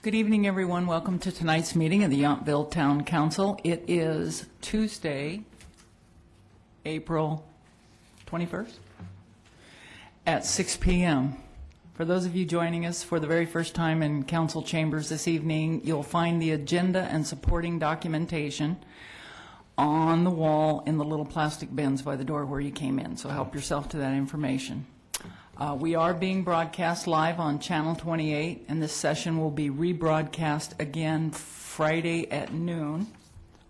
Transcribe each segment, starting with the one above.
Good evening, everyone. Welcome to tonight's meeting of the Yountville Town Council. It is Tuesday, April 21st at 6 p.m. For those of you joining us for the very first time in council chambers this evening, you'll find the agenda and supporting documentation on the wall in the little plastic bins by the door where you came in, so help yourself to that information. We are being broadcast live on Channel 28, and this session will be rebroadcast again Friday at noon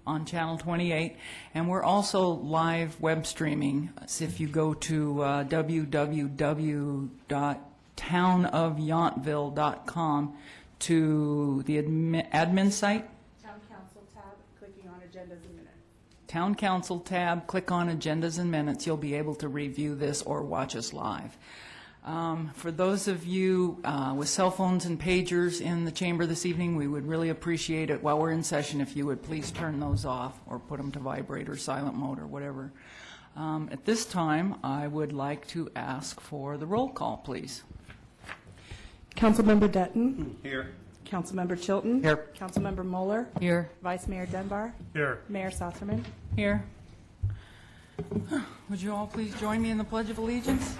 on Channel 28. And we're also live web streaming. So if you go to www.townofyountville.com to the admin site. Town Council tab, clicking on Agendas and Minutes. Town Council tab, click on Agendas and Minutes. You'll be able to review this or watch us live. For those of you with cell phones and pagers in the chamber this evening, we would really appreciate it while we're in session if you would please turn those off or put them to vibrate or silent mode or whatever. At this time, I would like to ask for the roll call, please. Councilmember Dutton. Here. Councilmember Chilton. Here. Councilmember Moeller. Here. Vice Mayor Dunbar. Here. Mayor Sosserman. Here. Would you all please join me in the Pledge of Allegiance?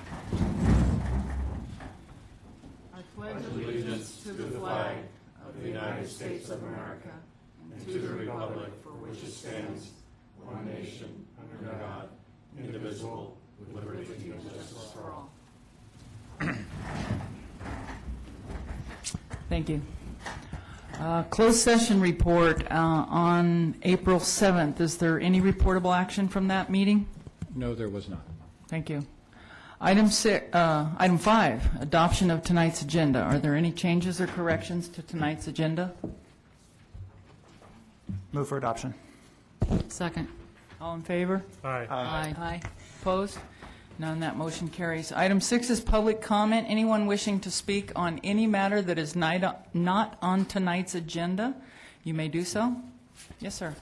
I pledge allegiance to the flag of the United States of America and to the republic for which it stands, one nation, under God, indivisible, with liberty and justice for all. Thank you. Closed session report on April 7th. Is there any reportable action from that meeting? No, there was not. Thank you. Item 5, adoption of tonight's agenda. Are there any changes or corrections to tonight's agenda? Move for adoption. Second. All in favor? Aye. Aye. Opposed? None. That motion carries. Item 6 is public comment. Anyone wishing to speak on any matter that is not on tonight's agenda, you may do so. Yes, sir.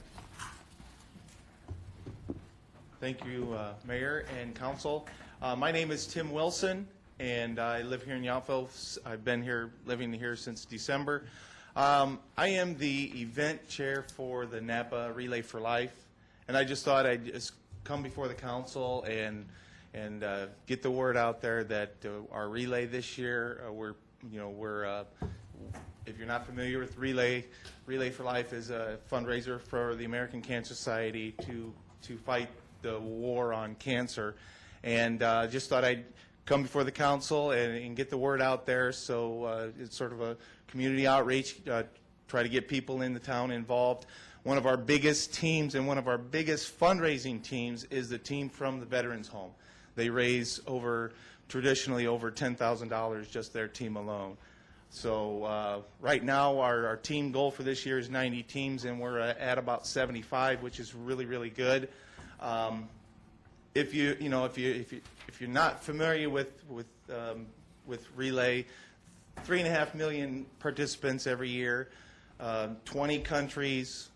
Thank you, Mayor and Council. My name is Tim Wilson, and I live here in Yountville. I've been living here since December. I am the event chair for the Napa Relay for Life, and I just thought I'd just come before the council and get the word out there that our relay this year, if you're not familiar with Relay for Life is a fundraiser for the American Cancer Society to fight the war on cancer. And just thought I'd come before the council and get the word out there. So it's sort of a community outreach, try to get people in the town involved. One of our biggest teams and one of our biggest fundraising teams is the team from the Veterans Home. They raise traditionally over $10,000, just their team alone. So right now our team goal for this year is 90 teams, and we're at about 75, which is really, really good. If you're not familiar with Relay, 3.5 million participants every year, 20 countries.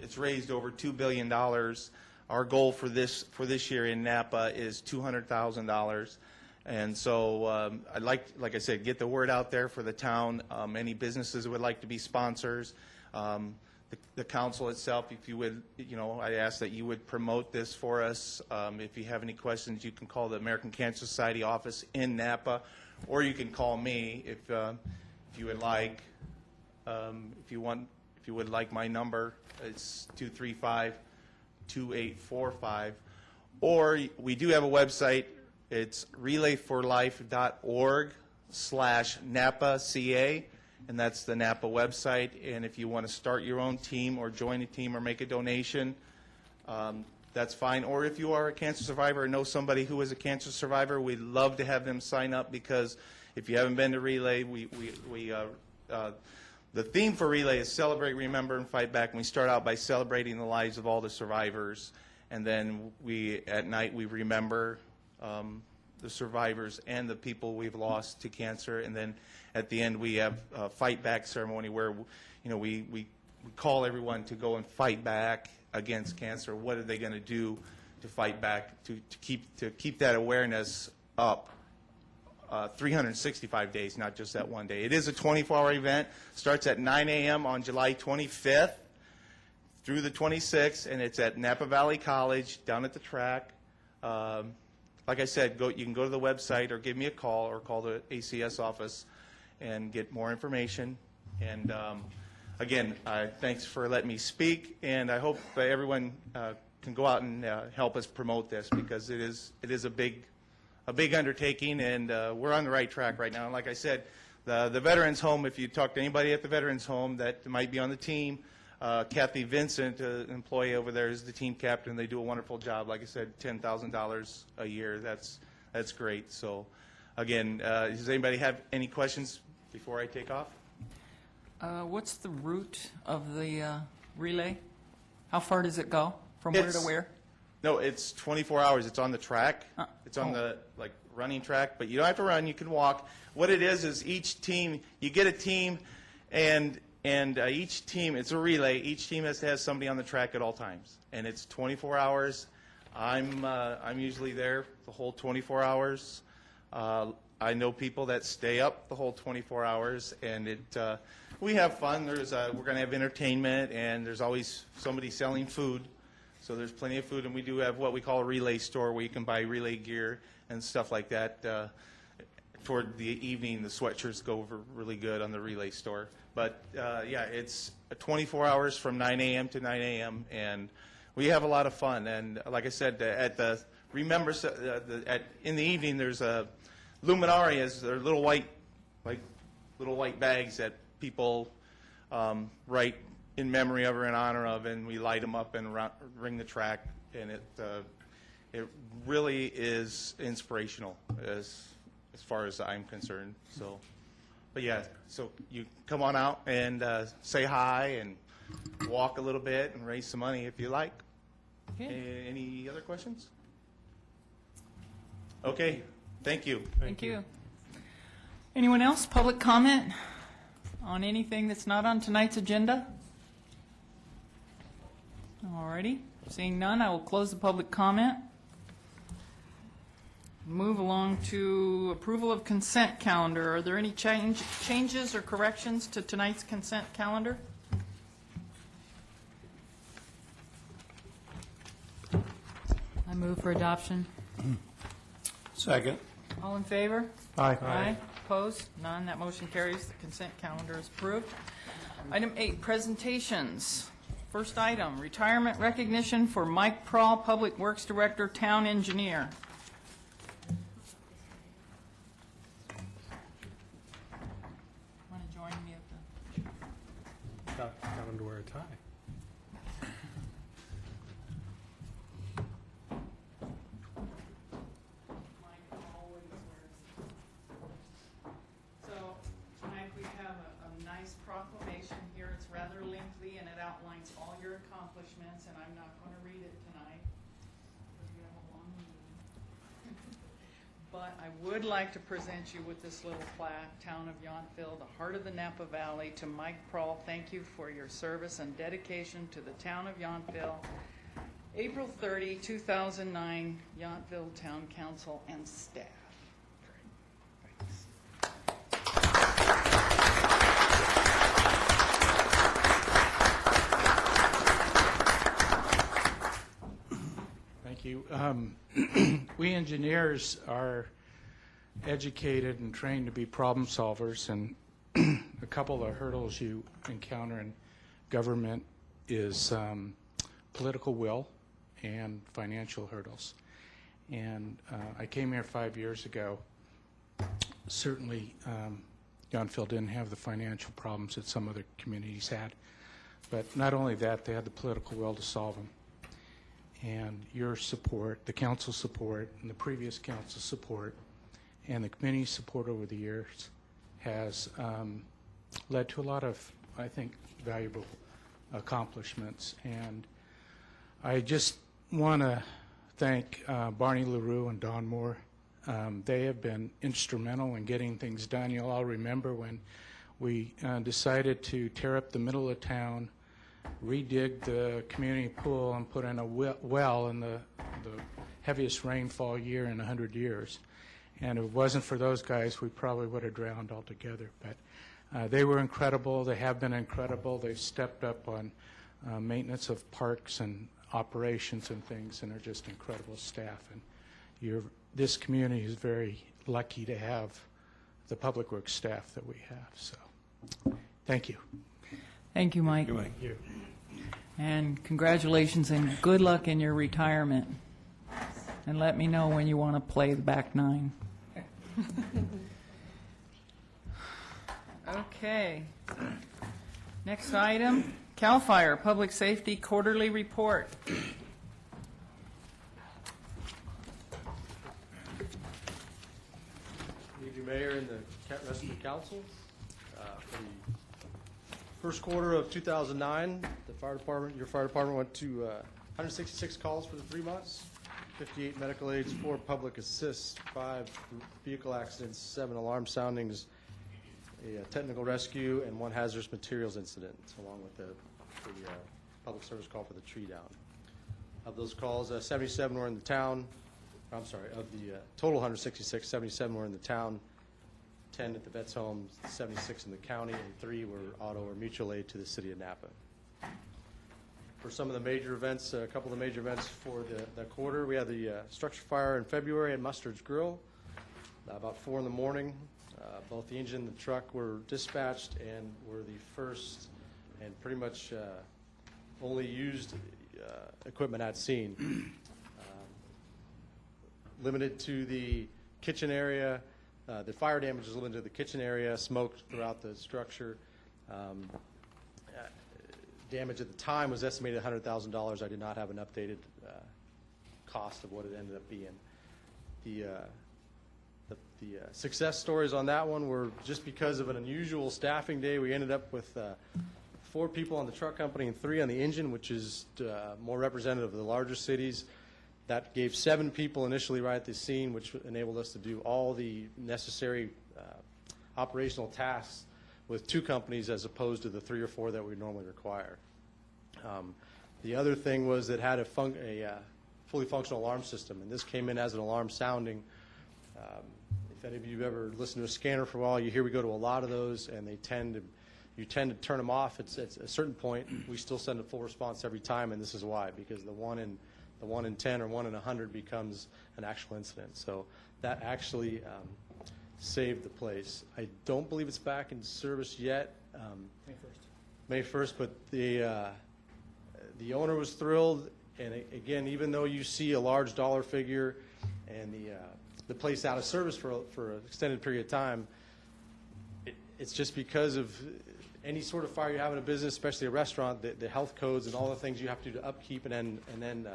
It's raised over $2 billion. Our goal for this year in Napa is $200,000. And so I'd like I said, get the word out there for the town. Any businesses would like to be sponsors. The council itself, if you would, I ask that you would promote this for us. If you have any questions, you can call the American Cancer Society office in Napa, or you can call me if you would like. If you would like my number, it's 235-2845. Or we do have a website. It's relayforlife.org/NapaCA. And that's the Napa website. And if you want to start your own team or join a team or make a donation, that's fine. Or if you are a cancer survivor or know somebody who is a cancer survivor, we'd love to have them sign up, because if you haven't been to Relay, the theme for Relay is Celebrate, Remember, and Fight Back. And we start out by celebrating the lives of all the survivors. And then at night we remember the survivors and the people we've lost to cancer. And then at the end we have a fight back ceremony where we call everyone to go and fight back against cancer. What are they going to do to fight back to keep that awareness up 365 days, not just that one day. It is a 24-hour event. Starts at 9 a.m. on July 25th through the 26th, and it's at Napa Valley College down at the track. Like I said, you can go to the website or give me a call or call the ACS office and get more information. And again, thanks for letting me speak, and I hope everyone can go out and help us promote this, because it is a big undertaking, and we're on the right track right now. And like I said, the Veterans Home, if you talk to anybody at the Veterans Home that might be on the team, Kathy Vincent, an employee over there, is the team captain. They do a wonderful job. Like I said, $10,000 a year. That's great. So again, does anybody have any questions before I take off? What's the route of the relay? How far does it go? From where to where? No, it's 24 hours. It's on the track. It's on the running track, but you don't have to run. You can walk. What it is each team, you get a team, and each team, it's a relay. Each team has to have somebody on the track at all times, and it's 24 hours. I'm usually there the whole 24 hours. I know people that stay up the whole 24 hours, and we have fun. We're going to have entertainment, and there's always somebody selling food. So there's plenty of food, and we do have what we call a relay store where you can buy relay gear and stuff like that. Toward the evening, the sweatshirts go over really good on the relay store. But yeah, it's 24 hours from 9 a.m. to 9 a.m., and we have a lot of fun. And like I said, in the evening, there's a luminarias. They're little white bags that people write in memory of or in honor of, and we light them up and ring the track, and it really is inspirational as far as I'm concerned. So, but yeah, so you come on out and say hi and walk a little bit and raise some money if you like. Okay. Any other questions? Okay, thank you. Thank you. Anyone else? Public comment on anything that's not on tonight's agenda? All righty. Seeing none, I will close the public comment. Move along to approval of consent calendar. Are there any changes or corrections to tonight's consent calendar? I move for adoption. Second. All in favor? Aye. Aye. Opposed? None. That motion carries. The consent calendar is approved. Item 8, presentations. First item, retirement recognition for Mike Prawl, Public Works Director, Town Engineer. Want to join me at the... Got him to wear a tie. So tonight we have a nice proclamation here. It's rather lengthy and it outlines all your accomplishments, and I'm not going to read it tonight because we have a long meeting. But I would like to present you with this little plaque, Town of Yountville, the heart of the Napa Valley. To Mike Prawl, thank you for your service and dedication to the Town of Yountville. April 30, 2009, Yountville Town Council and staff. Thank you. We engineers are educated and trained to be problem solvers, and a couple of hurdles you encounter in government is political will and financial hurdles. And I came here 5 years ago. Certainly, Yountville didn't have the financial problems that some other communities had. But not only that, they had the political will to solve them. And your support, the council support, and the previous council support, and the community support over the years has led to a lot of, I think, valuable accomplishments. And I just want to thank Barney LaRue and Don Moore. They have been instrumental in getting things done. You'll all remember when we decided to tear up the middle of town, redig the community pool, and put in a well in the heaviest rainfall year in 100 years. And if it wasn't for those guys, we probably would have drowned altogether. But they were incredible. They have been incredible. They've stepped up on maintenance of parks and operations and things, and they're just incredible staff. And this community is very lucky to have the public works staff that we have. So, thank you. Thank you, Mike. Thank you. And congratulations and good luck in your retirement. And let me know when you want to play the back nine. Okay. Next item, CAL FIRE Public Safety Quarterly Report. Thank you, Mayor, and the rest of the council. For the first quarter of 2009, your fire department went to 166 calls for the 3 months, 58 medical aids, 4 public assists, 5 vehicle accidents, 7 alarm soundings, a technical rescue, and 1 hazardous materials incident, along with the public service call for the tree down. Of those calls, 77 were in the town. I'm sorry, of the total 166, 77 were in the town, 10 at the vets' home, 76 in the county, and 3 were auto or mutual aid to the city of Napa. For some of the major events, a couple of the major events for the quarter, we had the structure fire in February at Mustard's Grill, about 4 in the morning. Both the engine and the truck were dispatched and were the first and pretty much only used equipment at scene. Limited to the kitchen area. The fire damage is limited to the kitchen area, smoke throughout the structure. Damage at the time was estimated at $100,000. I did not have an updated cost of what it ended up being. The success stories on that one were just because of an unusual staffing day. We ended up with 4 people on the truck company and 3 on the engine, which is more representative of the larger cities. That gave 7 people initially right at the scene, which enabled us to do all the necessary operational tasks with 2 companies as opposed to the 3 or 4 that we normally require. The other thing was it had a fully functional alarm system, and this came in as an alarm sounding. If any of you have ever listened to a scanner for a while, you hear we go to a lot of those, and you tend to turn them off at a certain point. We still send a full response every time, and this is why, because the 1 in 10 or 1 in 100 becomes an actual incident. So that actually saved the place. I don't believe it's back in service yet. May 1st, but the owner was thrilled, and again, even though you see a large dollar figure and the place out of service for an extended period of time, it's just because of any sort of fire you have in a business, especially a restaurant, the health codes and all the things you have to do to upkeep and then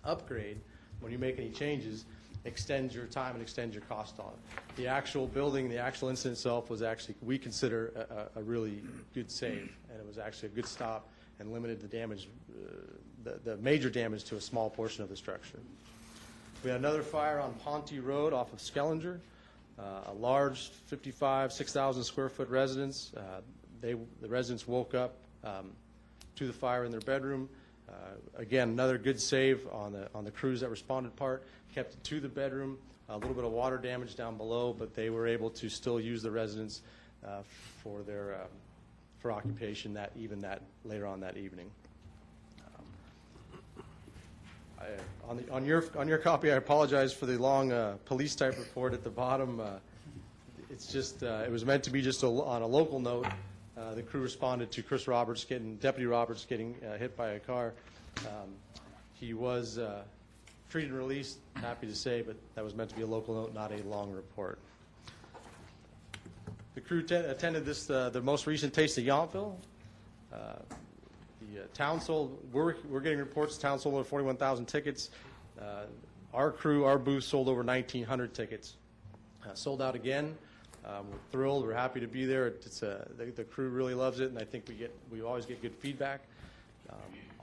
upgrade when you make any changes extends your time and extends your cost on it. The actual building, the actual incident itself was actually, we consider a really good save, and it was actually a good stop and limited the damage, the major damage to a small portion of the structure. We had another fire on Ponte Road off of Skellinger, a large 6,000 square foot residence. The residents woke up to the fire in their bedroom. Again, another good save on the crews that responded part. Kept it to the bedroom. A little bit of water damage down below, but they were able to still use the residence for occupation later on that evening. On your copy, I apologize for the long police type report at the bottom. It's just it was meant to be just on a local note. The crew responded to Deputy Roberts getting hit by a car. He was treated and released, happy to say, but that was meant to be a local note, not a long report. The crew attended the most recent Taste of Yountville. The town sold, we're getting reports, the town sold over 41,000 tickets. Our booth sold over 1,900 tickets. Sold out again. We're thrilled. We're happy to be there. The crew really loves it, and I think we always get good feedback.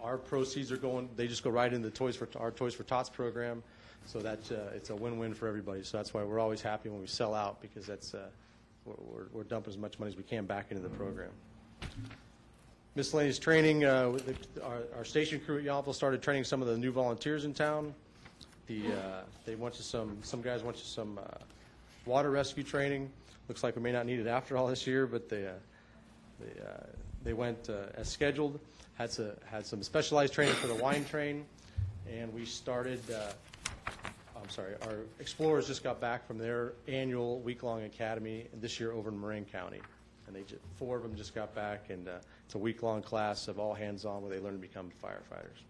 Our proceeds they just go right into our Toys for Tots program, so that it's a win-win for everybody. So that's why we're always happy when we sell out, because we're dumping as much money as we can back into the program. Miscellaneous training. Our station crew at Yountville started training some of the new volunteers in town. They went to some guys went to some water rescue training. Looks like we may not need it after all this year, but they went as scheduled. Had some specialized training for the wine train, and we started. Our explorers just got back from their annual week-long academy this year over in Marin County, and 4 of them just got back, and it's a week-long class of all hands-on where they learn to become firefighters.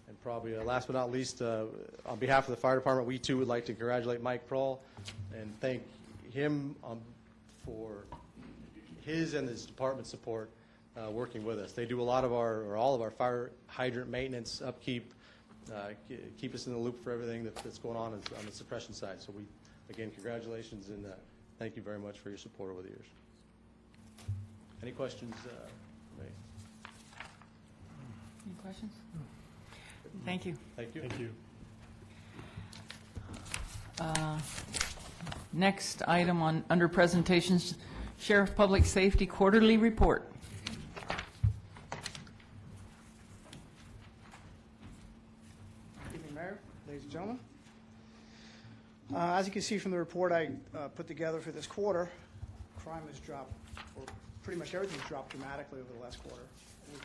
And probably last but not least, on behalf of the fire department, we too would like to congratulate Mike Prohl and thank him for his and his department's support working with us. They do all of our fire hydrant maintenance, upkeep, keep us in the loop for everything that's going on the suppression side. So again, congratulations and thank you very much for your support over the years. Any questions? Any questions? Thank you. Thank you. Thank you. Next item under presentations, Sheriff Public Safety Quarterly Report. Good evening, Mayor, ladies and gentlemen. As you can see from the report I put together for this quarter, crime has dropped, or pretty much everything's dropped dramatically over the last quarter.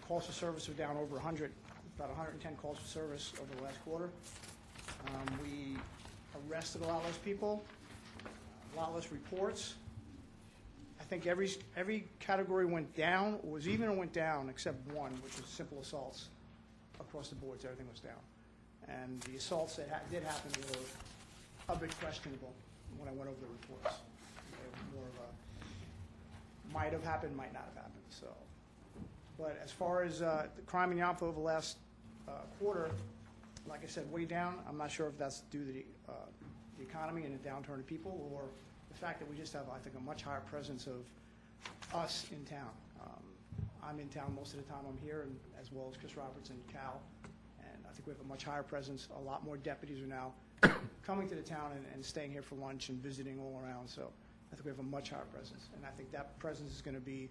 Calls for service are down over 100, about 110 calls for service over the last quarter. We arrested a lot less people, a lot less reports. I think every category went down, or was even or went down, except one, which was simple assaults. Across the boards, everything was down. And the assaults that did happen were a bit questionable when I went over the reports. They were more of a might have happened, might not have happened. So, but as far as the crime in Yountville over the last quarter, like I said, way down. I'm not sure if that's due to the economy and the downturn of people, or the fact that we just have, I think, a much higher presence of us in town. I'm in town most of the time I'm here, and as well as Chris Roberts and Cal, and I think we have a much higher presence. A lot more deputies are now coming to the town and staying here for lunch and visiting all around, so I think we have a much higher presence, and I think that presence is going to be,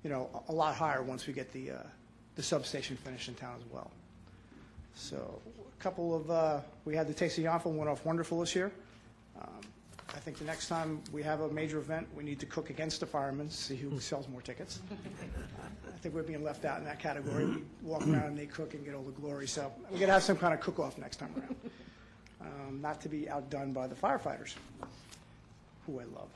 you know, a lot higher once we get the substation finished in town as well. So a couple of, we had the Taste of Yountville, went off wonderful this year. I think the next time we have a major event, we need to cook against the firemen to see who sells more tickets. I think we're being left out in that category. We walk around and they cook and get all the glory. So we're going to have some kind of cook-off next time around. Not to be outdone by the firefighters, who I love.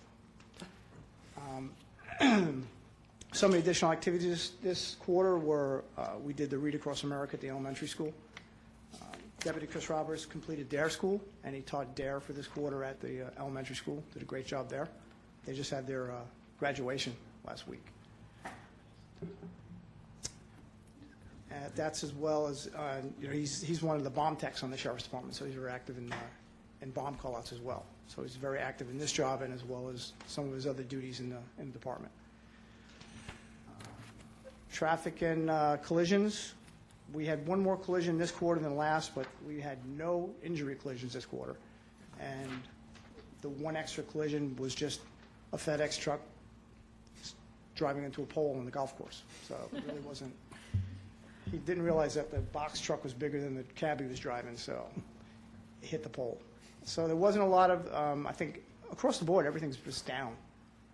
Some of the additional activities this quarter were, we did the Read Across America at the elementary school. Deputy Chris Roberts completed DARE school, and he taught DARE for this quarter at the elementary school. Did a great job there. They just had their graduation last week. That's as well as, you know, he's one of the bomb techs on the Sheriff's Department, so he's very active in bomb call-outs as well. So he's very active in this job and as well as some of his other duties in the department. Traffic and collisions. We had one more collision this quarter than last, but we had no injury collisions this quarter. And the one extra collision was just a FedEx truck driving into a pole on the golf course. So it really wasn't, he didn't realize that the box truck was bigger than the cab he was driving, so it hit the pole. So there wasn't a lot of, I think, across the board, everything's just down.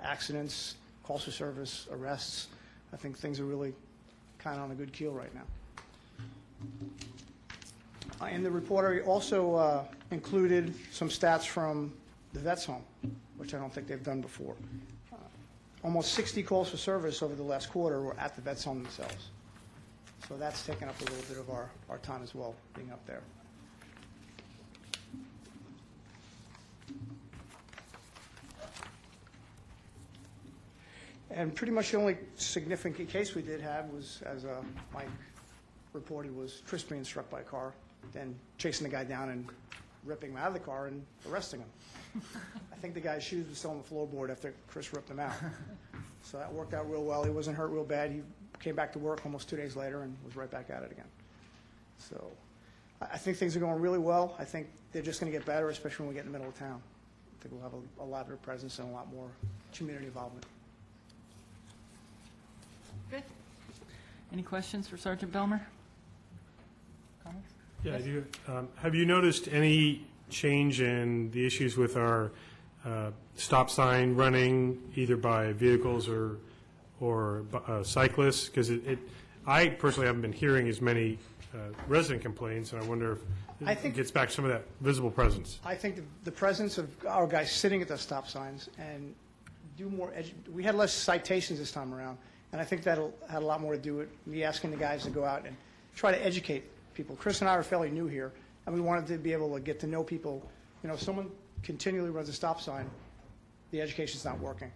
Accidents, calls for service, arrests. I think things are really kind of on a good keel right now. In the report, I also included some stats from the Vets Home, which I don't think they've done before. Almost 60 calls for service over the last quarter were at the Vets Home themselves. So that's taken up a little bit of our time as well, being up there. And pretty much the only significant case we did have was, as Mike reported, was Chris being struck by a car, then chasing the guy down and ripping him out of the car and arresting him. I think the guy's shoes were still on the floorboard after Chris ripped them out. So that worked out real well. He wasn't hurt real bad. He came back to work almost 2 days later and was right back at it again. So I think things are going really well. I think they're just going to get better, especially when we get in the middle of town. I think we'll have a lot of presence and a lot more community involvement. Good. Any questions for Sergeant Belmer? Comments? Yeah, I do. Have you noticed any change in the issues with our stop sign running, either by vehicles or cyclists? Because I personally haven't been hearing as many resident complaints, and I wonder if I it think- gets back some of that visible presence. I think the presence of our guys sitting at the stop signs and do more, we had less citations this time around, and I think that had a lot more to do with me asking the guys to go out and try to educate people. Chris and I are fairly new here, and we wanted to be able to get to know people. You know, if someone continually runs a stop sign, the education's not working.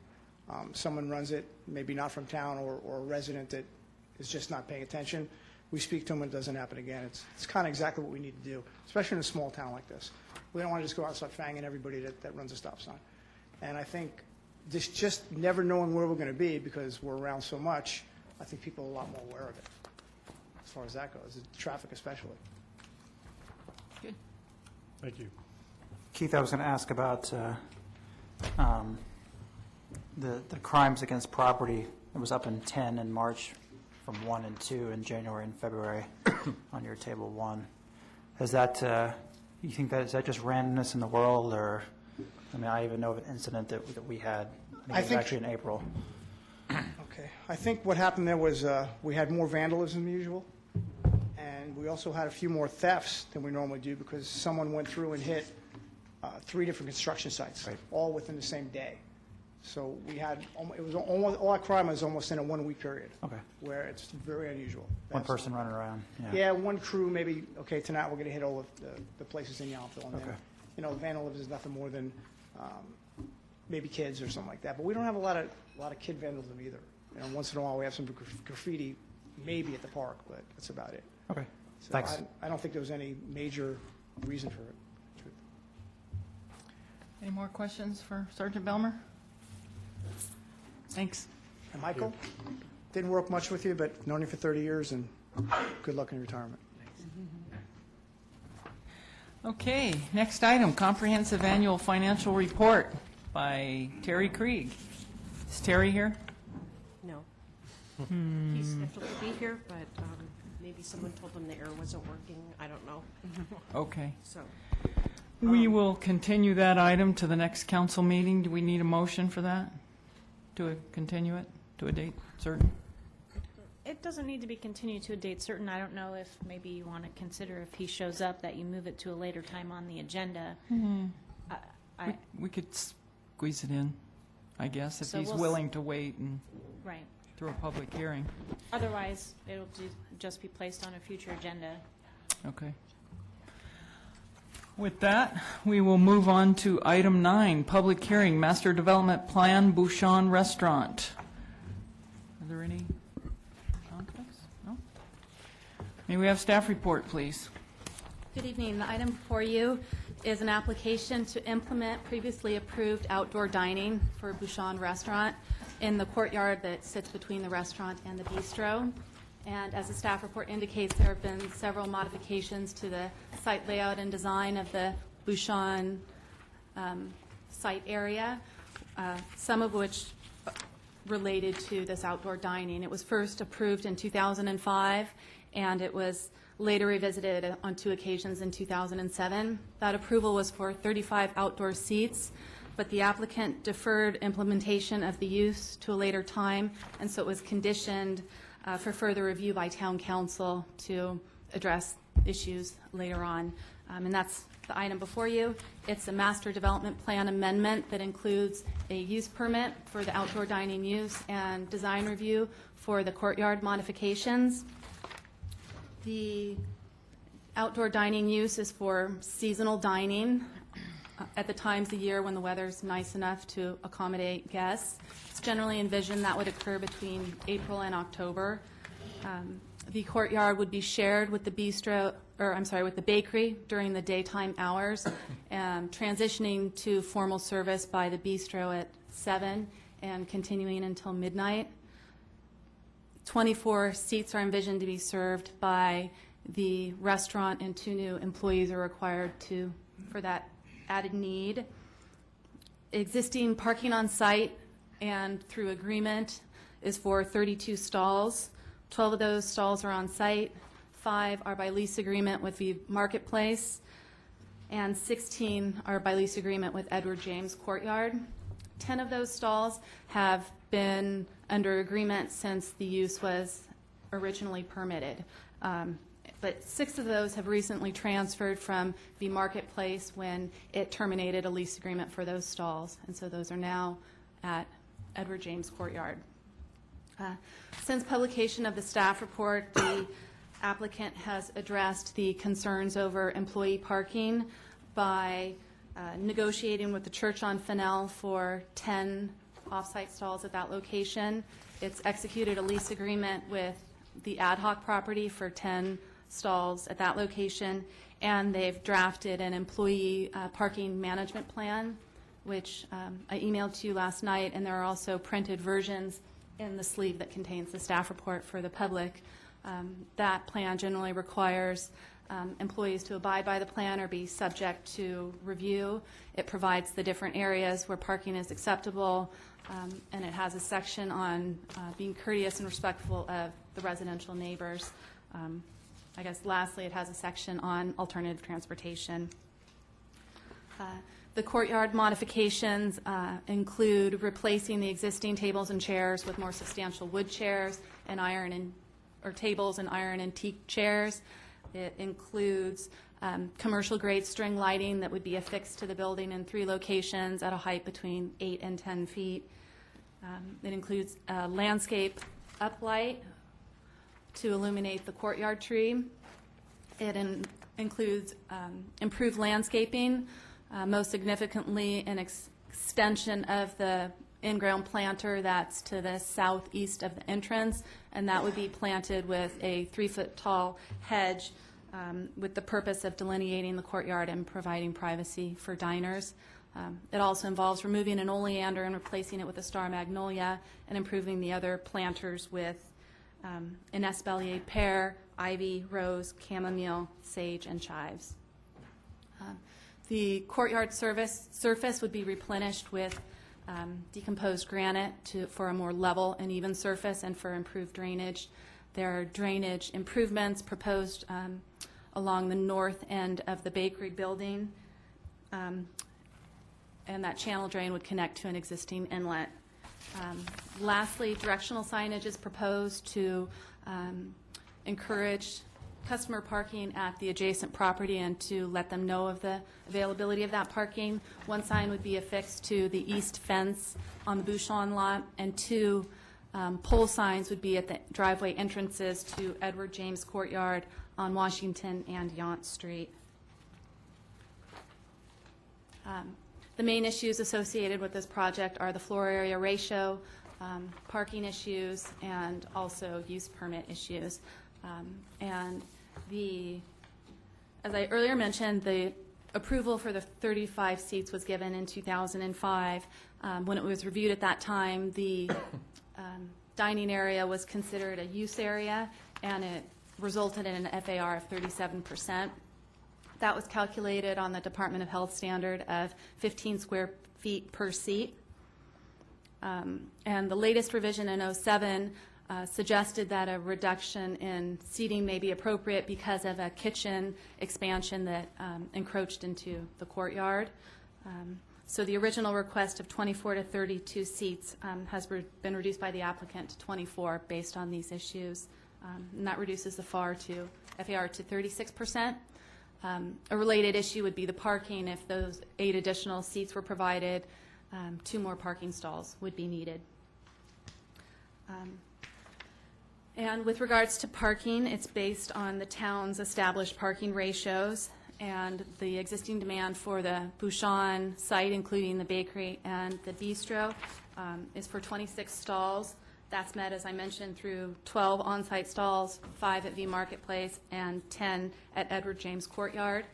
Someone runs it, maybe not from town, or a resident that is just not paying attention. We speak to them and it doesn't happen again. It's kind of exactly what we need to do, especially in a small town like this. We don't want to just go out and start fanging everybody that runs a stop sign. And I think this just never knowing where we're going to be because we're around so much, I think people are a lot more aware of it, as far as that goes, traffic especially. Good. Thank you. Keith, I was going to ask about the crimes against property. It was up in 10 in March from 1 and 2 in January and February on your table 1. Is that, you think that, is that just randomness in the world, or, I mean, I even know of an incident that we had, I think it was actually in April. Okay. I think what happened there was we had more vandalism than usual, and we also had a few more thefts than we normally do because someone went through and hit 3 different construction sites, Right. all within the same day. So we had, it was almost, all our crime was almost in a 1-week period. Okay. Where it's very unusual. One person running around, Yeah, one crew, maybe, okay, tonight we're going to hit all of the places in Yountville. And then, Okay. you know, vandalism is nothing more than maybe kids or something like that. But we don't have a lot of kid vandalism either. You know, once in a while we have some graffiti, maybe at the park, but that's about it. Okay, So thanks. I don't think there was any major reason for it. Truth. Any more questions for Sergeant Belmer? Thanks. And Michael, didn't work much with you, but known you for 30 years, and good luck in retirement. Okay, next item, comprehensive annual financial report by Terry Krieg. Is Terry here? No. He's scheduled to be here, but maybe someone told him the air wasn't working. I don't know. Okay. So, We will continue that item to the next council meeting. Do we need a motion for that? To continue it to a date certain? It doesn't need to be continued to a date certain. I don't know if maybe you want to consider if he shows up that you move it to a later time on the agenda. We could squeeze it in, I guess, if So he's we'll willing to wait and Right. through a public hearing. Otherwise, it'll just be placed on a future agenda. Okay. With that, we will move on to item 9, public hearing, master development plan, Bouchon Restaurant. Are there any conflicts? No? May we have staff report, please? Good evening. The item before you is an application to implement previously approved outdoor dining for Bouchon Restaurant in the courtyard that sits between the restaurant and the bistro. And as the staff report indicates, there have been several modifications to the site layout and design of the Bouchon site area, some of which related to this outdoor dining. It was first approved in 2005, and it was later revisited on 2 occasions in 2007. That approval was for 35 outdoor seats, but the applicant deferred implementation of the use to a later time, and so it was conditioned for further review by town council to address issues later on. And that's the item before you. It's a master development plan amendment that includes a use permit for the outdoor dining use and design review for the courtyard modifications. The outdoor dining use is for seasonal dining at the times of year when the weather's nice enough to accommodate guests. It's generally envisioned that would occur between April and October. The courtyard would be shared with the bistro, or I'm sorry, with the bakery during the daytime hours, transitioning to formal service by the bistro at 7 and continuing until midnight. 24 seats are envisioned to be served by the restaurant, and 2 new employees are required for that added need. Existing parking on site and through agreement is for 32 stalls. 12 of those stalls are on site, 5 are by lease agreement with the Marketplace, and 16 are by lease agreement with Edward James Courtyard. 10 of those stalls have been under agreement since the use was originally permitted. But 6 of those have recently transferred from the Marketplace when it terminated a lease agreement for those stalls, and so those are now at Edward James Courtyard. Since publication of the staff report, the applicant has addressed the concerns over employee parking by negotiating with the Church on Fennell for 10 off-site stalls at that location. It's executed a lease agreement with the ad hoc property for 10 stalls at that location, and they've drafted an employee parking management plan, which I emailed to you last night, and there are also printed versions in the sleeve that contains the staff report for the public. That plan generally requires employees to abide by the plan or be subject to review. It provides the different areas where parking is acceptable, and it has a section on being courteous and respectful of the residential neighbors. I guess lastly, it has a section on alternative transportation. The courtyard modifications include replacing the existing tables and chairs with more substantial wood chairs and tables and iron and teak chairs. It includes commercial-grade string lighting that would be affixed to the building in 3 locations at a height between 8 and 10 feet. It includes a landscape uplight to illuminate the courtyard tree. It includes improved landscaping, most significantly an extension of the in-ground planter that's to the southeast of the entrance, and that would be planted with a 3-foot-tall hedge with the purpose of delineating the courtyard and providing privacy for diners. It also involves removing an oleander and replacing it with a star magnolia and improving the other planters with an espalier pear, ivy, rose, chamomile, sage, and chives. The courtyard surface would be replenished with decomposed granite for a more level and even surface and for improved drainage. There are drainage improvements proposed along the north end of the bakery building, and that channel drain would connect to an existing inlet. Lastly, directional signage is proposed to encourage customer parking at the adjacent property and to let them know of the availability of that parking. One sign would be affixed to the east fence on the Bouchon lot, and 2 pole signs would be at the driveway entrances to Edward James Courtyard on Washington and Yount Street. The main issues associated with this project are the floor area ratio, parking issues, and also use permit issues. As I earlier mentioned, the approval for the 35 seats was given in 2005. When it was reviewed at that time, the dining area was considered a use area, and it resulted in an FAR of 37%. That was calculated on the Department of Health standard of 15 square feet per seat. And the latest revision in 2007 suggested that a reduction in seating may be appropriate because of a kitchen expansion that encroached into the courtyard. So the original request of 24 to 32 seats has been reduced by the applicant to 24 based on these issues. And that reduces the FAR to 36%. A related issue would be the parking. If those 8 additional seats were provided, 2 more parking stalls would be needed. And with regards to parking, it's based on the town's established parking ratios, and the existing demand for the Bouchon site, including the bakery and the bistro, is for 26 stalls. That's met, as I mentioned, through 12 on-site stalls, 5 at V Marketplace, and 10 at Edward James Courtyard.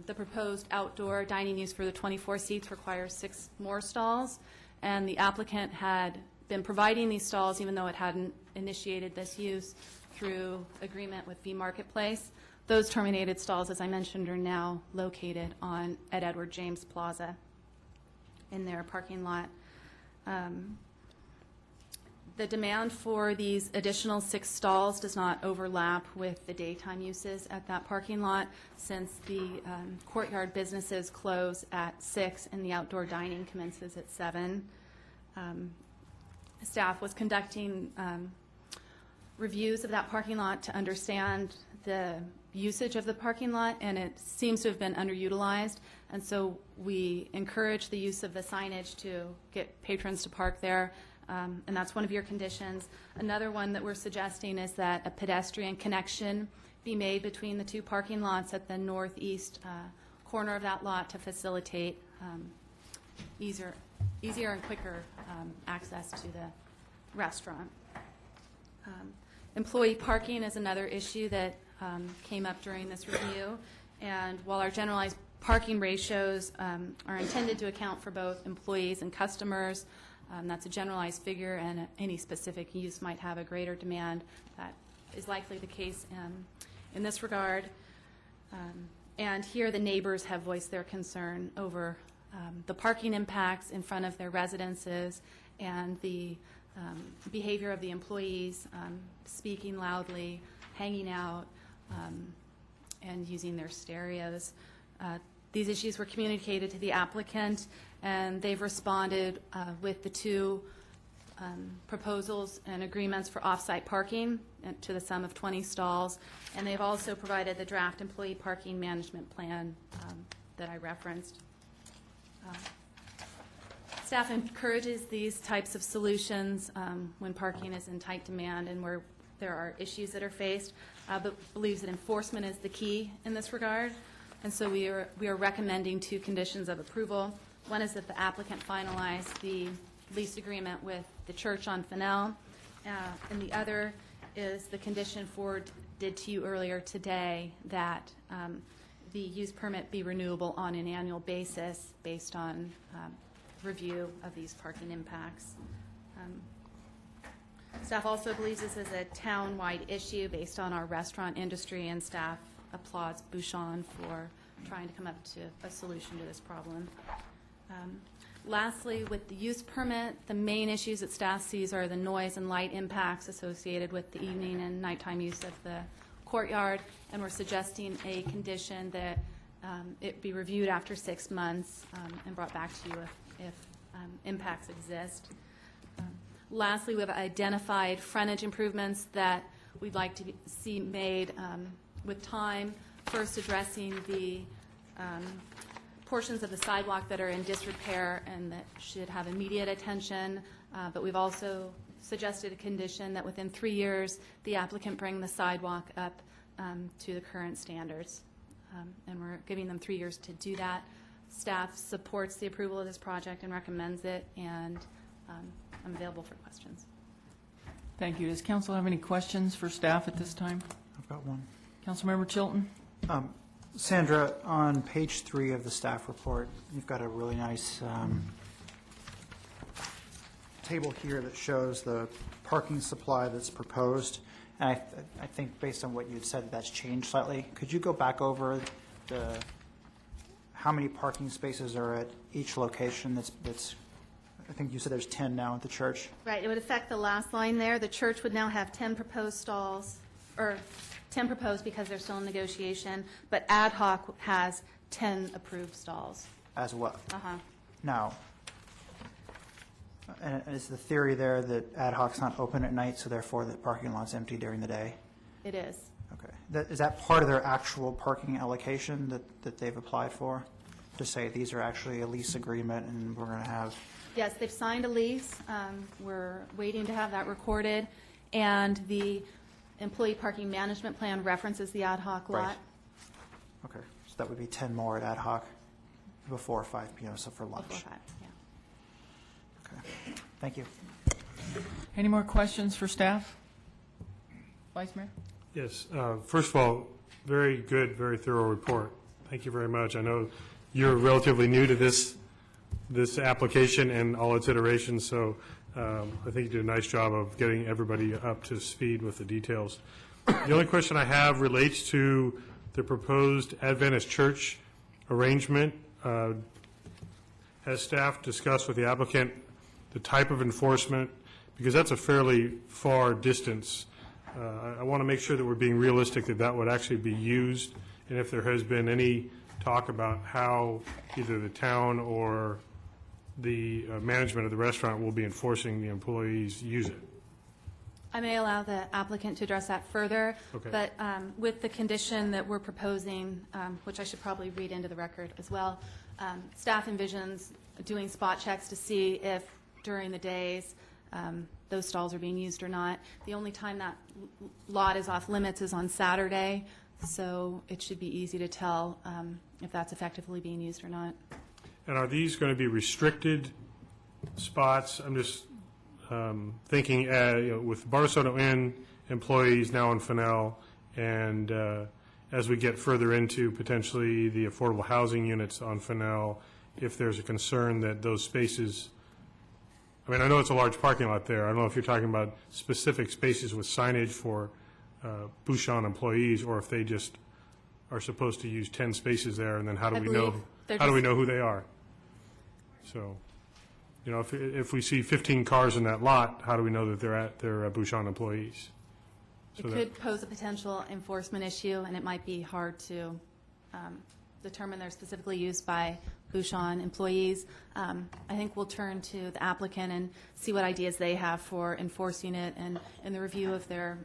The proposed outdoor dining use for the 24 seats requires 6 more stalls, and the applicant had been providing these stalls even though it hadn't initiated this use through agreement with V Marketplace. Those terminated stalls, as I mentioned, are now located at Edward James Plaza in their parking lot. The demand for these additional 6 stalls does not overlap with the daytime uses at that parking lot, since the courtyard businesses close at 6 and the outdoor dining commences at 7. Staff was conducting reviews of that parking lot to understand the usage of the parking lot, and it seems to have been underutilized. And so we encourage the use of the signage to get patrons to park there, and that's one of your conditions. Another one that we're suggesting is that a pedestrian connection be made between the 2 parking lots at the northeast corner of that lot to facilitate easier and quicker access to the restaurant. Employee parking is another issue that came up during this review, and while our generalized parking ratios are intended to account for both employees and customers, that's a generalized figure, and any specific use might have a greater demand. That is likely the case in this regard. And here the neighbors have voiced their concern over the parking impacts in front of their residences and the behavior of the employees, speaking loudly, hanging out, and using their stereos. These issues were communicated to the applicant, and they've responded with the 2 proposals and agreements for off-site parking to the sum of 20 stalls, and they've also provided the draft employee parking management plan that I referenced. Staff encourages these types of solutions when parking is in tight demand and where there are issues that are faced, but believes that enforcement is the key in this regard. And so we are recommending 2 conditions of approval. One is that the applicant finalize the lease agreement with the church on Fennell, and the other is the condition Ford did to you earlier today, that the use permit be renewable on an annual basis based on review of these parking impacts. Staff also believes this is a town-wide issue based on our restaurant industry, and staff applauds Bouchon for trying to come up to a solution to this problem. Lastly, with the use permit, the main issues that staff sees are the noise and light impacts associated with the evening and nighttime use of the courtyard, and we're suggesting a condition that it be reviewed after 6 months and brought back to you if impacts exist. Lastly, we have identified frontage improvements that we'd like to see made with time, first addressing the portions of the sidewalk that are in disrepair and that should have immediate attention, but we've also suggested a condition that within 3 years the applicant bring the sidewalk up to the current standards, and we're giving them 3 years to do that. Staff supports the approval of this project and recommends it, and I'm available for questions. Thank you. Does council have any questions for staff at this time? I've got one. Councilmember Chilton? Sandra, on page 3 of the staff report, you've got a really nice table here that shows the parking supply that's proposed. And I think based on what you said, that's changed slightly. Could you go back over how many parking spaces are at each location? That's I think you said there's 10 now at the church. Right. It would affect the last line there. The church would now have 10 proposed stalls, or 10 proposed because they're still in negotiation, but ad hoc has 10 approved stalls. As well. Uh-huh. Now, and is the theory there that ad hoc's not open at night, so therefore the parking lot's empty during the day? It is. Okay. Is that part of their actual parking allocation that they've applied for? To say these are actually a lease agreement and we're going to have... Yes, they've signed a lease. We're waiting to have that recorded, and the employee parking management plan references the ad hoc lot. Right. Okay, so that would be 10 more at ad hoc before 5 p.m., so for lunch. Before 5, yeah. Okay, thank you. Any more questions for staff? Vice Mayor? Yes. First of all, very good, very thorough report. Thank you very much. I know you're relatively new to this application and all its iterations, so I think you did a nice job of getting everybody up to speed with the details. The only question I have relates to the proposed Adventist church arrangement. Has staff discussed with the applicant the type of enforcement because that's a fairly far distance. I want to make sure that we're being realistic that that would actually be used, and if there has been any talk about how either the town or the management of the restaurant will be enforcing the employees use it. I may allow the applicant to address that further, Okay. but with the condition that we're proposing, which I should probably read into the record as well, staff envisions doing spot checks to see if during the days those stalls are being used or not. The only time that lot is off limits is on Saturday, so it should be easy to tell if that's effectively being used or not. And are these going to be restricted spots? I'm just thinking, with Bardessono Inn employees now in Fennell, and as we get further into potentially the affordable housing units on Fennell, if there's a concern that those spaces, I mean, I know it's a large parking lot there. I don't know if you're talking about specific spaces with signage for Bouchon employees, or if they just are supposed to use 10 spaces there, and then how do I we know? believe they're How do we just- know who they are? So, you know, if we see 15 cars in that lot, how do we know that they're Bouchon employees? It So that- could pose a potential enforcement issue, and it might be hard to determine they're specifically used by Bouchon employees. I think we'll turn to the applicant and see what ideas they have for enforcing it, and in the review of their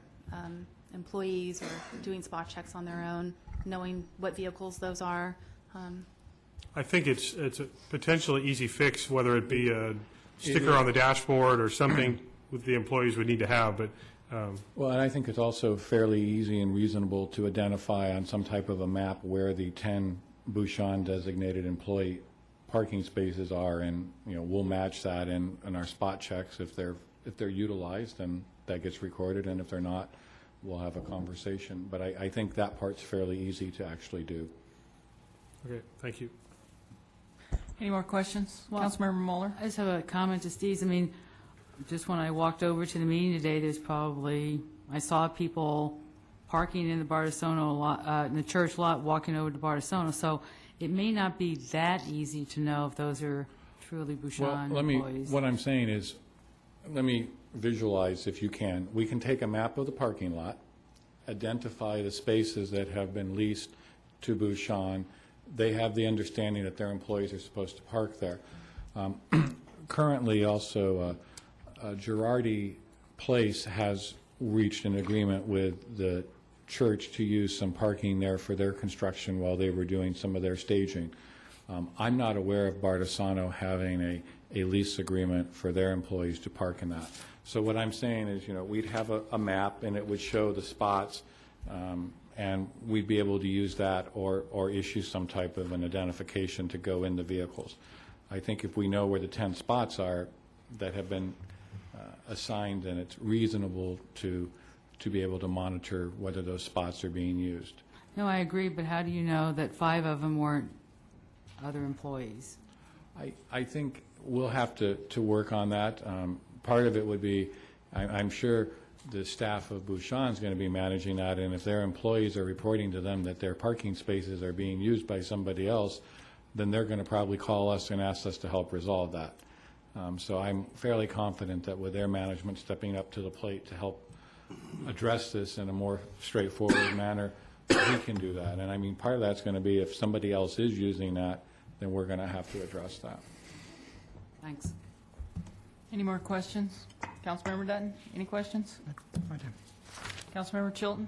employees or doing spot checks on their own, knowing what vehicles those are. I think it's a potentially easy fix, whether it be a sticker on the dashboard or something that the employees would need to have, but Well, and I think it's also fairly easy and reasonable to identify on some type of a map where the 10 Bouchon designated employee parking spaces are, and, you know, we'll match that in our spot checks. If they're utilized, then that gets recorded, and if they're not, we'll have a conversation. But I think that part's fairly easy to actually do. okay, thank you. Any more questions? Well, Councilmember Mueller? I just have a comment to Steve's. I mean, just when I walked over to the meeting today, I saw people parking in the Bardessono lot, in the church lot, walking over to Bardessono. So it may not be that easy to know if those are truly Bouchon employees. What I'm saying is, let me visualize, if you can. We can take a map of the parking lot, identify the spaces that have been leased to Bouchon. They have the understanding that their employees are supposed to park there. Currently, also, Girardi Place has reached an agreement with the church to use some parking there for their construction while they were doing some of their staging. I'm not aware of Bardessono having a lease agreement for their employees to park in that. So what I'm saying is, you know, we'd have a map, and it would show the spots, and we'd be able to use that or issue some type of an identification to go in the vehicles. I think if we know where the 10 spots are that have been assigned, then it's reasonable to be able to monitor whether those spots are being used. No, I agree, but how do you know that 5 of them weren't other employees? I think we'll have to work on that. Part of it would be, I'm sure the staff of Bouchon is going to be managing that, and if their employees are reporting to them that their parking spaces are being used by somebody else, then they're going to probably call us and ask us to help resolve that. So I'm fairly confident that with their management stepping up to the plate to help address this in a more straightforward manner, we can do that. And I mean, part of that's going to be if somebody else is using that, then we're going to have to address that. Thanks. Any more questions? Councilmember Dutton, any questions? I do. Councilmember Chilton?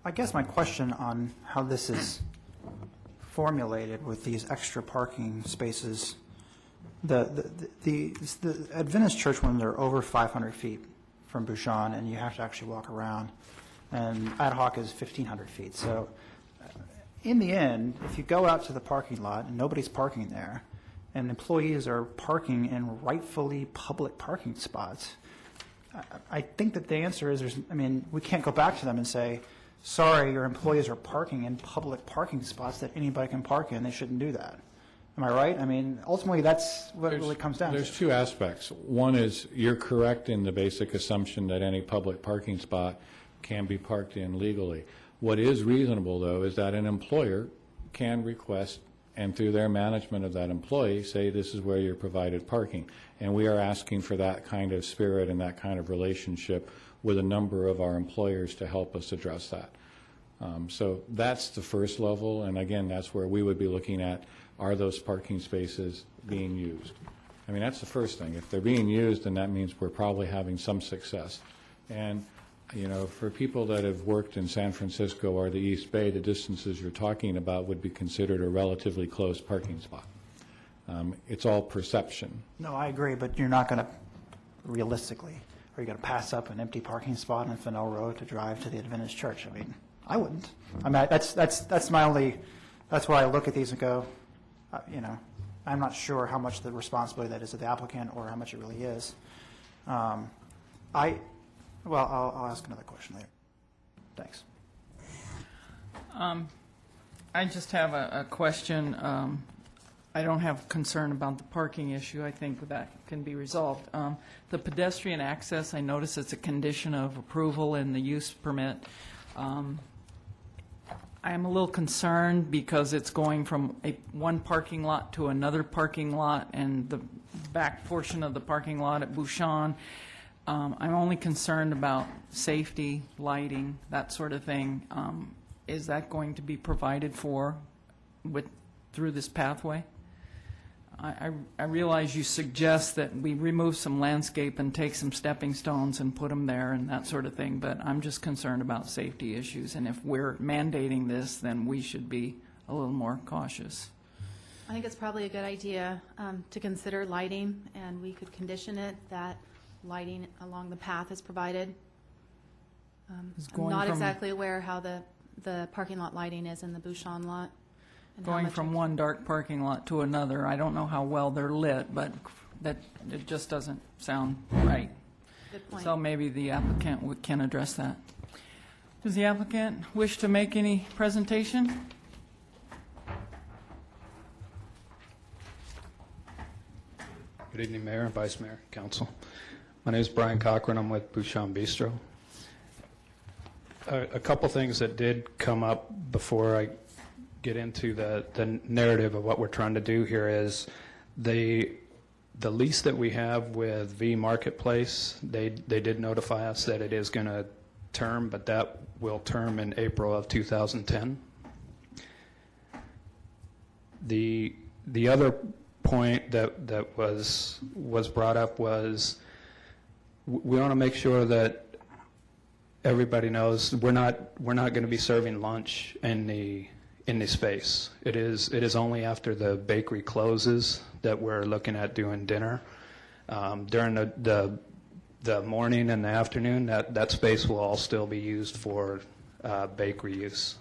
I guess my question on how this is formulated with these extra parking spaces, the Adventist church, when they're over 500 feet from Bouchon, and you have to actually walk around, and ad hoc is 1,500 feet. So in the end, if you go out to the parking lot and nobody's parking there, and employees are parking in rightfully public parking spots, I think that the answer is, we can't go back to them and say, sorry, your employees are parking in public parking spots that anybody can park in. They shouldn't do that. Am I right? I mean, ultimately, that's what it really comes down to. There's two aspects. One is you're correct in the basic assumption that any public parking spot can be parked in legally. What is reasonable, though, is that an employer can request and through their management of that employee, say this is where you're provided parking. And we are asking for that kind of spirit and that kind of relationship with a number of our employers to help us address that. So that's the first level, and again, that's where we would be looking at, are those parking spaces being used? I mean, that's the first thing. If they're being used, then that means we're probably having some success. And, you know, for people that have worked in San Francisco or the East Bay, the distances you're talking about would be considered a relatively close parking spot. It's all perception. No, I agree, but you're not going to, realistically, are you going to pass up an empty parking spot on Fennell Road to drive to the Adventist Church? I mean, I wouldn't. I mean, that's my only, that's why I look at these and go, you know, I'm not sure how much the responsibility that is of the applicant or how much it really is. Well, I'll ask another question later. Thanks. I just have a question. I don't have concern about the parking issue. I think that can be resolved. The pedestrian access, I notice it's a condition of approval in the use permit. I am a little concerned because it's going from one parking lot to another parking lot, and the back portion of the parking lot at Bouchon. I'm only concerned about safety, lighting, that sort of thing. Is that going to be provided for through this pathway? I realize you suggest that we remove some landscape and take some stepping stones and put them there and that sort of thing, but I'm just concerned about safety issues, and if we're mandating this, then we should be a little more cautious. I think it's probably a good idea to consider lighting, and we could condition it that lighting along the path is provided. I'm not exactly aware how the parking lot lighting is in the Bouchon lot. Going from one dark parking lot to another, I don't know how well they're lit, but that it just doesn't sound right. Good point. So maybe the applicant can address that. Does the applicant wish to make any presentation? Good evening, Mayor, Vice Mayor, Council. My name is Brian Cochran. I'm with Bouchon Bistro. A couple things that did come up before I get into the narrative of what we're trying to do here is the lease that we have with V Marketplace, they did notify us that it is going to term, but that will term in April of 2010. The other point that was brought up was we want to make sure that everybody knows we're not going to be serving lunch in the space. It is only after the bakery closes that we're looking at doing dinner. During the morning and the afternoon, that space will all still be used for bakery use.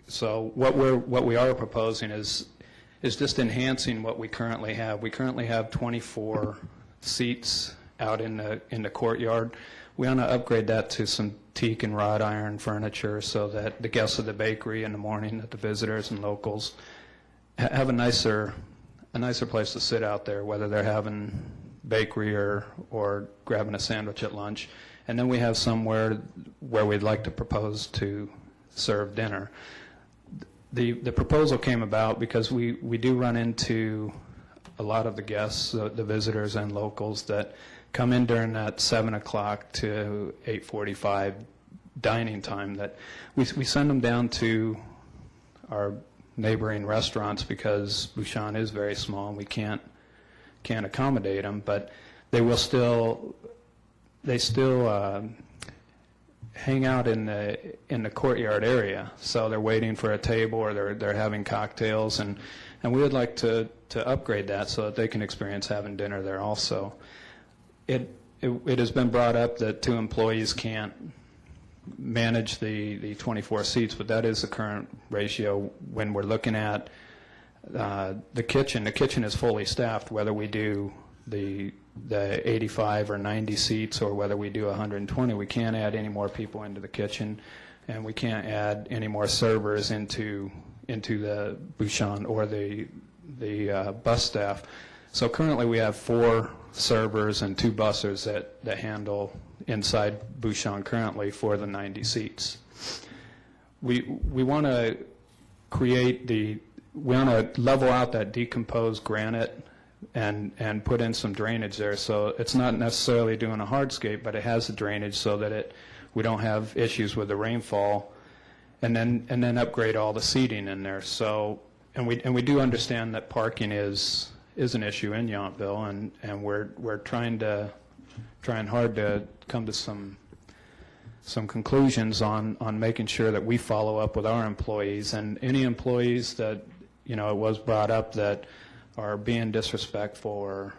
So what we are proposing is just enhancing what we currently have. We currently have 24 seats out in the courtyard. We want to upgrade that to some teak and wrought iron furniture so that the guests of the bakery in the morning, that the visitors and locals have a nicer place to sit out there, whether they're having bakery or grabbing a sandwich at lunch. And then we have somewhere where we'd like to propose to serve dinner. The proposal came about because we do run into a lot of the guests, the visitors and locals that come in during that 7 o'clock to 8:45 dining time, that we send them down to our neighboring restaurants because Bouchon is very small and we can't accommodate them, but they still hang out in the courtyard area. So they're waiting for a table or they're having cocktails, and we would like to upgrade that so that they can experience having dinner there also. It has been brought up that 2 employees can't manage the 24 seats, but that is the current ratio when we're looking at the kitchen. The kitchen is fully staffed, whether we do the 85 or 90 seats or whether we do 120. We can't add any more people into the kitchen, and we can't add any more servers into the Bouchon or the bus staff. So currently we have 4 servers and 2 bussers that handle inside Bouchon currently for the 90 seats. We want to create to level out that decomposed granite and put in some drainage there. So it's not necessarily doing a hardscape, but it has the drainage so that we don't have issues with the rainfall, and then upgrade all the seating in there. So, and we do understand that parking is an issue in Yountville, and we're trying hard to come to some conclusions on making sure that we follow up with our employees, and any employees that, it was brought up that are being disrespectful or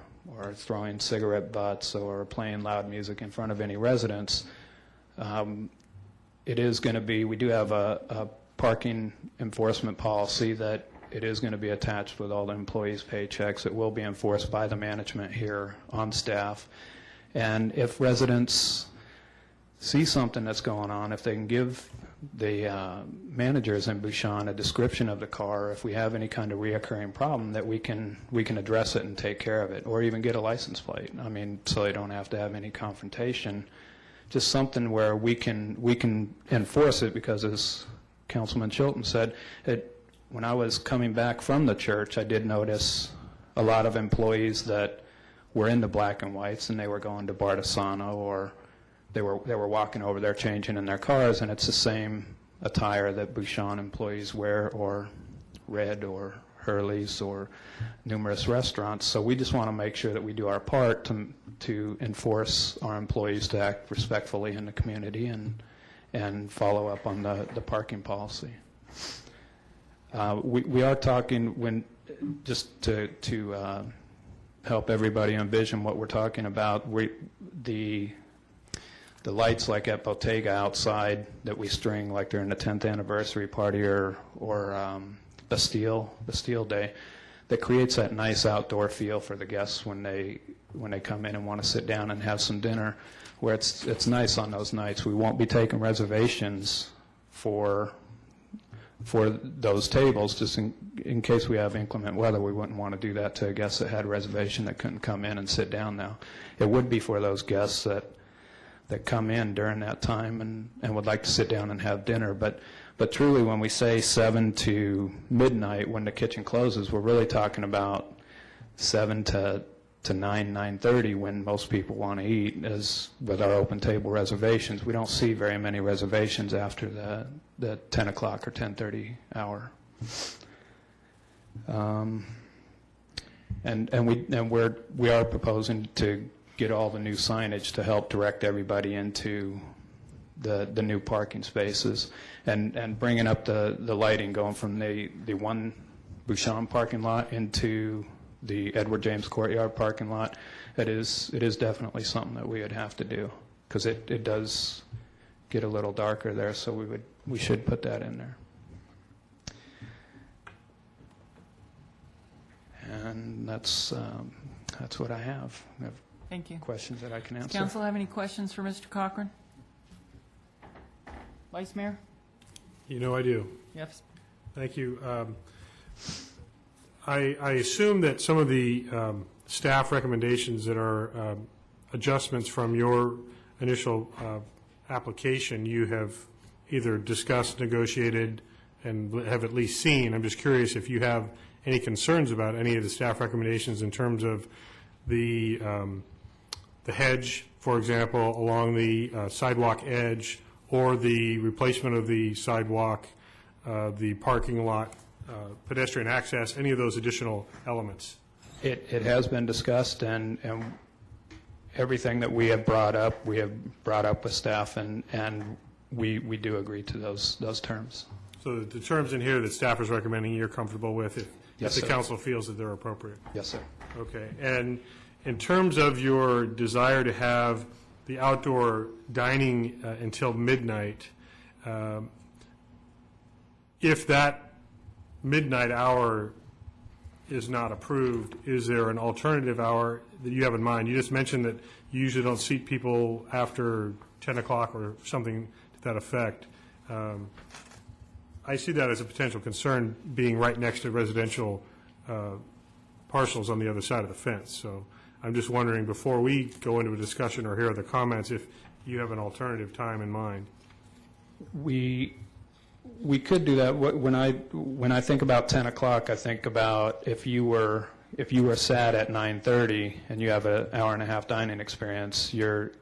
throwing cigarette butts or playing loud music in front of any residents. It is going to be, we do have a parking enforcement policy that it is going to be attached with all the employees' paychecks. It will be enforced by the management here on staff. And if residents see something that's going on, if they can give the managers in Bouchon a description of the car, if we have any kind of reoccurring problem, that we can address it and take care of it, or even get a license plate. I mean, so they don't have to have any confrontation. Just something where we can enforce it, because as Councilman Chilton said, when I was coming back from the church, I did notice a lot of employees that were in the black and whites, and they were going to Bardesano, or they were walking over there changing in their cars, and it's the same attire that Bouchon employees wear, or Red or Hurley's or numerous restaurants. So we just want to make sure that we do our part to enforce our employees to act respectfully in the community and follow up on the parking policy. We are talking, just to help everybody envision what we're talking about, the lights like at Bottega outside that we string like during the 10th anniversary party or Bastille Day, that creates that nice outdoor feel for the guests when they come in and want to sit down and have some dinner, where it's nice on those nights. We won't be taking reservations for those tables, just in case we have inclement weather. We wouldn't want to do that to a guest that had a reservation that couldn't come in and sit down now. It would be for those guests that come in during that time and would like to sit down and have dinner. But truly, when we say 7 to midnight when the kitchen closes, we're really talking about 7 to 9:30 when most people want to eat. As with our open table reservations, we don't see very many reservations after the 10 o'clock or 10:30 hour. We are proposing to get all the new signage to help direct everybody into the new parking spaces, and bringing up the lighting, going from the one Bouchon parking lot into the Edward James Courtyard parking lot. It is definitely something that we would have to do, because it does get a little darker there, so we should put that in there. And that's what I have. Thank you. Questions that I can answer? Does council have any questions for Mr. Cochran? Vice Mayor? I do. Yes. Thank you. I assume that some of the staff recommendations that are adjustments from your initial application you have either discussed, negotiated, and have at least seen. I'm just curious if you have any concerns about any of the staff recommendations in terms of the hedge, for example, along the sidewalk edge, or the replacement of the sidewalk, the parking lot, pedestrian access, any of those additional elements. It has been discussed, and everything that we have brought up with staff, and we do agree to those terms. So the terms in here that staff is recommending, you're comfortable with if the council feels that they're appropriate? Yes, sir. Okay. And in terms of your desire to have the outdoor dining until midnight, if that midnight hour is not approved, is there an alternative hour that you have in mind? You just mentioned that you usually don't seat people after 10 o'clock or something to that effect. I see that as a potential concern, being right next to residential parcels on the other side of the fence. So I'm just wondering, before we go into a discussion or hear the comments, if you have an alternative time in mind. We could do that. When I think about 10 o'clock, I think about if you were sat at 9:30 and you have an hour and a half dining experience, you're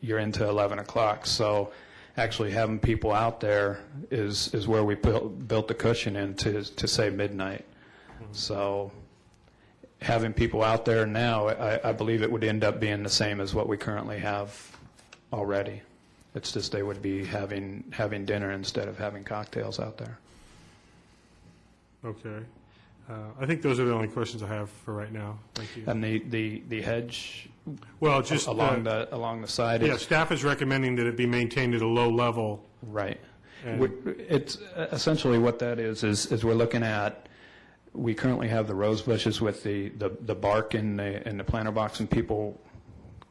into 11 o'clock. So actually having people out there is where we built the cushion in to say midnight. So having people out there now, I believe it would end up being the same as what we currently have already. It's just they would be having dinner instead of having cocktails out there. Okay. I think those are the only questions I have for right now. Thank you. And the hedge, Well, just along the side. Yeah, staff is recommending that it be maintained at a low level. Right. And- It's essentially what that is we're looking at. We currently have the rose bushes with the bark in the planter box, and people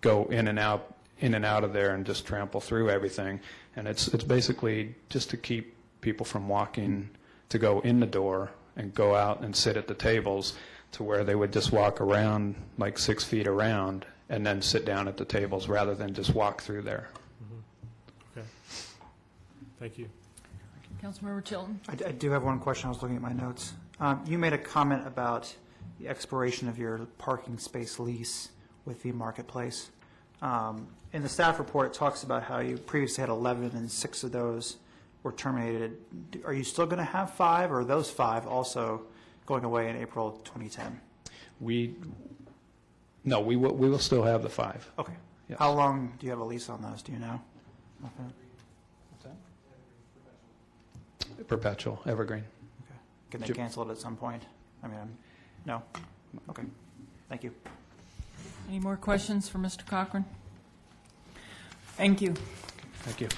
go in and out of there and just trample through everything. And it's basically just to keep people from walking to go in the door and go out and sit at the tables, to where they would just walk around like 6 feet around and then sit down at the tables rather than just walk through there. Okay. Thank you. Councilmember Chilton? I do have one question. I was looking at my notes. You made a comment about the expiration of your parking space lease with the marketplace. In the staff report, it talks about how you previously had 11 and 6 of those were terminated. Are you still going to have 5, or are those 5 also going away in April 2010? We will still have the 5. Okay. Yes. How long do you have a lease on those? Do you know? Okay. Perpetual, evergreen. Okay. Can they cancel it at some point? I mean, no? Okay. Thank you. Any more questions for Mr. Cochran? Thank you. Thank you.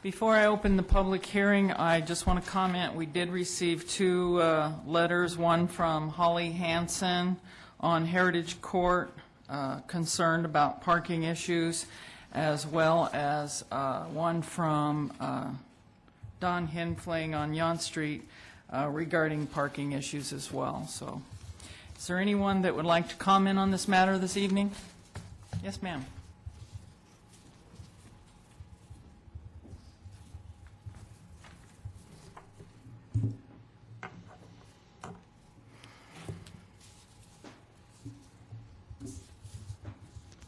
Before I open the public hearing, I just want to comment, we did receive 2 letters, one from Holly Hansen on Heritage Court, concerned about parking issues, as well as one from Don Hinfling on Yonge Street regarding parking issues as well. So, is there anyone that would like to comment on this matter this evening? Yes, ma'am.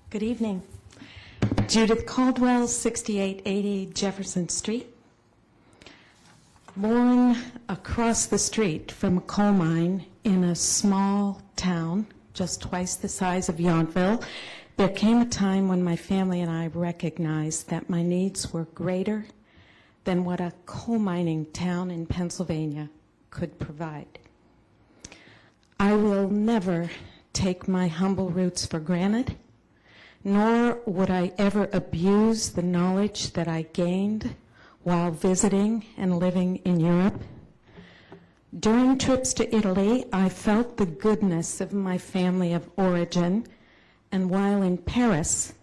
Good evening. Judith Caldwell, 6880 Jefferson Street. Born across the street from a coal mine in a small town, just twice the size of Yountville, there came a time when my family and I recognized that my needs were greater than what a coal mining town in Pennsylvania could provide. I will never take my humble roots for granted, nor would I ever abuse the knowledge that I gained while visiting and living in Europe. During trips to Italy, I felt the goodness of my family of origin, and while in Paris,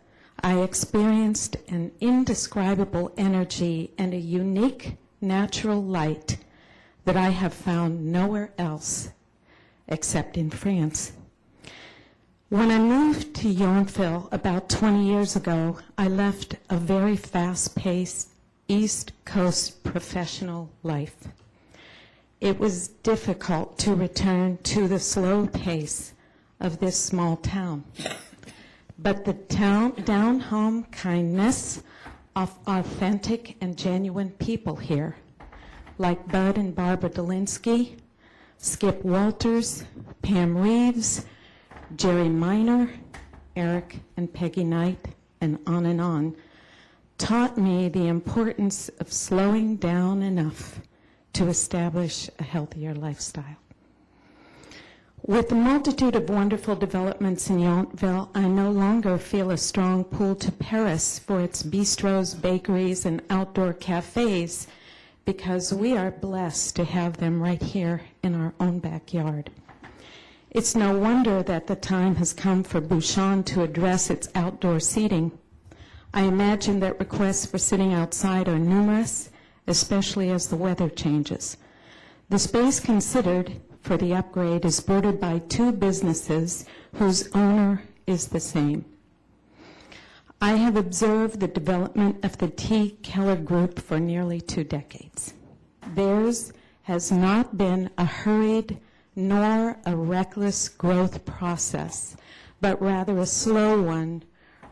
I experienced an indescribable energy and a unique natural light that I have found nowhere else except in France. When I moved to Yountville about 20 years ago, I left a very fast-paced East Coast professional life. It was difficult to return to the slow pace of this small town. But the down-home kindness of authentic and genuine people here, like Bud and Barbara Delinsky, Skip Walters, Pam Reeves, Jerry Miner, Eric and Peggy Knight, and on, taught me the importance of slowing down enough to establish a healthier lifestyle. With the multitude of wonderful developments in Yountville, I no longer feel a strong pull to Paris for its bistros, bakeries, and outdoor cafes, because we are blessed to have them right here in our own backyard. It's no wonder that the time has come for Bouchon to address its outdoor seating. I imagine that requests for sitting outside are numerous, especially as the weather changes. The space considered for the upgrade is bordered by 2 businesses whose owner is the same. I have observed the development of the T. Keller Group for nearly 2 decades. Theirs has not been a hurried nor a reckless growth process, but rather a slow one,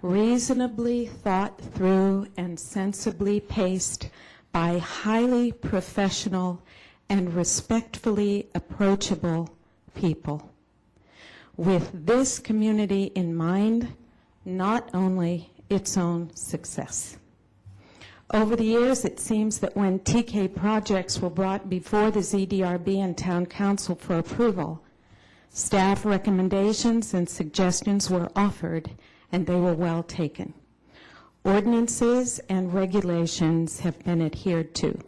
reasonably thought through and sensibly paced by highly professional and respectfully approachable people. With this community in mind, not only its own success. Over the years, it seems that when TK projects were brought before the ZDRB and Town Council for approval, staff recommendations and suggestions were offered, and they were well taken. Ordinances and regulations have been adhered to.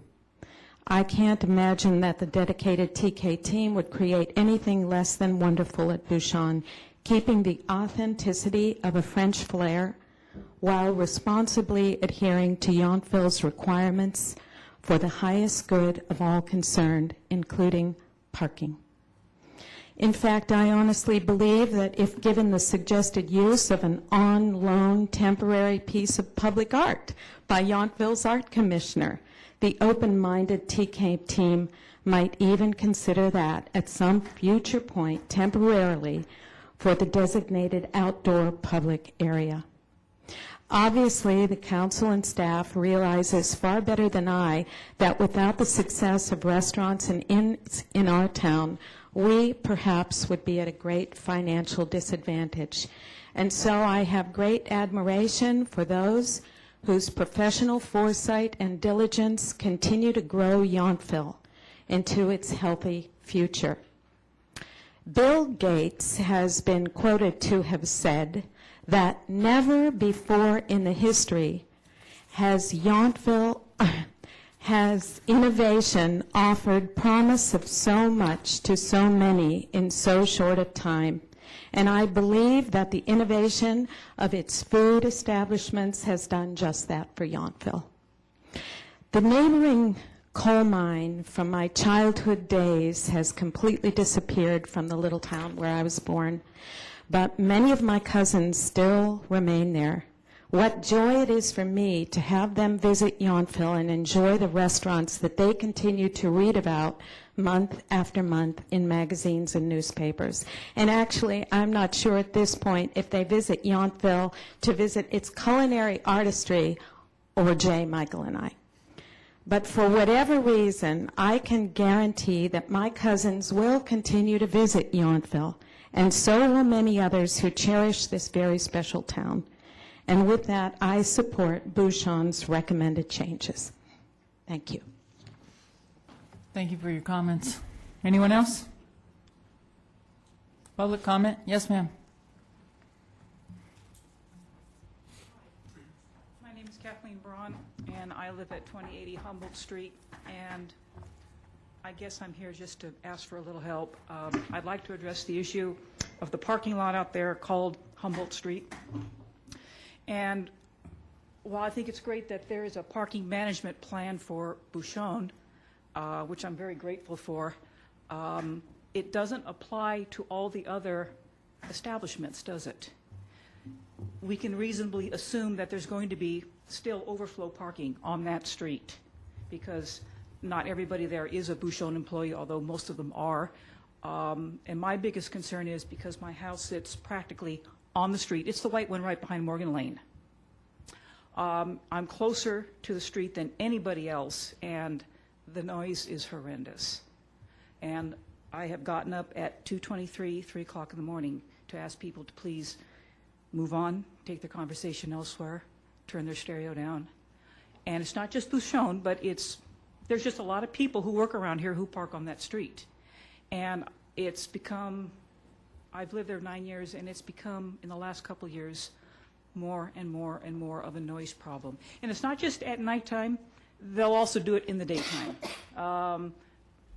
I can't imagine that the dedicated TK team would create anything less than wonderful at Bouchon, keeping the authenticity of a French flair while responsibly adhering to Yountville's requirements for the highest good of all concerned, including parking. In fact, I honestly believe that if given the suggested use of an on-loan temporary piece of public art by Yountville's art commissioner, the open-minded TK team might even consider that at some future point temporarily for the designated outdoor public area. Obviously, the council and staff realizes far better than I that without the success of restaurants and inns in our town, we perhaps would be at a great financial disadvantage. And so I have great admiration for those whose professional foresight and diligence continue to grow Yountville into its healthy future. Bill Gates has been quoted to have said that never before in the history has Yountville, has innovation offered promise of so much to so many in so short a time. And I believe that the innovation of its food establishments has done just that for Yountville. The neighboring coal mine from my childhood days has completely disappeared from the little town where I was born, but many of my cousins still remain there. What joy it is for me to have them visit Yountville and enjoy the restaurants that they continue to read about month after month in magazines and newspapers. And actually, I'm not sure at this point if they visit Yountville to visit its culinary artistry or Jay, Michael, and I. But for whatever reason, I can guarantee that my cousins will continue to visit Yountville, and so will many others who cherish this very special town. And with that, I support Bouchon's recommended changes. Thank you. Thank you for your comments. Anyone else? Public comment? Yes, ma'am. My name is Kathleen Braun, and I live at 2080 Humboldt Street, and I guess I'm here just to ask for a little help. I'd like to address the issue of the parking lot out there called Humboldt Street. And while I think it's great that there is a parking management plan for Bouchon, which I'm very grateful for, it doesn't apply to all the other establishments, does it? We can reasonably assume that there's going to be still overflow parking on that street because not everybody there is a Bouchon employee, although most of them are. And my biggest concern is because my house sits practically on the street. It's the white one right behind Morgan Lane. I'm closer to the street than anybody else, and the noise is horrendous. And I have gotten up at 2:23, 3 o'clock in the morning to ask people to please move on, take their conversation elsewhere, turn their stereo down. And it's not just Bouchon, but there's just a lot of people who work around here who park on that street. And it's become, I've lived there 9 years, and it's become, in the last couple of years, more and more and more of a noise problem. And it's not just at nighttime. They'll also do it in the daytime.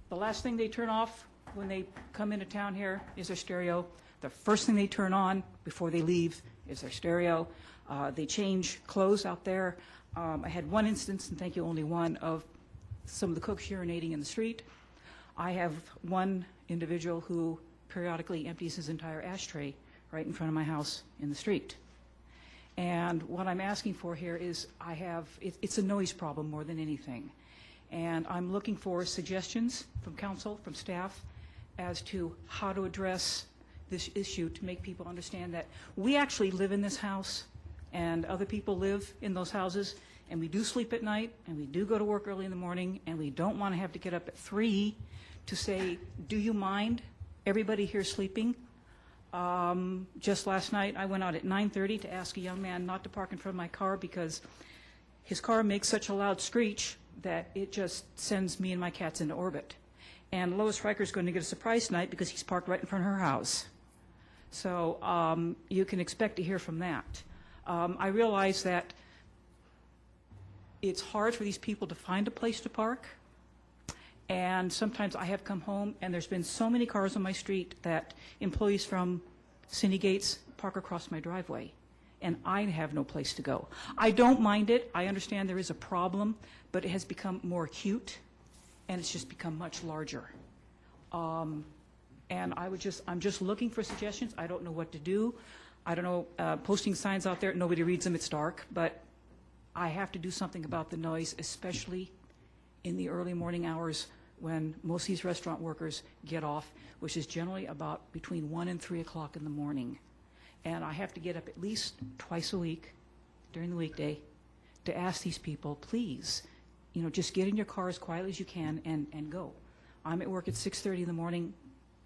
The last thing they turn off when they come into town here is their stereo. The first thing they turn on before they leave is their stereo. They change clothes out there. I had one instance, and thank you, only one, of some of the cooks urinating in the street. I have one individual who periodically empties his entire ashtray right in front of my house in the street. And what I'm asking for here is it's a noise problem more than anything. And I'm looking for suggestions from council, from staff, as to how to address this issue to make people understand that we actually live in this house and other people live in those houses, and we do sleep at night, and we do go to work early in the morning, and we don't want to have to get up at 3 to say, do you mind everybody here sleeping? Just last night, I went out at 9:30 to ask a young man not to park in front of my car because his car makes such a loud screech that it just sends me and my cats into orbit. And Lois Riker's going to get a surprise tonight because he's parked right in front of her house. So you can expect to hear from that. I realize that it's hard for these people to find a place to park. And sometimes I have come home and there's been so many cars on my street that employees from City Gates park across my driveway. And I have no place to go. I don't mind it. I understand there is a problem, but it has become more acute and it's just become much larger. And I'm just looking for suggestions. I don't know what to do. I don't know, posting signs out there, nobody reads them, it's dark, but I have to do something about the noise, especially in the early morning hours when most of these restaurant workers get off, which is generally about between 1 and 3 o'clock in the morning. And I have to get up at least twice a week during the weekday to ask these people, please, just get in your car as quietly as you can and go. I'm at work at 6:30 in the morning.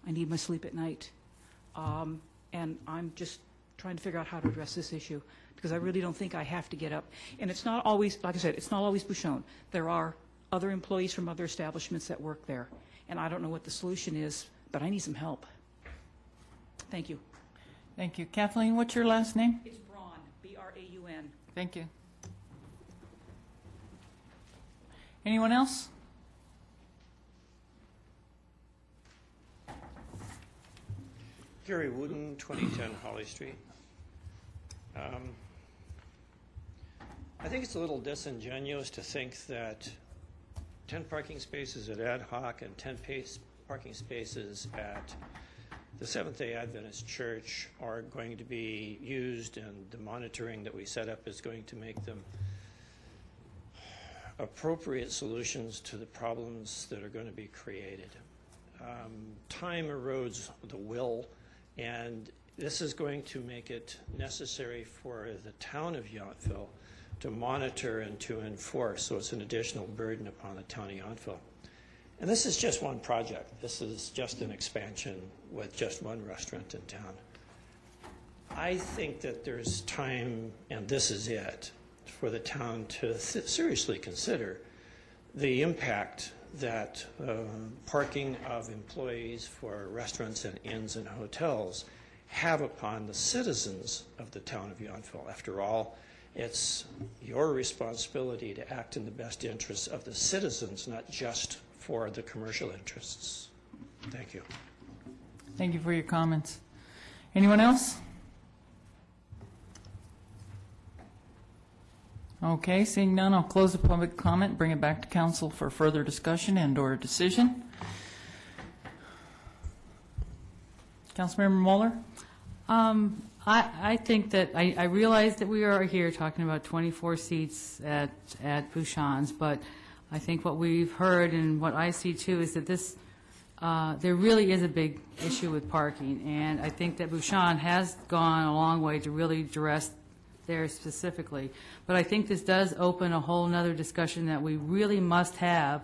I need my sleep at night. And I'm just trying to figure out how to address this issue because I really don't think I have to get up. And it's not always, like I said, it's not always Bouchon. There are other employees from other establishments that work there. And I don't know what the solution is, but I need some help. Thank you. Thank you. Kathleen, what's your last name? It's Braun, B-R-A-U-N. Thank you. Anyone else? Gary Wooden, 2010 Holly Street. I think it's a little disingenuous to think that 10 parking spaces at Ad Hoc and 10 parking spaces at the Seventh-day Adventist Church are going to be used, and the monitoring that we set up is going to make them appropriate solutions to the problems that are going to be created. Time erodes the will, and this is going to make it necessary for the town of Yountville to monitor and to enforce, so it's an additional burden upon the town of Yountville. And this is just one project. This is just an expansion with just one restaurant in town. I think that there's time, and this is it, for the town to seriously consider the impact that parking of employees for restaurants and inns and hotels have upon the citizens of the town of Yountville. After all, it's your responsibility to act in the best interests of the citizens, not just for the commercial interests. Thank you. Thank you for your comments. Anyone else? Okay, seeing none, I'll close the public comment, bring it back to council for further discussion and/or decision. Councilmember Mueller? I think that, I realize that we are here talking about 24 seats at Bouchon's, but I think what we've heard and what I see too is that this, there really is a big issue with parking, and I think that Bouchon has gone a long way to really address there specifically. But I think this does open a whole nother discussion that we really must have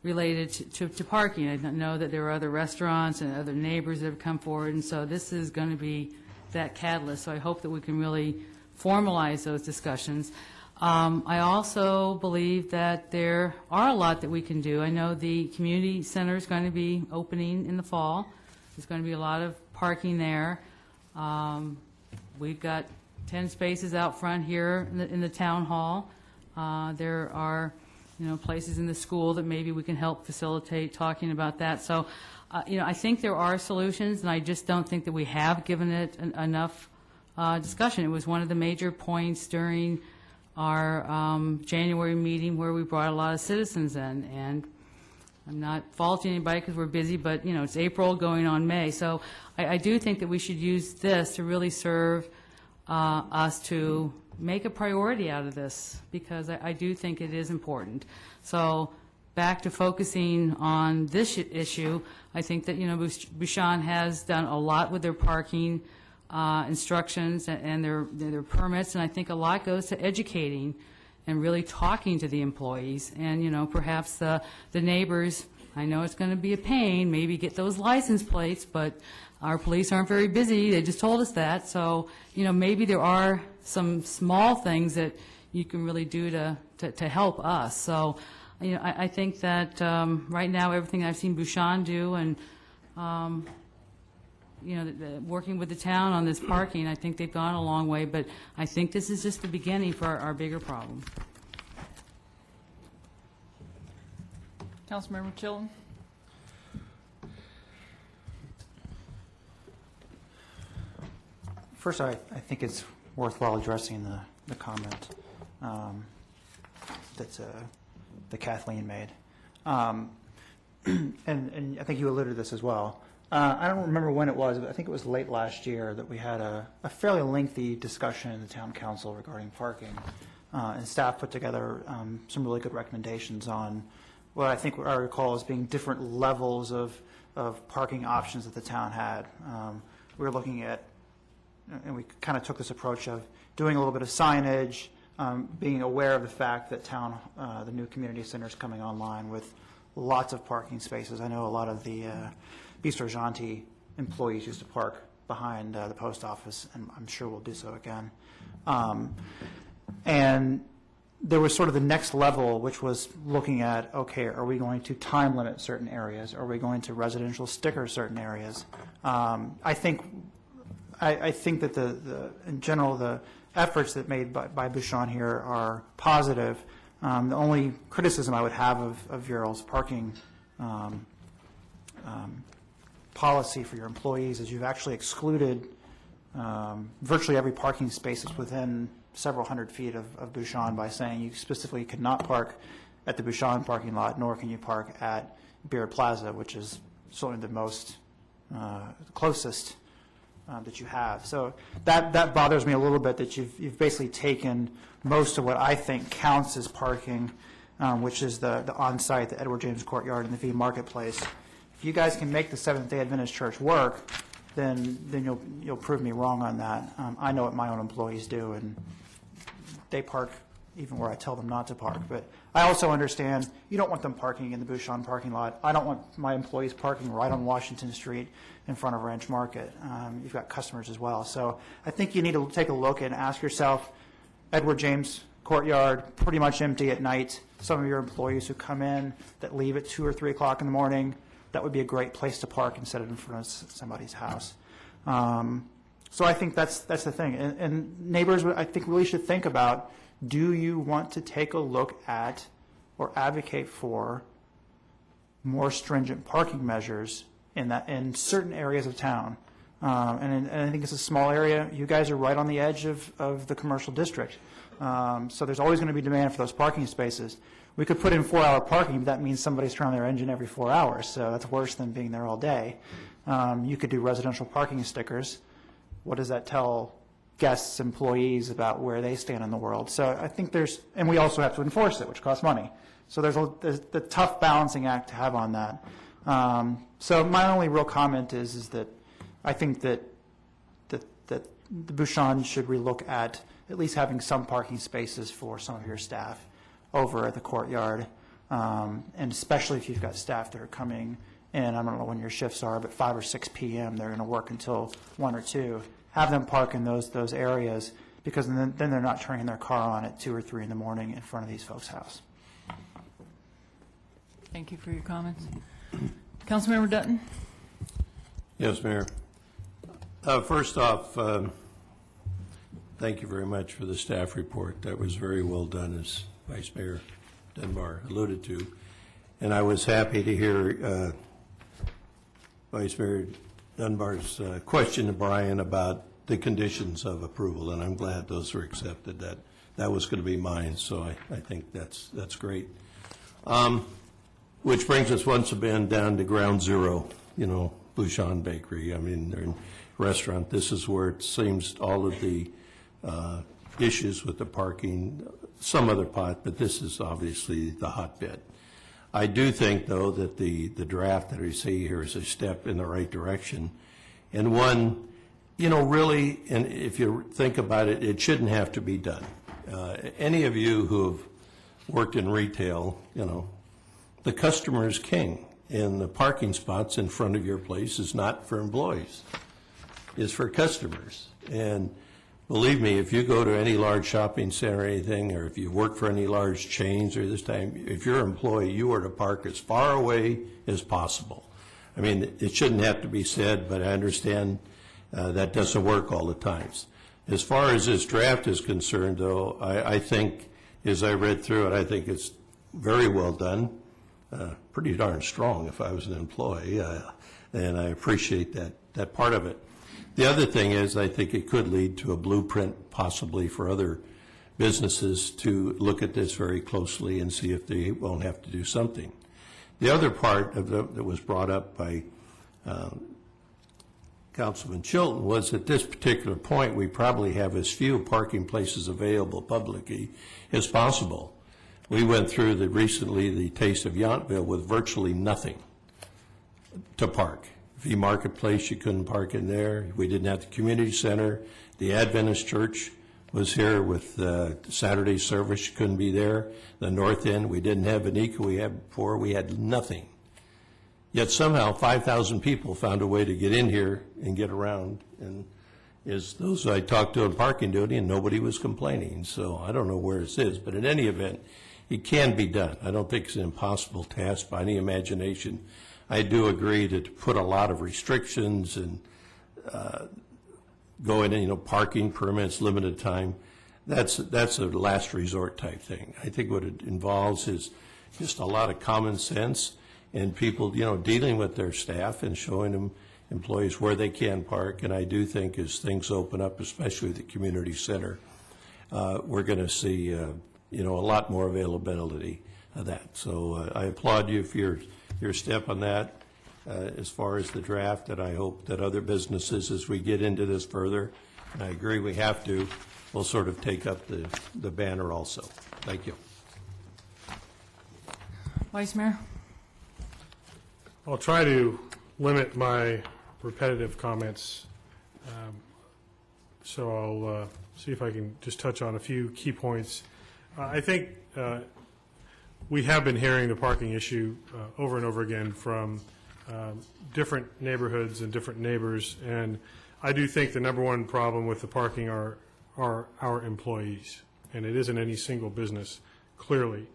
related to parking. I know that there are other restaurants and other neighbors that have come forward, and so this is going to be that catalyst. So I hope that we can really formalize those discussions. I also believe that there are a lot that we can do. I know the community center is going to be opening in the fall. There's going to be a lot of parking there. We've got 10 spaces out front here in the town hall. There are, places in the school that maybe we can help facilitate talking about that. So, I think there are solutions, and I just don't think that we have given it enough discussion. It was one of the major points during our January meeting where we brought a lot of citizens in, and I'm not faulting anybody because we're busy, but, it's April going on May. So I do think that we should use this to really serve us to make a priority out of this, because I do think it is important. So back to focusing on this issue, I think that, Bouchon has done a lot with their parking instructions and their permits, and I think a lot goes to educating and really talking to the employees. And, perhaps the neighbors, I know it's going to be a pain, maybe get those license plates, but our police aren't very busy. They just told us that. So, maybe there are some small things that you can really do to help us. So, I think that right now, everything I've seen Bouchon do and, working with the town on this parking, I think they've gone a long way, but I think this is just the beginning for our bigger problem. Councilmember Chilton? First, I think it's worthwhile addressing the comment that Kathleen made. And I think you alluded to this as well. I don't remember when it was, but I think it was late last year that we had a fairly lengthy discussion in the town council regarding parking. And staff put together some really good recommendations on what I think I recall as being different levels of parking options that the town had. We were looking at, and we kind of took this approach of doing a little bit of signage, being aware of the fact that the new community center is coming online with lots of parking spaces. I know a lot of the Bistro Gentil employees used to park behind the post office, and I'm sure we'll do so again. And there was sort of the next level, which was looking at, okay, are we going to time limit certain areas? Are we going to residential sticker certain areas? I think that in general, the efforts that made by Bouchon here are positive. The only criticism I would have of Ural's parking policy for your employees is you've actually excluded virtually every parking space that's within several hundred feet of Bouchon by saying you specifically cannot park at the Bouchon parking lot, nor can you park at Beard Plaza, which is certainly the most closest that you have. So that bothers me a little bit, that you've basically taken most of what I think counts as parking, which is the on-site, the Edward James Courtyard, and the V Marketplace. If you guys can make the Seventh-day Adventist Church work, then you'll prove me wrong on that. I know what my own employees do, and they park even where I tell them not to park. But I also understand you don't want them parking in the Bouchon parking lot. I don't want my employees parking right on Washington Street in front of Ranch Market. You've got customers as well. So I think you need to take a look and ask yourself, Edward James Courtyard, pretty much empty at night. Some of your employees who come in that leave at 2 or 3 o'clock in the morning, that would be a great place to park instead of in front of somebody's house. So I think that's the thing. And neighbors, I think, really should think about, do you want to take a look at or advocate for more stringent parking measures in certain areas of town? And I think it's a small area. You guys are right on the edge of the commercial district. So there's always going to be demand for those parking spaces. We could put in 4-hour parking, but that means somebody's turning their engine every 4 hours, so that's worse than being there all day. You could do residential parking stickers. What does that tell guests, employees about where they stand in the world? So I think and we also have to enforce it, which costs money. So there's the tough balancing act to have on that. So my only real comment is that I think that the Bouchon should relook at least having some parking spaces for some of your staff over at the courtyard, and especially if you've got staff that are coming in, I don't know when your shifts are, but 5 or 6 p.m., they're going to work until 1 or 2. Have them park in those areas, because then they're not turning their car on at 2 or 3 in the morning in front of these folks' house. Thank you for your comments. Councilmember Dutton? Yes, Mayor. First off, thank you very much for the staff report. That was very well done, as Vice Mayor Dunbar alluded to. And I was happy to hear Vice Mayor Dunbar's question to Brian about the conditions of approval, and I'm glad those were accepted. That was going to be mine, so I think that's great. Which brings us once again down to ground zero, Bouchon Bakery. I mean, they're in restaurant. This is where it seems all of the issues with the parking, some other pot, but this is obviously the hotbed. I do think, though, that the draft that we see here is a step in the right direction, and one, really, and if you think about it, it shouldn't have to be done. Any of you who have worked in retail, the customer is king, and the parking spots in front of your place is not for employees. It's for customers. And believe me, if you go to any large shopping center or anything, or if you work for any large chains or this time, if you're an employee, you are to park as far away as possible. I mean, it shouldn't have to be said, but I understand that doesn't work all the times. As far as this draft is concerned, though, I think, as I read through it, I think it's very well done, pretty darn strong if I was an employee, and I appreciate that part of it. The other thing is, I think it could lead to a blueprint possibly for other businesses to look at this very closely and see if they won't have to do something. The other part of that was brought up by Councilman Chilton was at this particular point, we probably have as few parking places available publicly as possible. We went through recently the Taste of Yountville with virtually nothing to park. V Marketplace, you couldn't park in there. We didn't have the community center. The Adventist Church was here with Saturday service. You couldn't be there. The North End, we didn't have Anika. We had before. We had nothing. Yet somehow 5,000 people found a way to get in here and get around. And is those I talked to on parking duty, and nobody was complaining. So I don't know where this is, but in any event, it can be done. I don't think it's an impossible task by any imagination. I do agree to put a lot of restrictions and go in, parking permits, limited time. That's a last resort type thing. I think what it involves is just a lot of common sense and people, dealing with their staff and showing them employees where they can park. And I do think as things open up, especially the community center, we're going to see, a lot more availability of that. So I applaud you for your step on that as far as the draft, and I hope that other businesses, as we get into this further, and I agree we have to, will sort of take up the banner also. Thank you. Vice Mayor? I'll try to limit my repetitive comments, so I'll see if I can just touch on a few key points. I think we have been hearing the parking issue over and over again from different neighborhoods and different neighbors, and I do think the number one problem with the parking are our employees, and it isn't any single business, clearly,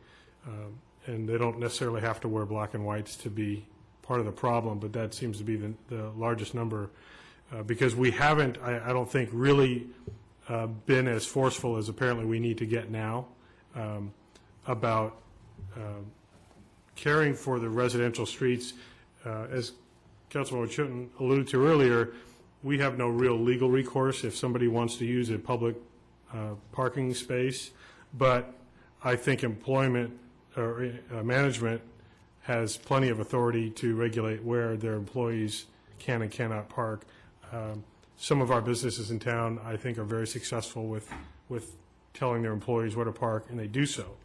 and they don't necessarily have to wear black and whites to be part of the problem, but that seems to be the largest number, because we haven't, I don't think, really been as forceful as apparently we need to get now about caring for the residential streets. As Councilman Chilton alluded to earlier, we have no real legal recourse if somebody wants to use a public parking space, but I think employment or management has plenty of authority to regulate where their employees can and cannot park. Some of our businesses in town, I think, are very successful with telling their employees where to park, and they do so.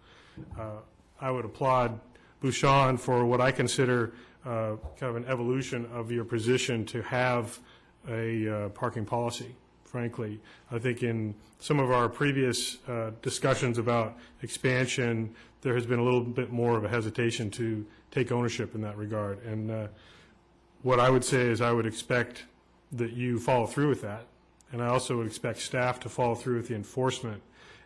I would applaud Bouchon for what I consider kind of an evolution of your position to have a parking policy, frankly. I think in some of our previous discussions about expansion, there has been a little bit more of a hesitation to take ownership in that regard. And what I would say is I would expect that you follow through with that, and I also would expect staff to follow through with the enforcement.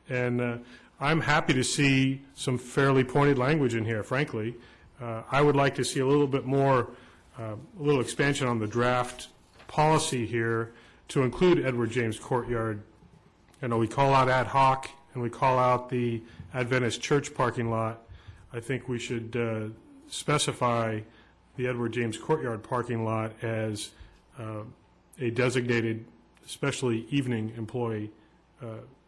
And I'm happy to see some fairly pointed language in here, frankly. I would like to see a little bit more, a little expansion on the draft policy here to include Edward James Courtyard. I know we call out ad hoc and we call out the Adventist Church parking lot. I think we should specify the Edward James Courtyard parking lot as a designated, especially evening employee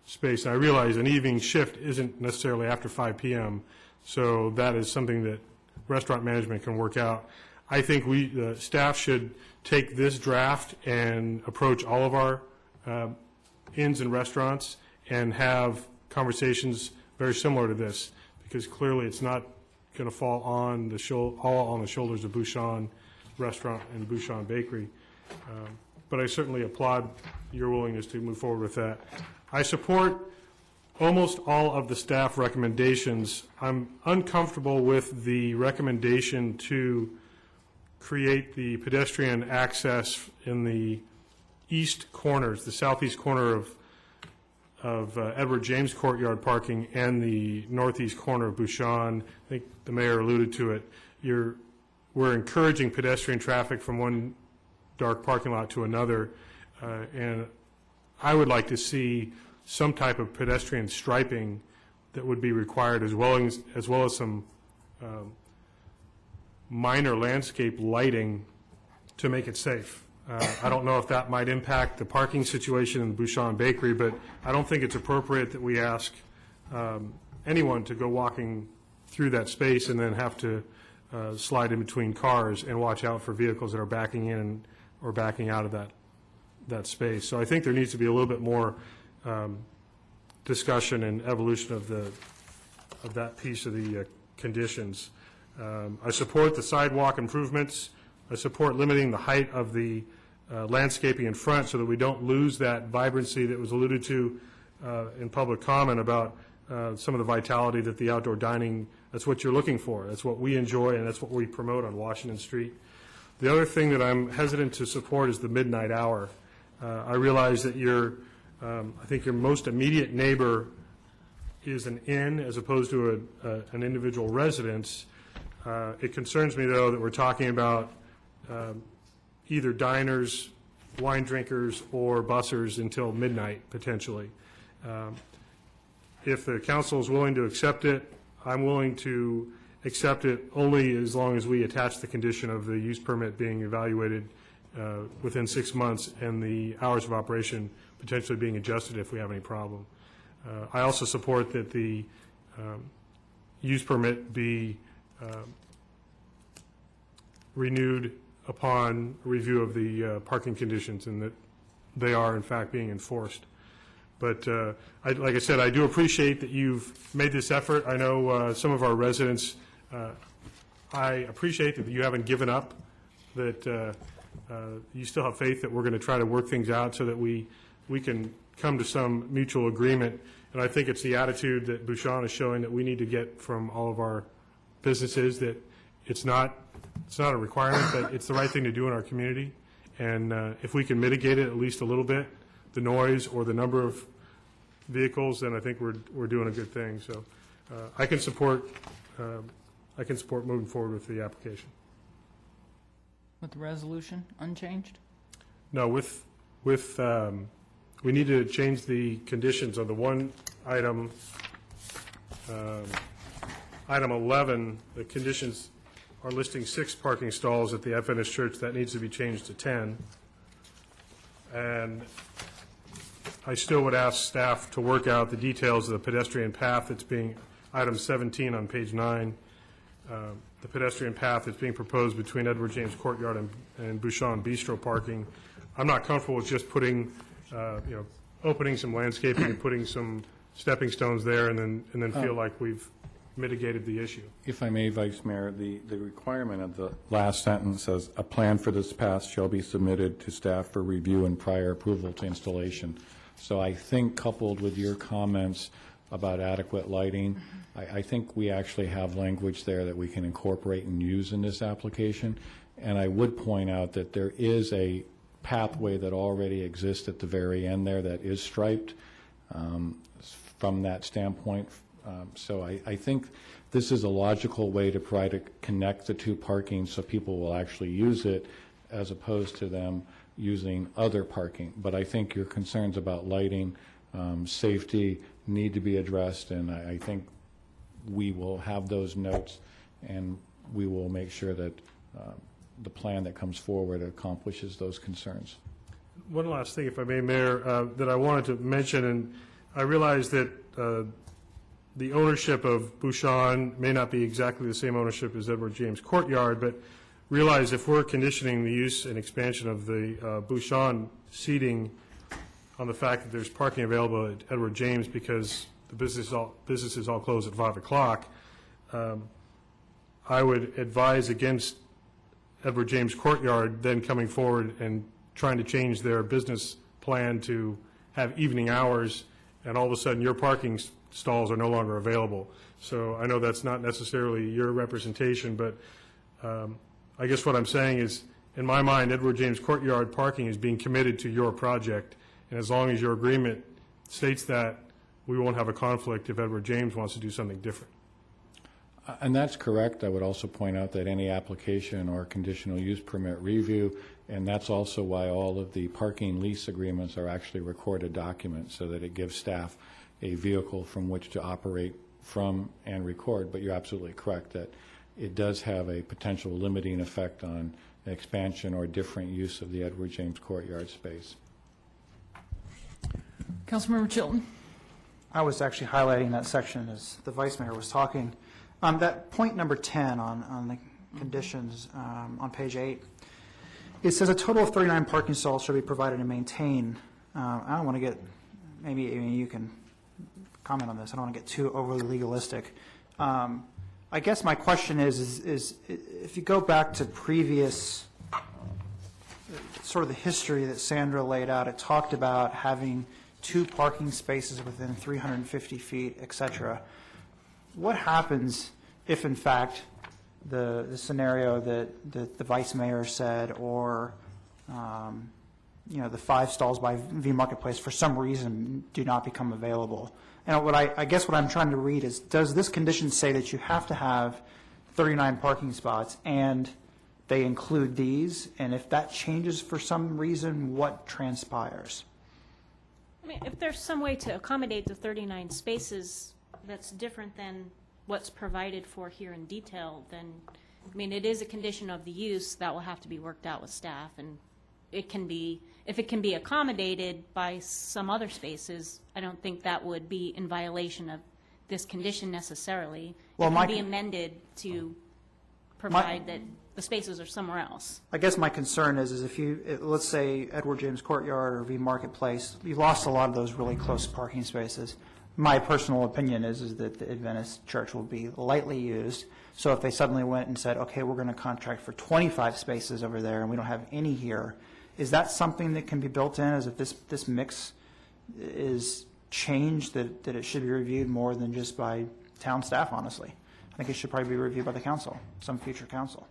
space. And I realize an evening shift isn't necessarily after 5 p.m., so that is something that restaurant management can work out. I think the staff should take this draft and approach all of our inns and restaurants and have conversations very similar to this, because clearly it's not going to fall on all on the shoulders of Bouchon Restaurant and Bouchon Bakery. But I certainly applaud your willingness to move forward with that. I support almost all of the staff recommendations. I'm uncomfortable with the recommendation to create the pedestrian access in the east corners, the southeast corner of Edward James Courtyard parking and the northeast corner of Bouchon. I think the mayor alluded to it. We're encouraging pedestrian traffic from one dark parking lot to another, and I would like to see some type of pedestrian striping that would be required, as well as some minor landscape lighting to make it safe. I don't know if that might impact the parking situation in the Bouchon Bakery, but I don't think it's appropriate that we ask anyone to go walking through that space and then have to slide in between cars and watch out for vehicles that are backing in or backing out of that space. So I think there needs to be a little bit more discussion and evolution of that piece of the conditions. I support the sidewalk improvements. I support limiting the height of the landscaping in front so that we don't lose that vibrancy that was alluded to in public comment about some of the vitality that the outdoor dining, that's what you're looking for. That's what we enjoy, and that's what we promote on Washington Street. The other thing that I'm hesitant to support is the midnight hour. I realize that I think your most immediate neighbor is an inn as opposed to an individual residence. It concerns me, though, that we're talking about either diners, wine drinkers, or bussers until midnight, potentially. If the council is willing to accept it, I'm willing to accept it only as long as we attach the condition of the use permit being evaluated within 6 months and the hours of operation potentially being adjusted if we have any problem. I also support that the use permit be renewed upon review of the parking conditions and that they are in fact being enforced. But like I said, I do appreciate that you've made this effort. I know some of our residents, I appreciate that you haven't given up, that you still have faith that we're going to try to work things out so that we can come to some mutual agreement. And I think it's the attitude that Bouchon is showing that we need to get from all of our businesses, that it's not a requirement, but it's the right thing to do in our community. And if we can mitigate it at least a little bit, the noise or the number of vehicles, then I think we're doing a good thing. So I can support moving forward with the application. With the resolution unchanged? No, we need to change the conditions on the one item, item 11. The conditions are listing 6 parking stalls at the Adventist Church. That needs to be changed to 10. And I still would ask staff to work out the details of the pedestrian path that's being, item 17 on page 9, the pedestrian path that's being proposed between Edward James Courtyard and Bouchon Bistro parking. I'm not comfortable with just putting, opening some landscaping and putting some stepping stones there and then feel like we've mitigated the issue. If I may, Vice Mayor, the requirement of the last sentence says, a plan for this path shall be submitted to staff for review and prior approval to installation. So I think coupled with your comments about adequate lighting, I think we actually have language there that we can incorporate and use in this application. And I would point out that there is a pathway that already exists at the very end there that is striped from that standpoint. So I think this is a logical way to try to connect the two parking so people will actually use it as opposed to them using other parking. But I think your concerns about lighting, safety need to be addressed, and I think we will have those notes and we will make sure that the plan that comes forward accomplishes those concerns. One last thing, if I may, Mayor, that I wanted to mention, and I realize that the ownership of Bouchon may not be exactly the same ownership as Edward James Courtyard, but realize if we're conditioning the use and expansion of the Bouchon seating on the fact that there's parking available at Edward James because the businesses all close at 5 o'clock, I would advise against Edward James Courtyard then coming forward and trying to change their business plan to have evening hours, and all of a sudden your parking stalls are no longer available. So I know that's not necessarily your representation, but I guess what I'm saying is, in my mind, Edward James Courtyard parking is being committed to your project, and as long as your agreement states that, we won't have a conflict if Edward James wants to do something different. And that's correct. I would also point out that any application or conditional use permit review, and that's also why all of the parking lease agreements are actually recorded documents, so that it gives staff a vehicle from which to operate from and record. But you're absolutely correct that it does have a potential limiting effect on expansion or different use of the Edward James Courtyard space. Councilmember Chilton? I was actually highlighting that section as the Vice Mayor was talking. That point number 10 on the conditions on page 8, it says a total of 39 parking stalls shall be provided and maintained. I don't want to get, maybe you can comment on this. I don't want to get too overly legalistic. I guess my question is if you go back to previous, sort of the history that Sandra laid out, it talked about having 2 parking spaces within 350 feet, et cetera. What happens if, in fact, the scenario that the Vice Mayor said, or the 5 stalls by V Marketplace for some reason do not become available? And I guess what I'm trying to read is, does this condition say that you have to have 39 parking spots and they include these? And if that changes for some reason, what transpires? I mean, if there's some way to accommodate the 39 spaces that's different than what's provided for here in detail, then, I mean, it is a condition of the use that will have to be worked out with staff, and it can be, if it can be accommodated by some other spaces, I don't think that would be in violation of this condition necessarily. Well, it can be amended to provide that the spaces are somewhere else. I guess my concern is if let's say Edward James Courtyard or V Marketplace, you lost a lot of those really close parking spaces. My personal opinion is that the Adventist Church will be lightly used. So if they suddenly went and said, okay, we're going to contract for 25 spaces over there and we don't have any here, is that something that can be built in, as if this mix is changed, that it should be reviewed more than just by town staff, honestly? I think it should probably be reviewed by the council, some future council.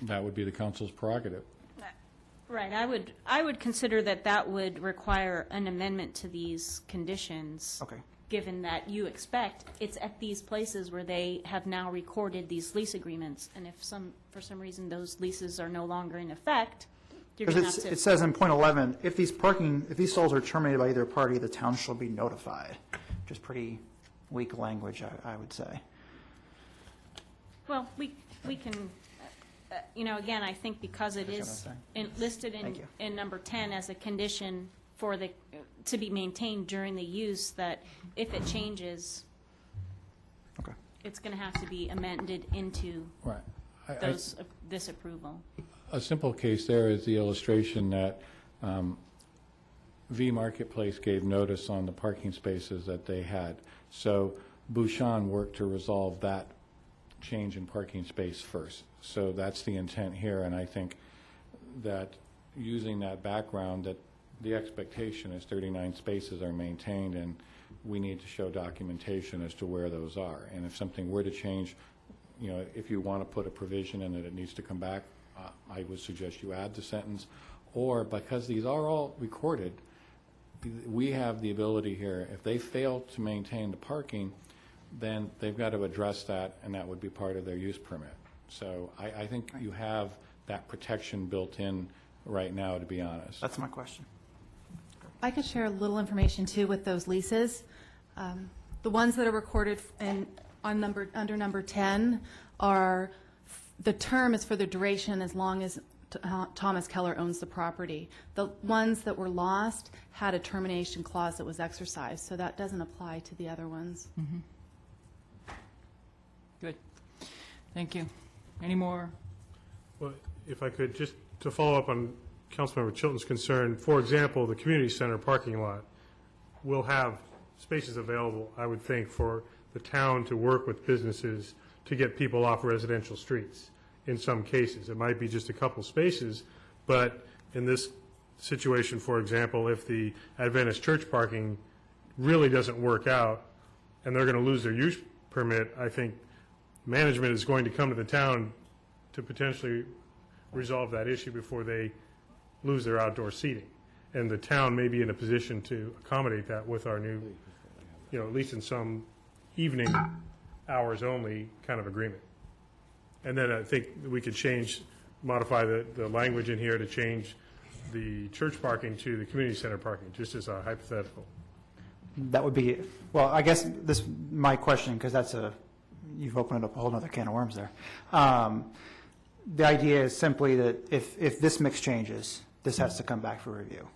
That would be the council's prerogative. Right, I would consider that would require an amendment to these conditions. Okay. Given that you expect it's at these places where they have now recorded these lease agreements, and if for some reason those leases are no longer in effect, you're going to have to. It says in point 11, if these stalls are terminated by either party, the town shall be notified. Just pretty weak language, I would say. Well, we can, again, I think because it is listed in number 10 as a condition for to be maintained during the use, that if it changes, it's going to have to be amended into this approval. A simple case there is the illustration that V Marketplace gave notice on the parking spaces that they had. So Bouchon worked to resolve that change in parking space first. So that's the intent here, and I think that using that background, that the expectation is 39 spaces are maintained, and we need to show documentation as to where those are. And if something were to change, if you want to put a provision in that it needs to come back, I would suggest you add the sentence. Or, because these are all recorded, we have the ability here, if they fail to maintain the parking, then they've got to address that, and that would be part of their use permit. So I think you have that protection built in right now, to be honest. That's my question. I could share a little information too with those leases. The ones that are recorded under number 10 are, the term is for the duration as long as Thomas Keller owns the property. The ones that were lost had a termination clause that was exercised, so that doesn't apply to the other ones. Mm-hmm. Good. Thank you. Any more? Well, if I could, just to follow up on Councilmember Chilton's concern, for example, the community center parking lot will have spaces available, I would think, for the town to work with businesses to get people off residential streets in some cases. It might be just a couple spaces, but in this situation, for example, if the Adventist church parking really doesn't work out and they're going to lose their use permit, I think management is going to come to the town to potentially resolve that issue before they lose their outdoor seating. And the town may be in a position to accommodate that with our new, at least in some evening hours only kind of agreement. And then I think we could modify the language in here to change the church parking to the community center parking, just as a hypothetical. That would be, well, I guess this, my question, because you've opened up a whole other can of worms there. The idea is simply that if this mix changes, this has to come back for review,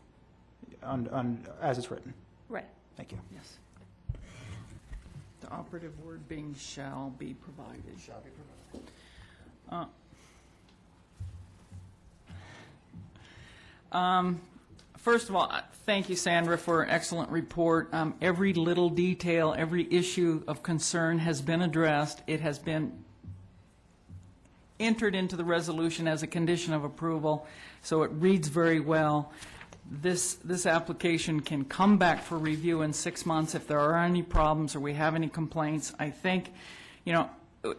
as it's written. Right. Thank you. Yes. The operative word being shall be provided. Shall be provided. First of all, thank you, Sandra, for an excellent report. Every little detail, every issue of concern has been addressed. It has been entered into the resolution as a condition of approval, so it reads very well. This application can come back for review in 6 months if there are any problems or we have any complaints. I think,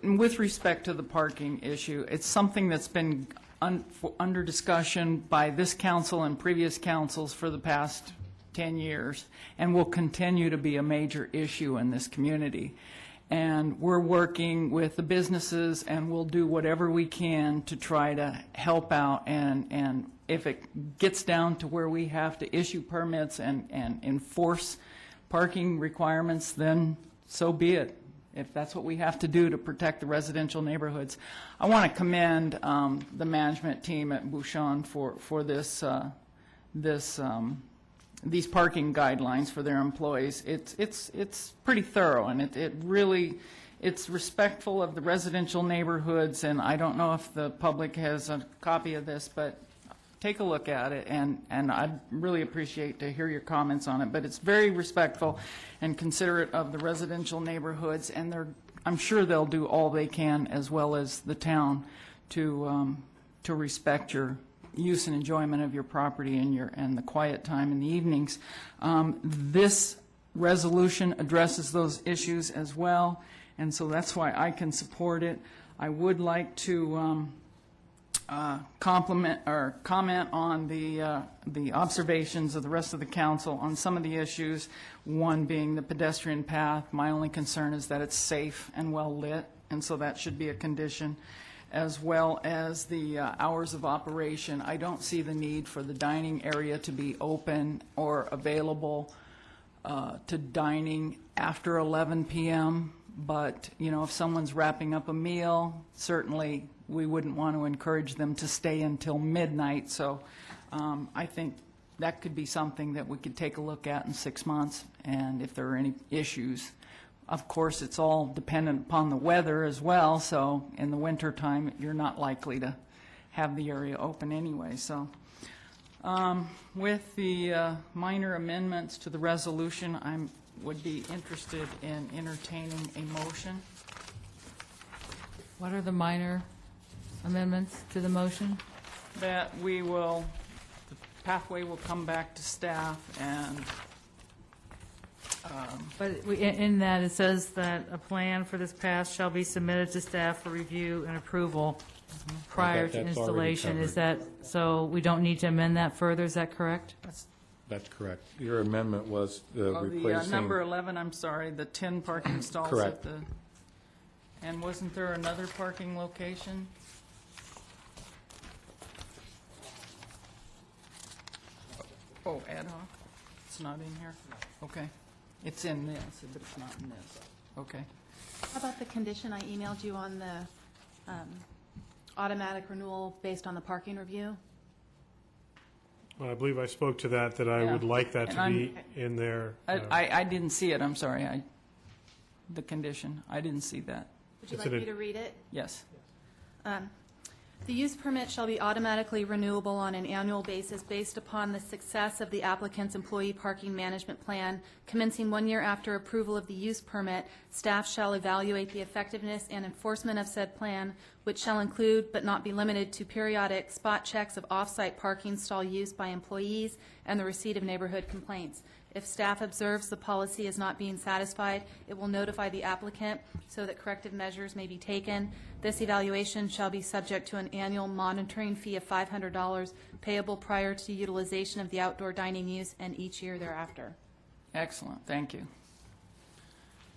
with respect to the parking issue, it's something that's been under discussion by this council and previous councils for the past 10 years and will continue to be a major issue in this community. And we're working with the businesses, and we'll do whatever we can to try to help out. And if it gets down to where we have to issue permits and enforce parking requirements, then so be it, if that's what we have to do to protect the residential neighborhoods. I want to commend the management team at Bouchon for these parking guidelines for their employees. It's pretty thorough, and it's respectful of the residential neighborhoods. And I don't know if the public has a copy of this, but take a look at it, and I'd really appreciate to hear your comments on it. But it's very respectful and considerate of the residential neighborhoods, and I'm sure they'll do all they can, as well as the town, to respect your use and enjoyment of your property and the quiet time in the evenings. This resolution addresses those issues as well, and so that's why I can support it. I would like to comment on the observations of the rest of the council on some of the issues, one being the pedestrian path. My only concern is that it's safe and well lit, and so that should be a condition, as well as the hours of operation. I don't see the need for the dining area to be open or available to dining after 11 p.m., but, if someone's wrapping up a meal, certainly we wouldn't want to encourage them to stay until midnight. So I think that could be something that we could take a look at in 6 months, and if there are any issues. Of course, it's all dependent upon the weather as well, so in the wintertime, you're not likely to have the area open anyway. So with the minor amendments to the resolution, I would be interested in entertaining a motion. What are the minor amendments to the motion? That the pathway will come back to staff, and But in that, it says that a plan for this path shall be submitted to staff for review and approval prior to That's already installation. Is covered. that, so we don't need to amend that further, is that correct? That's correct. Your amendment was Oh, the replacing... number 11, I'm sorry, the 10 parking stalls at Correct. the, and wasn't there another parking location? Oh, ad hoc? It's not in here? Okay. It's in this, but it's not in this. Okay. How about the condition I emailed you on the automatic renewal based on the parking review? Well, I believe I spoke to that I Yeah. would like that And to be in there. I didn't see it, I'm sorry, the condition, I didn't see that. Would you It's like in me it. to read it? Yes. The use permit shall be automatically renewable on an annual basis based upon the success of the applicant's employee parking management plan. Commencing 1 year after approval of the use permit, staff shall evaluate the effectiveness and enforcement of said plan, which shall include but not be limited to periodic spot checks of off-site parking stall use by employees and the receipt of neighborhood complaints. If staff observes the policy is not being satisfied, it will notify the applicant so that corrective measures may be taken. This evaluation shall be subject to an annual monitoring fee of $500 payable prior to utilization of the outdoor dining use and each year thereafter. Excellent, thank you.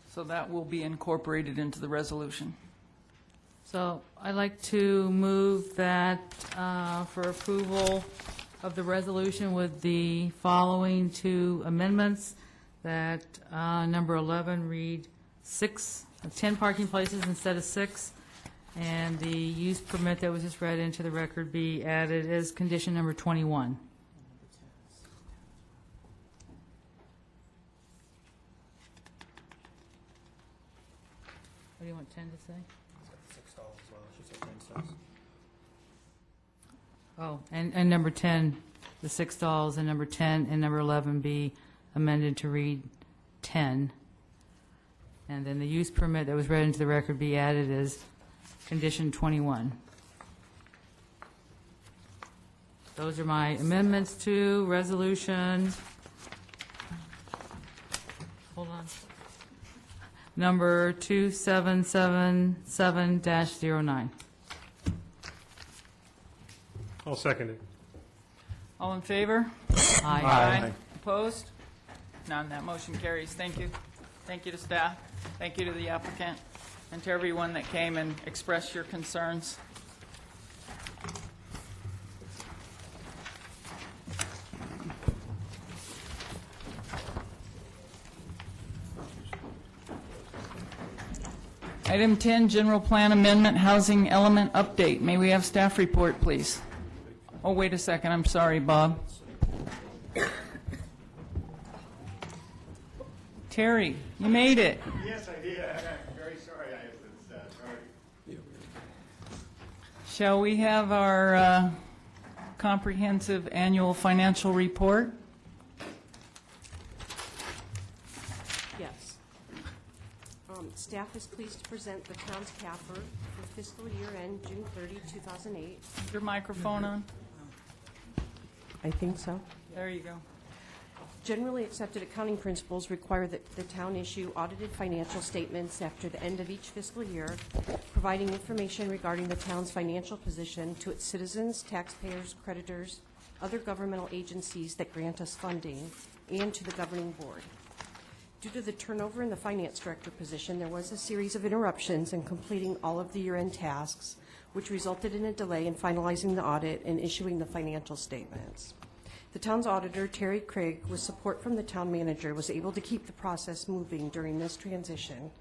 So that will be incorporated into the resolution. So I'd like to move that for approval of the resolution with the following two amendments, that number 11 read 10 parking places instead of 6, and the use permit that was just read into the record be added as condition number 21. What do you want 10 to say? Oh, and number 10, the 6 stalls, and number 10 and number 11 be amended to read 10. And then the use permit that was read into the record be added as condition 21. Those are my amendments to resolution. Hold on. Number 2777-09. I'll second it. All in favor? Aye. Opposed? None. That motion carries. Thank you. Thank you to staff. Thank you to the applicant and to everyone that came and expressed your concerns. Item 10, General Plan Amendment, Housing Element Update. May we have staff report, please? Oh, wait a second. I'm sorry, Bob. Terry, you made it. Yes, I did. I'm very sorry. I was sorry. Shall we have our comprehensive annual financial report? Yes. Staff is pleased to present the town's CAFR for fiscal year end June 30, 2008. Is your microphone on? I think so. There you go. Generally accepted accounting principles require that the town issue audited financial statements after the end of each fiscal year, providing information regarding the town's financial position to its citizens, taxpayers, creditors, other governmental agencies that grant us funding, and to the governing board. Due to the turnover in the finance director position, there was a series of interruptions in completing all of the year-end tasks, which resulted in a delay in finalizing the audit and issuing the financial statements. The town's auditor, Terry Craig, with support from the town manager, was able to keep the process moving during this transition.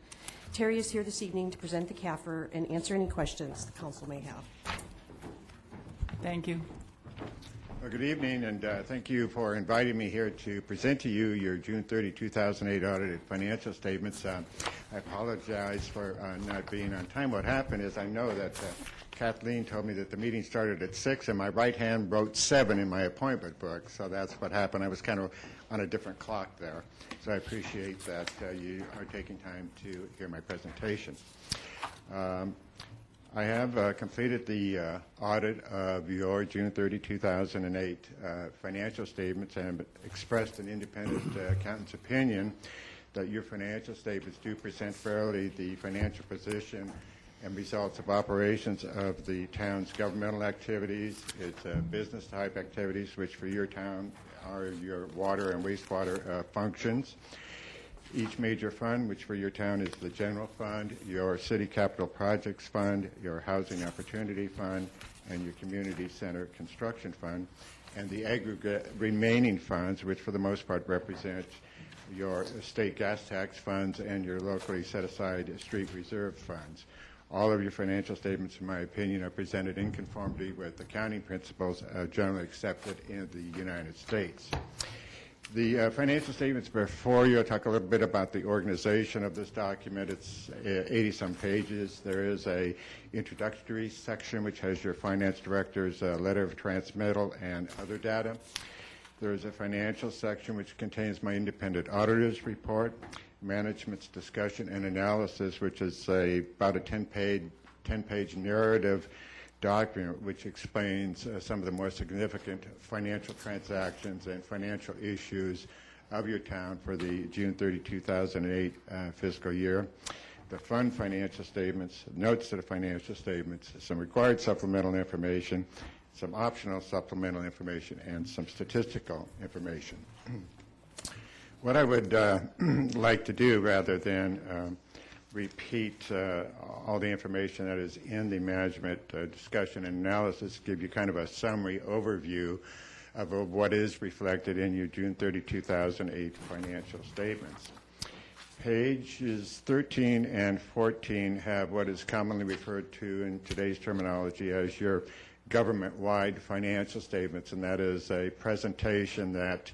Terry is here this evening to present the CAFR and answer any questions the council may have. Thank you. Well, good evening, and thank you for inviting me here to present to you your June 30, 2008 audited financial statements. I apologize for not being on time. What happened is I know that Kathleen told me that the meeting started at 6, and my right hand wrote 7 in my appointment book, so that's what happened. I was kind of on a different clock there, so I appreciate that you are taking time to hear my presentation. I have completed the audit of your June 30, 2008 financial statements and expressed an independent accountant's opinion that your financial statements do present fairly the financial position and results of operations of the town's governmental activities, its business-type activities, which for your town are your water and wastewater functions. Each major fund, which for your town is the general fund, your city capital projects fund, your housing opportunity fund, and your community center construction fund, and the aggregate remaining funds, which for the most part represent your state gas tax funds and your locally set-aside street reserve funds. All of your financial statements, in my opinion, are presented in conformity with accounting principles generally accepted in the United States. The financial statements before you, I'll talk a little bit about the organization of this document. It's 80-some pages. There is a introductory section which has your finance director's letter of transmittal and other data. There is a financial section which contains my independent auditor's report, management's discussion and analysis, which is about a 10-page narrative document which explains some of the more significant financial transactions and financial issues of your town for the June 30, 2008 fiscal year. The fund financial statements, notes to the financial statements, some required supplemental information, some optional supplemental information, and some statistical information. What I would like to do, rather than repeat all the information that is in the management discussion and analysis, give you kind of a summary overview of what is reflected in your June 30, 2008 financial statements. Pages 13 and 14 have what is commonly referred to in today's terminology as your government-wide financial statements, and that is a presentation that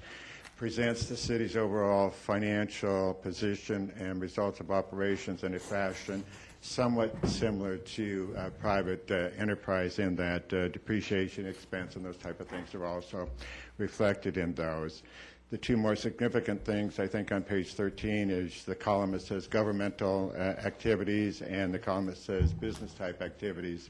presents the city's overall financial position and results of operations in a fashion somewhat similar to private enterprise, in that depreciation expense and those type of things are also reflected in those. The two more significant things, I think, on page 13 is the column that says governmental activities and the column that says business type activities.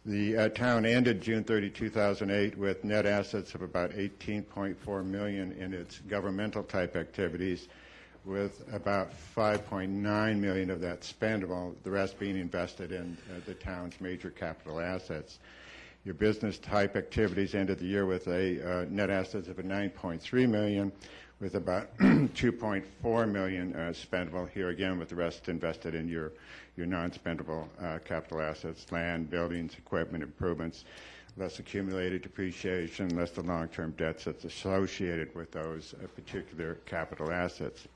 The town ended June 30, 2008 with net assets of about $18.4 million in its governmental type activities, with about $5.9 million of that spendable, the rest being invested in the town's major capital assets. Your business type activities ended the year with a net assets of $9.3 million, with about $2.4 million spendable here again, with the rest invested in your non-spendable capital assets, land, buildings, equipment improvements, less accumulated depreciation, less the long-term debts that's associated with those particular capital assets.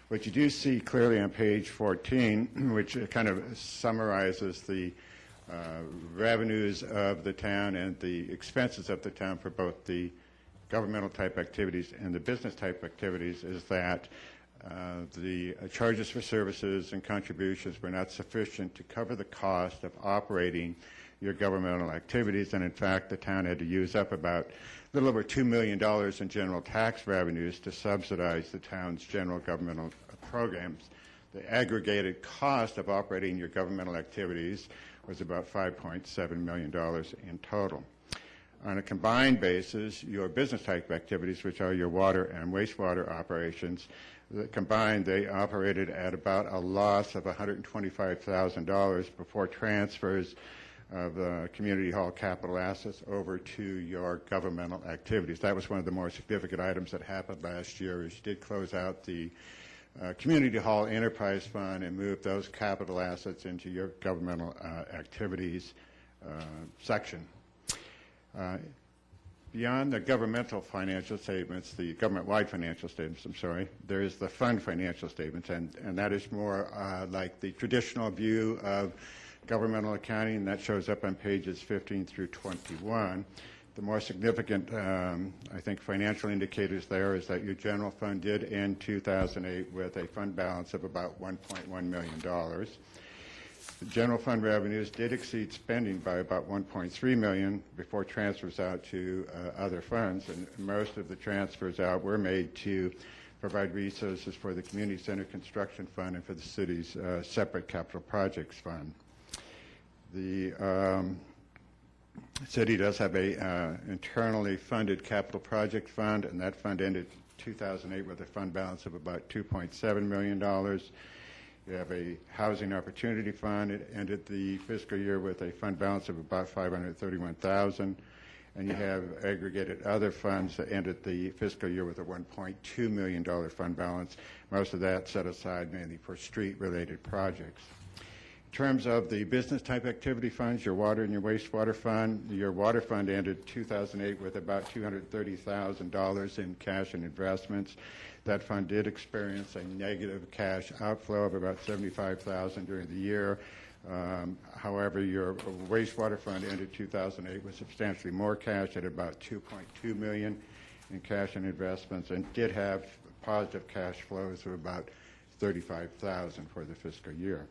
What you do see clearly on page 14, which kind of summarizes the revenues of the town and the expenses of the town for both the governmental type activities and the business type activities, is that the charges for services and contributions were not sufficient to cover the cost of operating your governmental activities, and in fact the town had to use up about a little over $2 million in general tax revenues to subsidize the town's general governmental programs. The aggregated cost of operating your governmental activities was about $5.7 million in total. On a combined basis, your business type activities, which are your water and wastewater operations, combined, they operated at about a loss of $125,000 before transfers of community hall capital assets over to your governmental activities. That was one of the more significant items that happened last year, is you did close out the community hall enterprise fund and move those capital assets into your governmental activities section. Beyond the governmental financial statements, the government-wide financial statements, there is the fund financial statements, and that is more like the traditional view of governmental accounting, and that shows up on pages 15 through 21. The more significant, I think, financial indicators there is that your general fund did end 2008 with a fund balance of about $1.1 million. The general fund revenues did exceed spending by about $1.3 million before transfers out to other funds, and most of the transfers out were made to provide resources for the Community Center Construction Fund and for the city's separate capital projects fund. The city does have a internally funded capital project fund, and that fund ended 2008 with a fund balance of about $2.7 million. You have a housing opportunity fund. It ended the fiscal year with a fund balance of about $531,000, and you have aggregated other funds that ended the fiscal year with a $1.2 million fund balance, most of that set aside mainly for street-related projects. In terms of the business type activity funds, your water and your wastewater fund, your water fund ended 2008 with about $230,000 in cash and investments. That fund did experience a negative cash outflow of about $75,000 during the year. However, your wastewater fund ended 2008 with substantially more cash at about $2.2 million in cash and investments, and did have positive cash flows of about $35,000 for the fiscal year.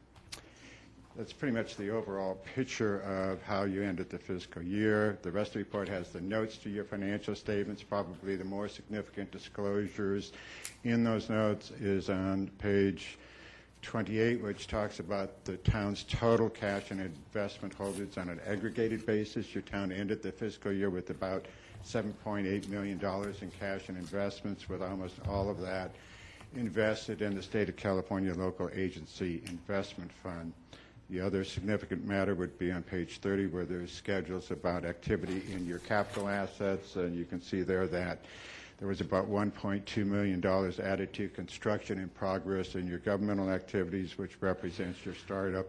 That's pretty much the overall picture of how you ended the fiscal year. The rest of the report has the notes to your financial statements. Probably the more significant disclosures in those notes is on page 28, which talks about the town's total cash and investment holdings on an aggregated basis. Your town ended the fiscal year with about $7.8 million in cash and investments, with almost all of that invested in the State of California Local Agency Investment Fund. The other significant matter would be on page 30, where there's schedules about activity in your capital assets, and you can see there that there was about $1.2 million added to construction in progress in your governmental activities, which represents your startup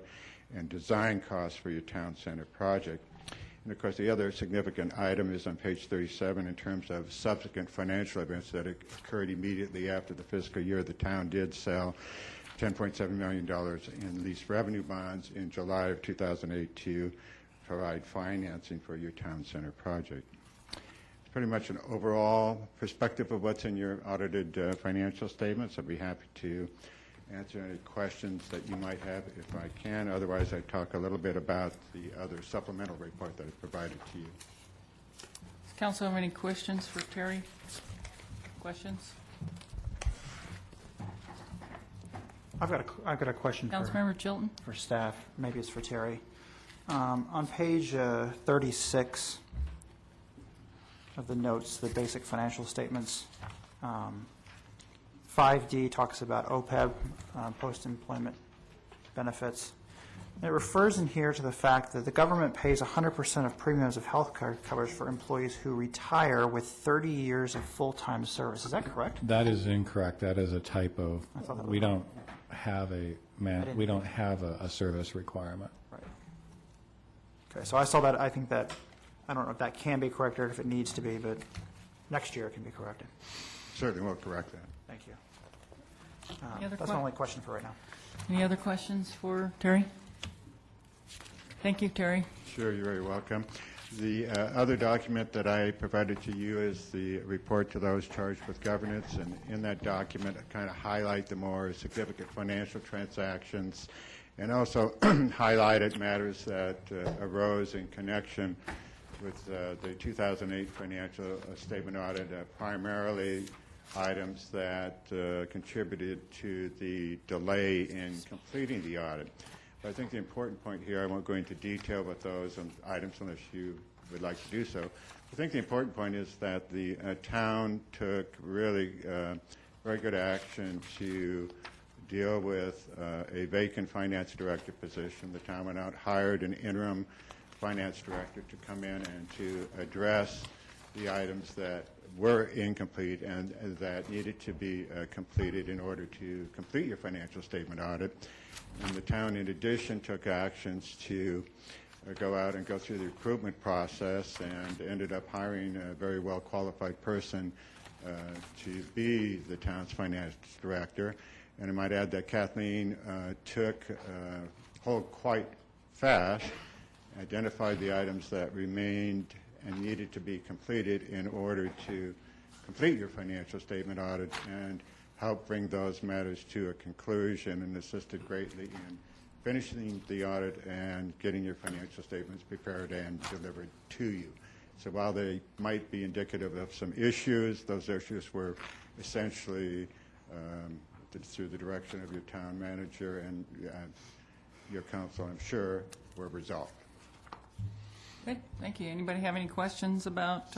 and design costs for your town center project. And of course, the other significant item is on page 37 in terms of subsequent financial events that occurred immediately after the fiscal year. The town did sell $10.7 million in lease revenue bonds in July of 2008 to provide financing for your town center project. It's pretty much an overall perspective of what's in your audited financial statements. I'd be happy to answer any questions that you might have if I can. Otherwise, I'd talk a little bit about the other supplemental report that I provided to you. Does council have any questions for Terry? Questions? I've got a question Councilmember Chilton? for staff. Maybe it's for Terry. On page 36 of the notes, the basic financial statements, 5D talks about OPEB, post-employment benefits. And it refers in here to the fact that the government pays 100% of premiums of health care coverage for employees who retire with 30 years of full-time service. Is that correct? That is incorrect. That is a typo. We don't have a service requirement. Right. Okay, so I saw that. I think that, I don't know if that can be corrected or if it needs to be, but next year it can be corrected. Certainly will correct that. Thank you. Any other That's my only question for right now. Any other questions for Terry? Thank you, Terry. Sure, you're very welcome. The other document that I provided to you is the report to those charged with governance, and in that document I kind of highlight the more significant financial transactions and also highlighted matters that arose in connection with the 2008 financial statement audit, primarily items that contributed to the delay in completing the audit. But I think the important point here, I won't go into detail with those items unless you would like to do so. I think the important point is that the town took really very good action to deal with a vacant finance director position. The town went out, hired an interim finance director to come in and to address the items that were incomplete and that needed to be completed in order to complete your financial statement audit. And the town, in addition, took actions to go out and go through the recruitment process and ended up hiring a very well-qualified person to be the town's finance director. And I might add that Kathleen took hold quite fast, identified the items that remained and needed to be completed in order to complete your financial statement audit and help bring those matters to a conclusion, and assisted greatly in finishing the audit and getting your financial statements prepared and delivered to you. So while they might be indicative of some issues, those issues were essentially, through the direction of your town manager and your council, I'm sure, were resolved. Okay, thank you. Anybody have any questions about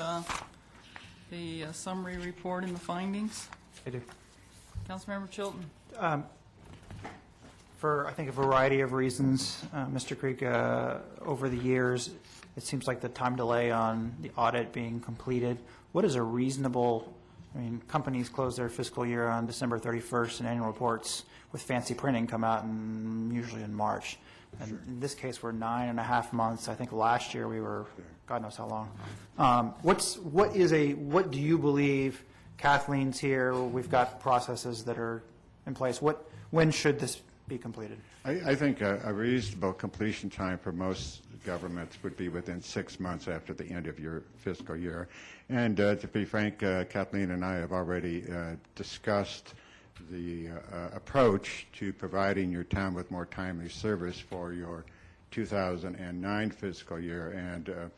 the summary report and the findings? I do. Councilmember Chilton? For, I think, a variety of reasons, Mr. Creek, over the years, it seems like the time delay on the audit being completed. What is a reasonable, I mean, companies close their fiscal year on December 31st, and annual reports with fancy printing come out usually in March. And sure. In this case, we're 9.5 months. I think last year we were, God knows how long. What do you believe? Kathleen's here. We've got processes that are in place. When should this be completed? I think a reasonable completion time for most governments would be within 6 months after the end of your fiscal year. And to be frank, Kathleen and I have already discussed the approach to providing your town with more timely service for your 2009 fiscal year. And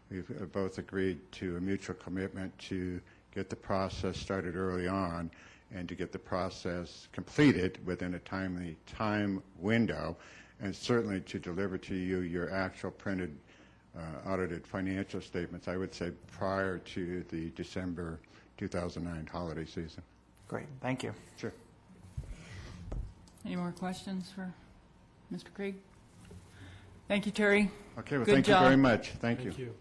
we've both agreed to a mutual commitment to get the process started early on and to get the process completed within a timely time window, and certainly to deliver to you your actual printed audited financial statements, I would say prior to the December 2009 holiday season. Great, thank you. Sure. Any more questions for Mr. Krieg? Thank you, Terry. Okay, well, Good thank job. you very much. Thank you.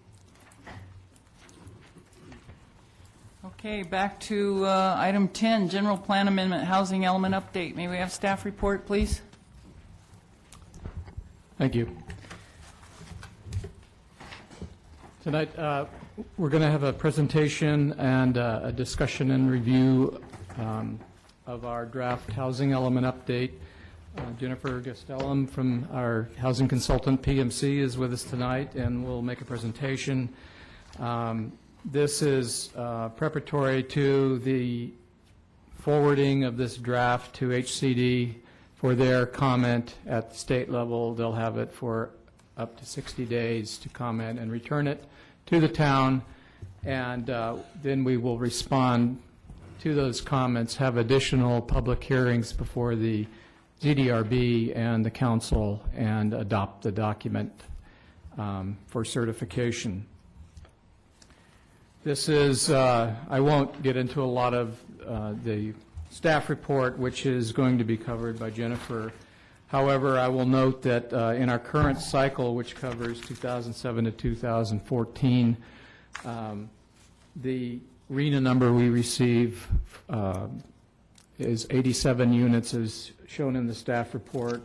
Okay, back to item 10, General Plan Amendment Housing Element Update. May we have staff report, please? Thank you. Tonight, we're going to have a presentation and a discussion and review of our draft housing element update. Jennifer Gastelum from our housing consultant, PMC, is with us tonight and will make a presentation. This is preparatory to the forwarding of this draft to HCD for their comment at the state level. They'll have it for up to 60 days to comment and return it to the town, and then we will respond to those comments, have additional public hearings before the ZDRB and the council, and adopt the document for certification. This is, I won't get into a lot of the staff report, which is going to be covered by Jennifer. However, I will note that in our current cycle, which covers 2007 to 2014, the RENA number we receive is 87 units, as shown in the staff report.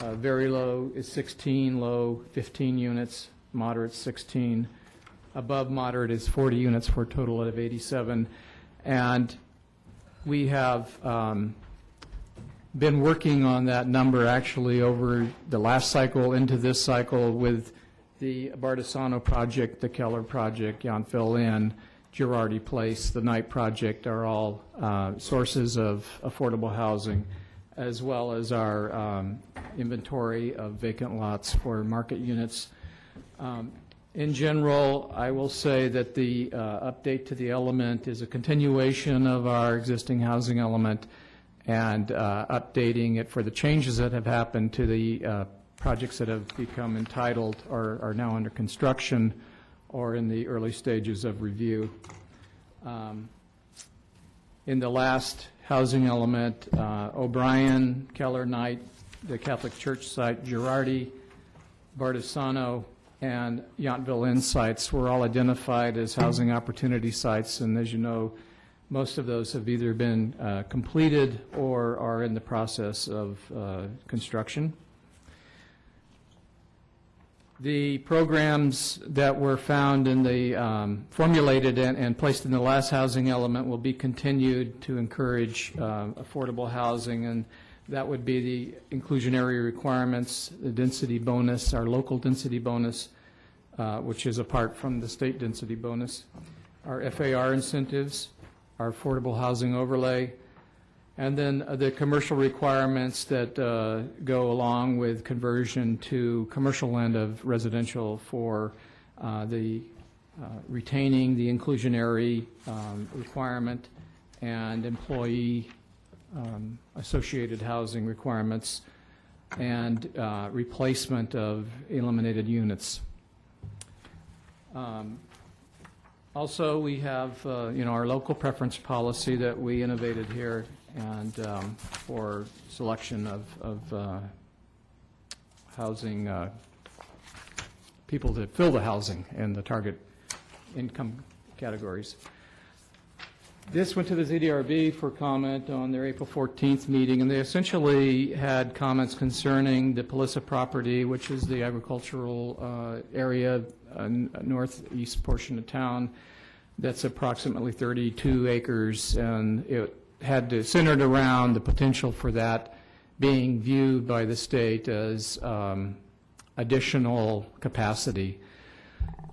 Very low is 16, low 15 units, moderate 16. Above moderate is 40 units for a total of 87. And we have been working on that number actually over the last cycle into this cycle with the Bardesano project, the Keller project, Yountville Inn, Girardi Place, the Knight project are all sources of affordable housing, as well as our inventory of vacant lots for market units. In general, I will say that the update to the element is a continuation of our existing housing element and updating it for the changes that have happened to the projects that have become entitled or are now under construction or in the early stages of review. In the last housing element, O'Brien, Keller, Knight, the Catholic Church site, Girardi, Bardesano, and Yountville Inn sites were all identified as housing opportunity sites, and as you know, most of those have either been completed or are in the process of construction. The programs that were found in the formulated and placed in the last housing element will be continued to encourage affordable housing, and that would be the inclusionary requirements, the density bonus, our local density bonus, which is apart from the state density bonus, our FAR incentives, our affordable housing overlay, and then the commercial requirements that go along with conversion to commercial land of residential for the retaining the inclusionary requirement and employee associated housing requirements and replacement of eliminated units. Also, we have our local preference policy that we innovated here, and for selection of housing people to fill the housing in the target income categories. This went to the ZDRB for comment on their April 14th meeting, and they essentially had comments concerning the Palissa property, which is the agricultural area, northeast portion of town. That's approximately 32 acres, and it had centered around the potential for that being viewed by the state as additional capacity.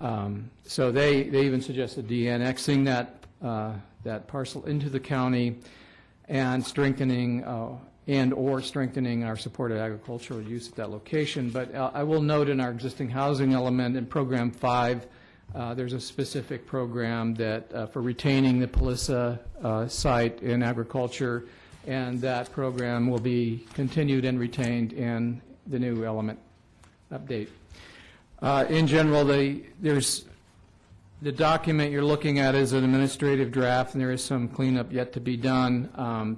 So they even suggested de-annexing that parcel into the county and strengthening and/or strengthening our supported agricultural use at that location. But I will note in our existing housing element in Program 5, there's a specific program that for retaining the Pelissa site in agriculture, and that program will be continued and retained in the new element update. In general, there's the document you're looking at is an administrative draft, and there is some cleanup yet to be done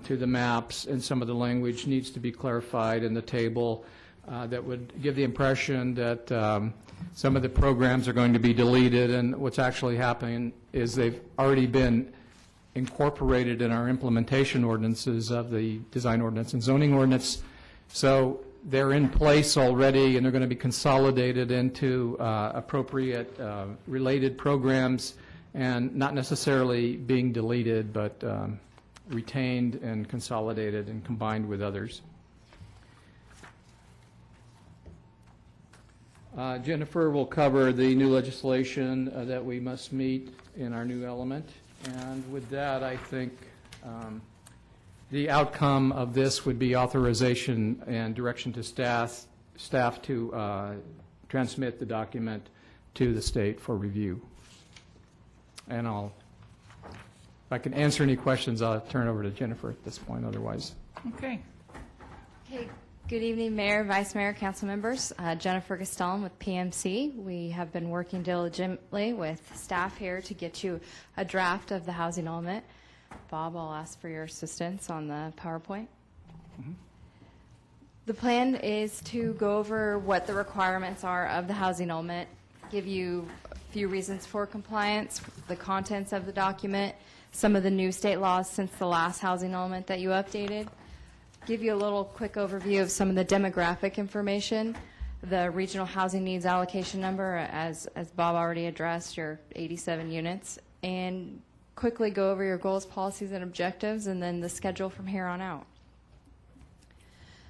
to the maps, and some of the language needs to be clarified in the table that would give the impression that some of the programs are going to be deleted, and what's actually happening is they've already been incorporated in our implementation ordinances of the design ordinance and zoning ordinance. So they're in place already, and they're going to be consolidated into appropriate related programs, and not necessarily being deleted, but retained and consolidated and combined with others. Jennifer will cover the new legislation that we must meet in our new element. And with that, I think the outcome of this would be authorization and direction to staff to transmit the document to the state for review. And if I can answer any questions, I'll turn it over to Jennifer at this point, otherwise. Okay. Hey, good evening, Mayor, Vice Mayor, Council members. Jennifer Gaston with PMC. We have been working diligently with staff here to get you a draft of the housing element. Bob, I'll ask for your assistance on the PowerPoint. Mm-hmm. The plan is to go over what the requirements are of the housing element, give you a few reasons for compliance, the contents of the document, some of the new state laws since the last housing element that you updated, give you a little quick overview of some of the demographic information, the regional housing needs allocation number, as Bob already addressed, your 87 units, and quickly go over your goals, policies, and objectives, and then the schedule from here on out.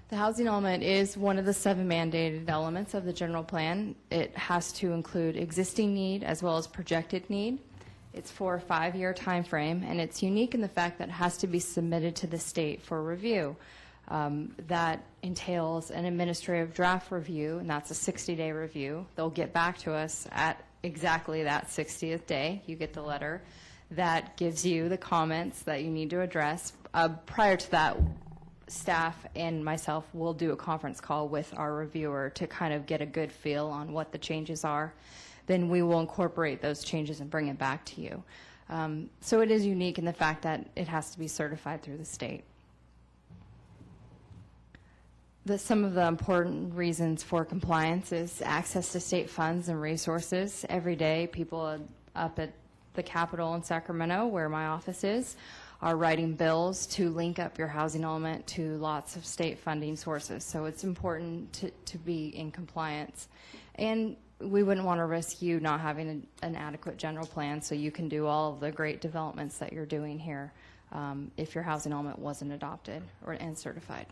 The housing element is one of the 7 mandated elements of the general plan. It has to include existing need as well as projected need. It's for a 5-year time frame, and it's unique in the fact that it has to be submitted to the state for review. That entails an administrative draft review, and that's a 60-day review. They'll get back to us at exactly that 60th day. You get the letter that gives you the comments that you need to address. Prior to that, staff and myself will do a conference call with our reviewer to kind of get a good feel on what the changes are. Then we will incorporate those changes and bring it back to you. So it is unique in the fact that it has to be certified through the state. Some of the important reasons for compliance is access to state funds and resources. Every day, people up at the Capitol in Sacramento, where my office is, are writing bills to link up your housing element to lots of state funding sources. So it's important to be in compliance. And we wouldn't want to risk you not having an adequate general plan so you can do all of the great developments that you're doing here if your housing element wasn't adopted and certified.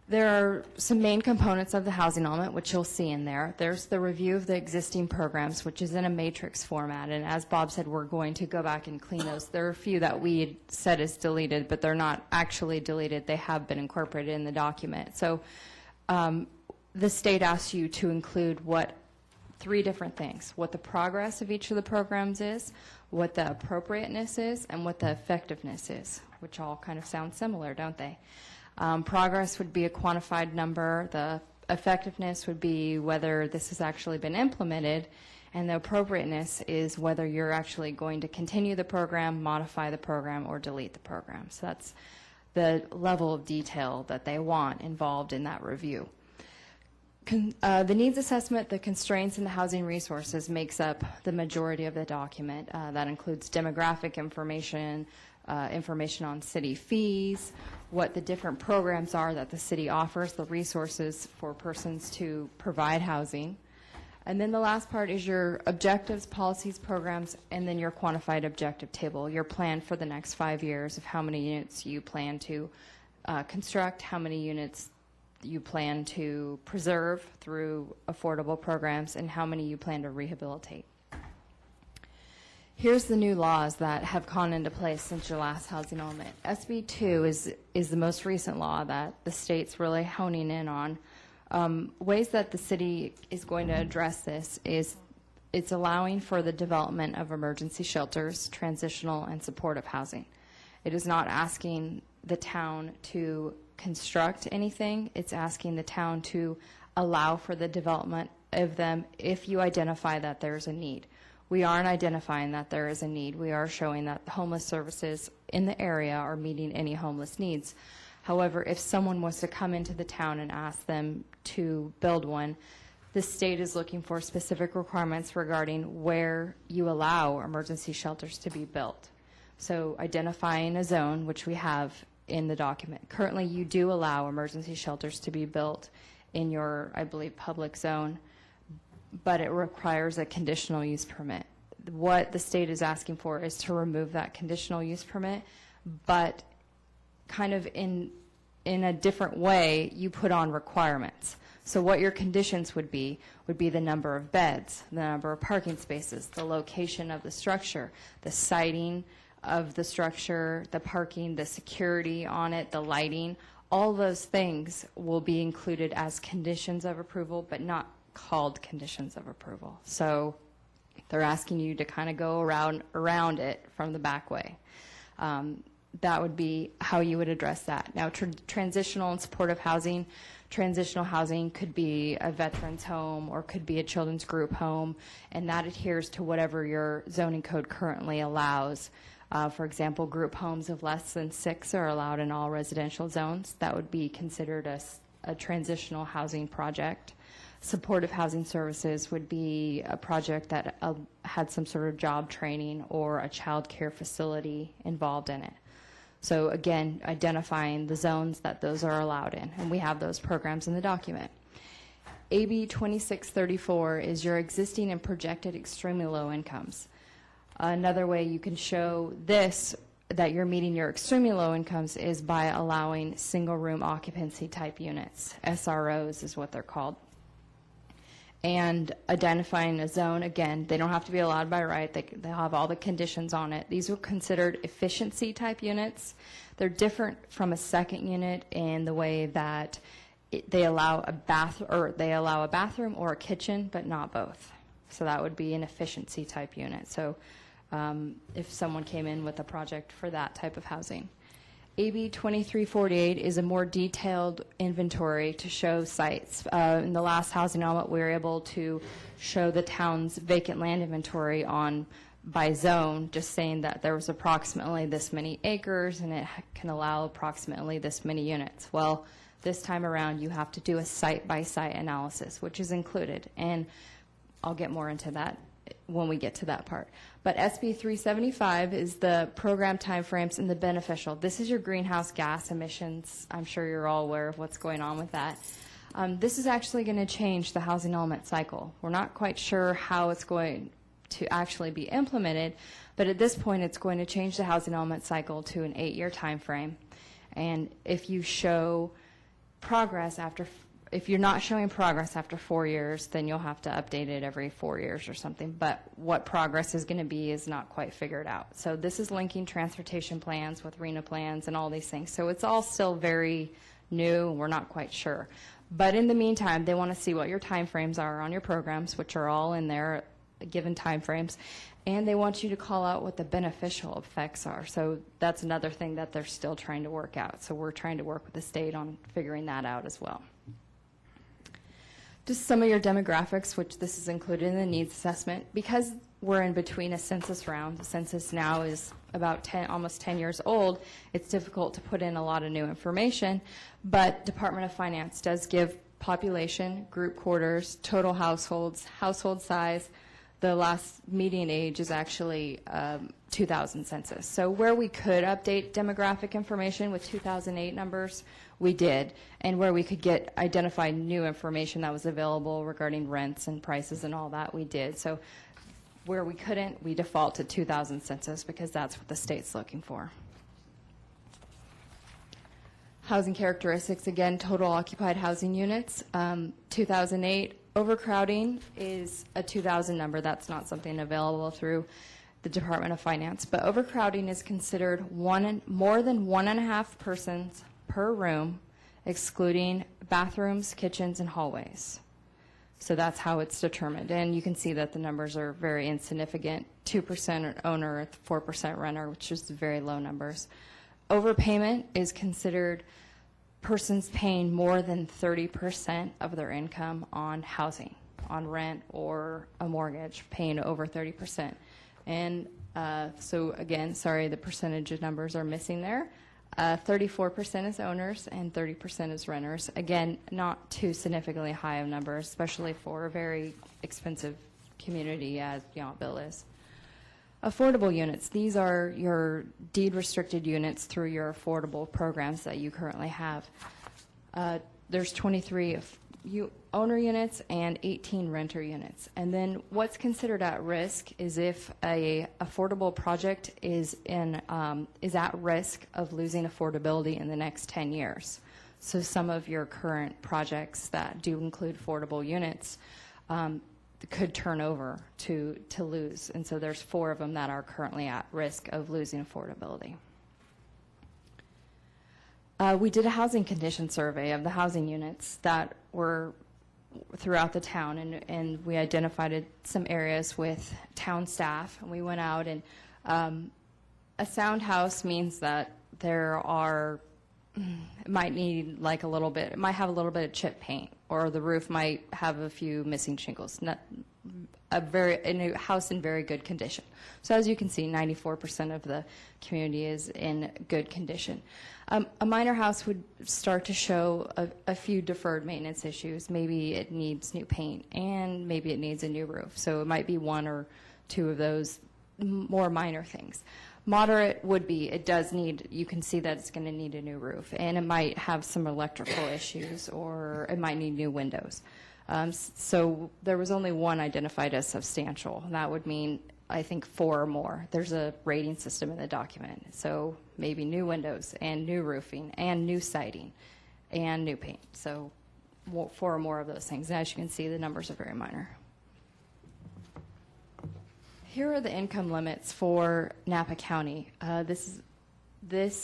There are some main components of the housing element, which you'll see in there. There's the review of the existing programs, which is in a matrix format. And as Bob said, we're going to go back and clean those. There are a few that we had said is deleted, but they're not actually deleted. They have been incorporated in the document. So the state asks you to include 3 different things: what the progress of each of the programs is, what the appropriateness is, and what the effectiveness is, which all kind of sound similar, don't they? Progress would be a quantified number. The effectiveness would be whether this has actually been implemented, and the appropriateness is whether you're actually going to continue the program, modify the program, or delete the program. So that's the level of detail that they want involved in that review. The needs assessment, the constraints in the housing resources, makes up the majority of the document. That includes demographic information, information on city fees, what the different programs are that the city offers, the resources for persons to provide housing, And then the last part is your objectives, policies, programs, and then your quantified objective table, your plan for the next 5 years of how many units you plan to construct, how many units you plan to preserve through affordable programs, and how many you plan to rehabilitate. Here's the new laws that have gone into place since your last housing element. SB 2 is the most recent law that the state's really honing in on. Ways that the city is going to address this is it's allowing for the development of emergency shelters, transitional and supportive housing. It is not asking the town to construct anything. It's asking the town to allow for the development of them if you identify that there's a need. We aren't identifying that there is a need. We are showing that the homeless services in the area are meeting any homeless needs. However, if someone was to come into the town and ask them to build one, the state is looking for specific requirements regarding where you allow emergency shelters to be built. So identifying a zone, which we have in the document. Currently, you do allow emergency shelters to be built in your, I believe, public zone, but it requires a conditional use permit. What the state is asking for is to remove that conditional use permit, but kind of in a different way, you put on requirements. So what your conditions would be the number of beds, the number of parking spaces, the location of the structure, the siting of the structure, the parking, the security on it, the lighting. All those things will be included as conditions of approval, but not called conditions of approval. So they're asking you to kind of go around it from the back way. That would be how you would address that. Now, transitional and supportive housing. Transitional housing could be a veteran's home or could be a children's group home, and that adheres to whatever your zoning code currently allows. For example, group homes of less than 6 are allowed in all residential zones. That would be considered a transitional housing project. Supportive housing services would be a project that had some sort of job training or a child care facility involved in it. So again, identifying the zones that those are allowed in, and we have those programs in the document. AB 2634 is your existing and projected extremely low incomes. Another way you can show this, that you're meeting your extremely low incomes, is by allowing single room occupancy type units. SROs is what they're called. And identifying a zone, again, they don't have to be allowed by right. They'll have all the conditions on it. These are considered efficiency type units. They're different from a second unit in the way that they allow a bathroom or a kitchen, but not both. So that would be an efficiency type unit. So if someone came in with a project for that type of housing. AB 2348 is a more detailed inventory to show sites. In the last housing element, we were able to show the town's vacant land inventory by zone, just saying that there was approximately this many acres and it can allow approximately this many units. Well, this time around, you have to do a site-by-site analysis, which is included, and I'll get more into that when we get to that part. But SB 375 is the program timeframes and the beneficial. This is your greenhouse gas emissions. I'm sure you're all aware of what's going on with that. This is actually going to change the housing element cycle. We're not quite sure how it's going to actually be implemented, but at this point it's going to change the housing element cycle to an 8-year time frame. And if you show progress if you're not showing progress after 4 years, then you'll have to update it every 4 years or something. But what progress is going to be is not quite figured out. So this is linking transportation plans with RHNA plans and all these things. So it's all still very new. We're not quite sure. But in the meantime, they want to see what your time frames are on your programs, which are all in there, given time frames. And they want you to call out what the beneficial effects are. So that's another thing that they're still trying to work out. So we're trying to work with the state on figuring that out as well. Just some of your demographics, which this is included in the needs assessment. Because we're in between a census round, the census now is about almost 10 years old, it's difficult to put in a lot of new information, but Department of Finance does give population, group quarters, total households, household size. The last median age is actually 2000 census. So where we could update demographic information with 2008 numbers, we did, and where we could identify new information that was available regarding rents and prices and all that, we did. So where we couldn't, we default to 2000 census because that's what the state's looking for. Housing characteristics, again, total occupied housing units. 2008, overcrowding is a 2000 number. That's not something available through the Department of Finance. But overcrowding is considered more than 1.5 persons per room, excluding bathrooms, kitchens, and hallways. So that's how it's determined. And you can see that the numbers are very insignificant. 2% owner, 4% renter, which is very low numbers. Overpayment is considered persons paying more than 30% of their income on housing, on rent or a mortgage, paying over 30%. And so again, sorry, the percentage numbers are missing there. 34% is owners and 30% is renters. Again, not too significantly high of numbers, especially for a very expensive community as Yountville is. Affordable units, these are your deed-restricted units through your affordable programs that you currently have. There's 23 owner units and 18 renter units. And then what's considered at risk is if a affordable project is at risk of losing affordability in the next 10 years. So some of your current projects that do include affordable units could turn over to lose. And so there's 4 of them that are currently at risk of losing affordability. We did a housing condition survey of the housing units that were throughout the town, and we identified some areas with town staff, and we went out, and a sound house means that there are, it might need like a little bit, it might have a little bit of chip paint, or the roof might have a few missing shingles. Not a house in very good condition. So as you can see, 94% of the community is in good condition. A minor house would start to show a few deferred maintenance issues. Maybe it needs new paint, and maybe it needs a new roof. So it might be 1 or 2 of those more minor things. Moderate would be, it does need, you can see that it's going to need a new roof, and it might have some electrical issues, or it might need new windows. So there was only 1 identified as substantial. That would mean, I think, 4 or more. There's a rating system in the document. So maybe new windows and new roofing and new siding and new paint. So 4 or more of those things. And as you can see, the numbers are very minor. Here are the income limits for Napa County. This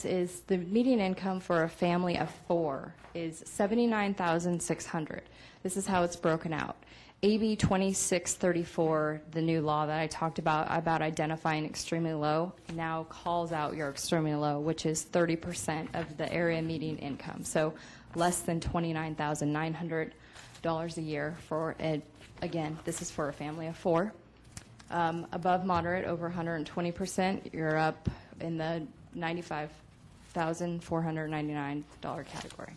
is the median income for a family of 4 is $79,600. This is how it's broken out. AB 2634, the new law that I talked about identifying extremely low, now calls out your extremely low, which is 30% of the area median income. So less than $29,900 a year for, again, this is for a family of 4. Above moderate, over 120%, you're up in the $95,499 category.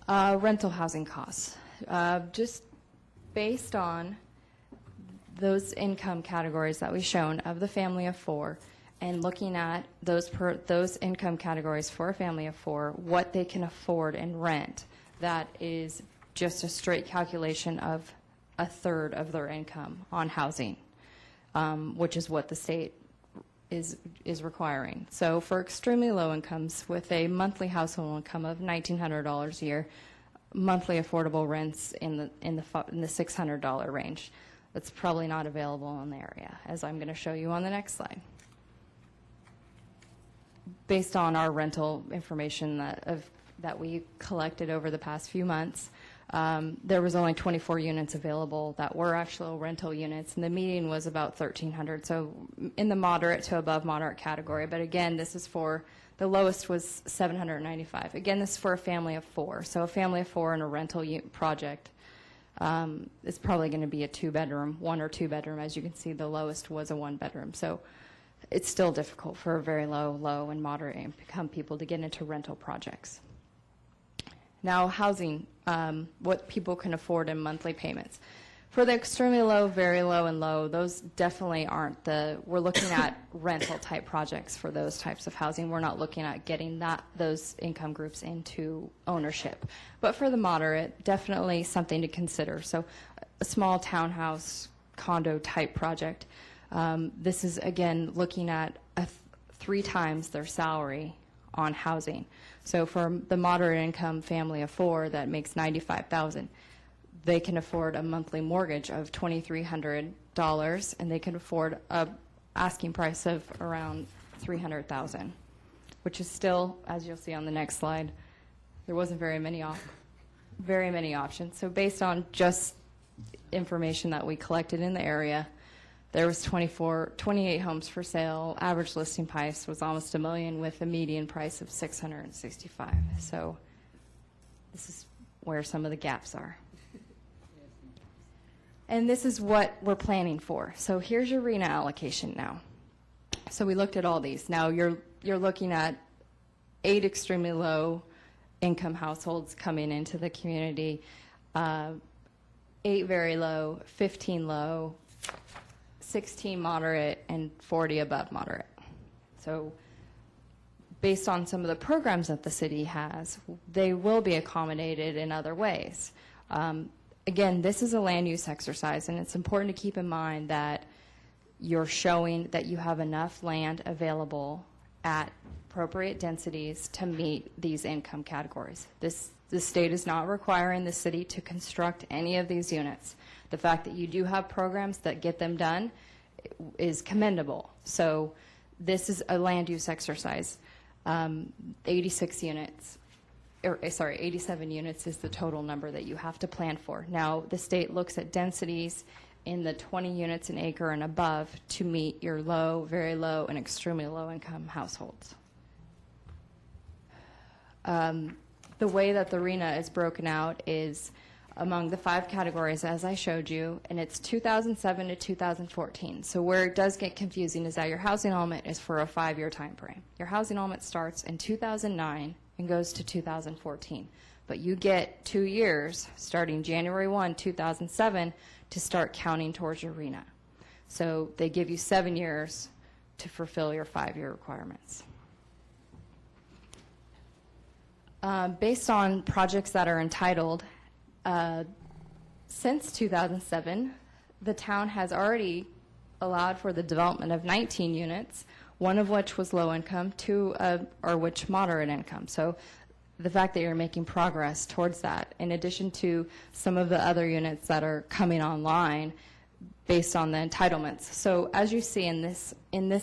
Rental housing costs. Just based on those income categories that we've shown of the family of 4, and looking at those income categories for a family of 4, what they can afford in rent, that is just a straight calculation of 1/3 of their income on housing, which is what the state is requiring. So for extremely low incomes with a monthly household income of $1,900 a year, monthly affordable rents in the $600 range, that's probably not available in the area, as I'm going to show you on the next slide. Based on our rental information that we collected over the past few months, there was only 24 units available that were actual rental units, and the median was about 1,300, so in the moderate to above moderate category. But again, this is for, the lowest was 795. Again, this is for a family of 4. So a family of 4 in a rental project is probably going to be a 2-bedroom, 1 or 2-bedroom. As you can see, the lowest was a 1-bedroom. So it's still difficult for a very low and moderate income people to get into rental projects. Now, housing, what people can afford in monthly payments. For the extremely low, very low, and low, those definitely aren't we're looking at rental type projects for those types of housing. We're not looking at getting those income groups into ownership. But for the moderate, definitely something to consider. So a small townhouse condo type project. This is, again, looking at 3 times their salary on housing. So for the moderate income family of 4 that makes $95,000, they can afford a monthly mortgage of $2,300, and they can afford a asking price of around $300,000, which is still, as you'll see on the next slide, there wasn't very many options. So based on just information that we collected in the area, there was 28 homes for sale. Average listing price was almost $1 million, with a median price of $665,000. So this is where some of the gaps are. And this is what we're planning for. So here's your RHNA allocation now. So we looked at all these. Now you're looking at 8 extremely low income households coming into the community, 8 very low, 15 low, 16 moderate, and 40 above moderate. So based on some of the programs that the city has, they will be accommodated in other ways. Again, this is a land use exercise, and it's important to keep in mind that you're showing that you have enough land available at appropriate densities to meet these income categories. The state is not requiring the city to construct any of these units. The fact that you do have programs that get them done is commendable. So this is a land use exercise. 86 units. 87 units is the total number that you have to plan for. Now, the state looks at densities in the 20 units an acre and above to meet your low, very low, and extremely low income households. The way that the RHNA is broken out is among the 5 categories, as I showed you, and it's 2007 to 2014. So where it does get confusing is that your housing element is for a 5-year time frame. Your housing element starts in 2009 and goes to 2014. But you get 2 years, starting January 1, 2007, to start counting towards your RHNA. So they give you 7 years to fulfill your 5-year requirements. Based on projects that are entitled, since 2007, the town has already allowed for the development of 19 units, one of which was low income, 2 are which moderate income. So the fact that you're making progress towards that, in addition to some of the other units that are coming online based on the entitlements. So as you see in this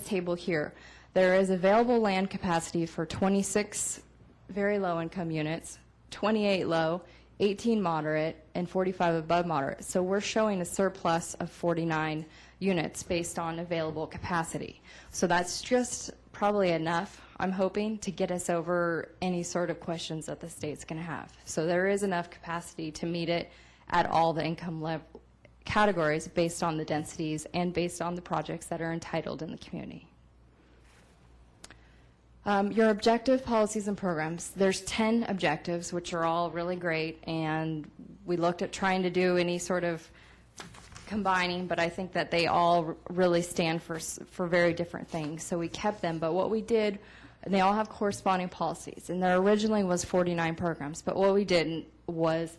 table here, there is available land capacity for 26 very low income units, 28 low, 18 moderate, and 45 above moderate. So we're showing a surplus of 49 units based on available capacity. So that's just probably enough, I'm hoping, to get us over any sort of questions that the state's going to have. So there is enough capacity to meet it at all the income level categories based on the densities and based on the projects that are entitled in the community. Your objective policies and programs, there's 10 objectives, which are all really great, and we looked at trying to do any sort of combining, but I think that they all really stand for very different things. So we kept them, but what we did, and they all have corresponding policies, and there originally was 49 programs, but what we did was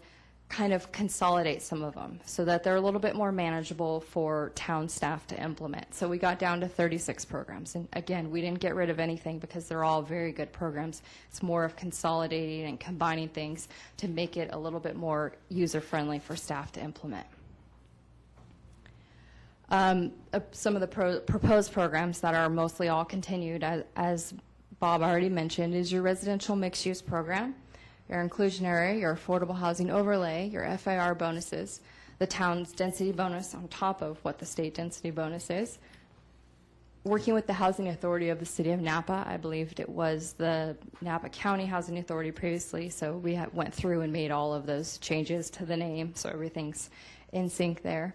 kind of consolidate some of them so that they're a little bit more manageable for town staff to implement. So we got down to 36 programs, and again, we didn't get rid of anything because they're all very good programs. It's more of consolidating and combining things to make it a little bit more user-friendly for staff to implement. Some of the proposed programs that are mostly all continued, as Bob already mentioned, is your residential mixed-use program, your inclusionary, your affordable housing overlay, your FAR bonuses, the town's density bonus on top of what the state density bonus is. Working with the Housing Authority of the City of Napa, I believed it was the Napa County Housing Authority previously, so we went through and made all of those changes to the name, so everything's in sync there.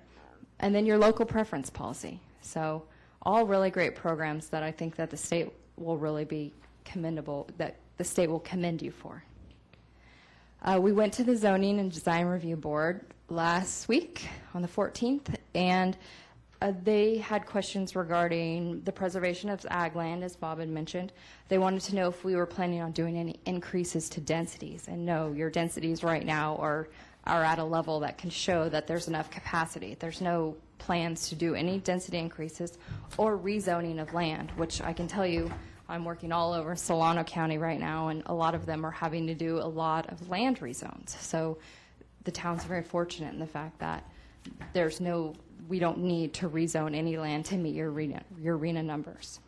And then your local preference policy. So all really great programs that I think that the state will really be commendable, that the state will commend you for. We went to the Zoning and Design Review Board last week on the 14th, and they had questions regarding the preservation of ag land, as Bob had mentioned. They wanted to know if we were planning on doing any increases to densities. And no, your densities right now are at a level that can show that there's enough capacity. There's no plans to do any density increases or rezoning of land, which I can tell you, I'm working all over Solano County right now, and a lot of them are having to do a lot of land rezones. So the town's very fortunate in the fact that we don't need to rezone any land to meet your RENA numbers.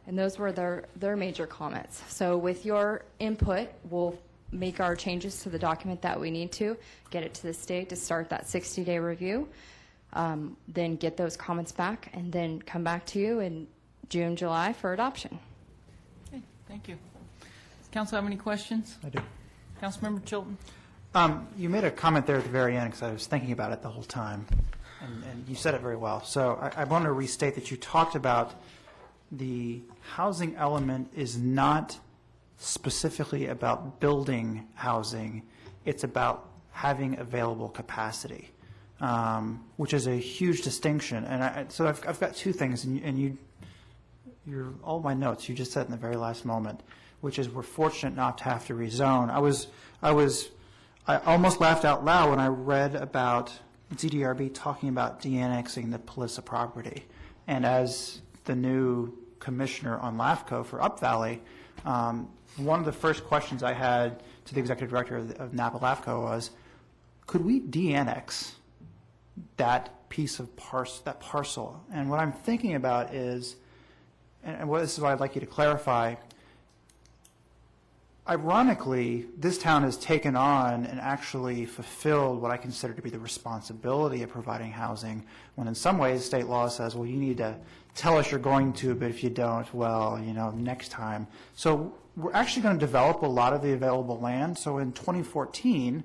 And those were their major comments. So with your input, we'll make our changes to the document that we need to, get it to the state to start that 60-day review, then get those comments back, and then come back to you in June, July for adoption. Okay, thank you. Does council have any questions? I do. Councilmember Chilton? You made a comment there at the very end, because I was thinking about it the whole time, and you said it very well. So I want to restate that you talked about the housing element is not specifically about building housing. It's about having available capacity, which is a huge distinction. And so I've got two things, and you're all my notes you just said in the very last moment, which is we're fortunate not to have to rezone. I almost laughed out loud when I read about ZDRB talking about de-annexing the Pelissa property. And as the new commissioner on LAFCO for Up Valley, one of the first questions I had to the executive director of Napa LAFCO was, could we de-annex that piece of that parcel? And what I'm thinking about is, and this is what I'd like you to clarify, ironically, this town has taken on and actually fulfilled what I consider to be the responsibility of providing housing, when in some ways state law says, well, you need to tell us you're going to, but if you don't, well, next time. So we're actually going to develop a lot of the available land. So in 2014,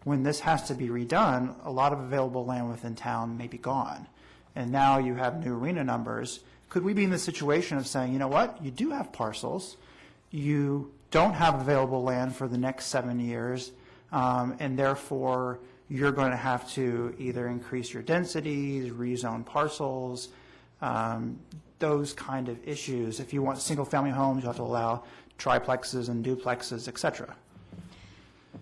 when this has to be redone, a lot of available land within town may be gone. And now you have new RENA numbers. Could we be in the situation of saying, you know what, you do have parcels, you don't have available land for the next 7 years, and therefore you're going to have to either increase your densities, rezone parcels, those kind of issues. If you want single-family homes, you have to allow triplexes and duplexes, et cetera.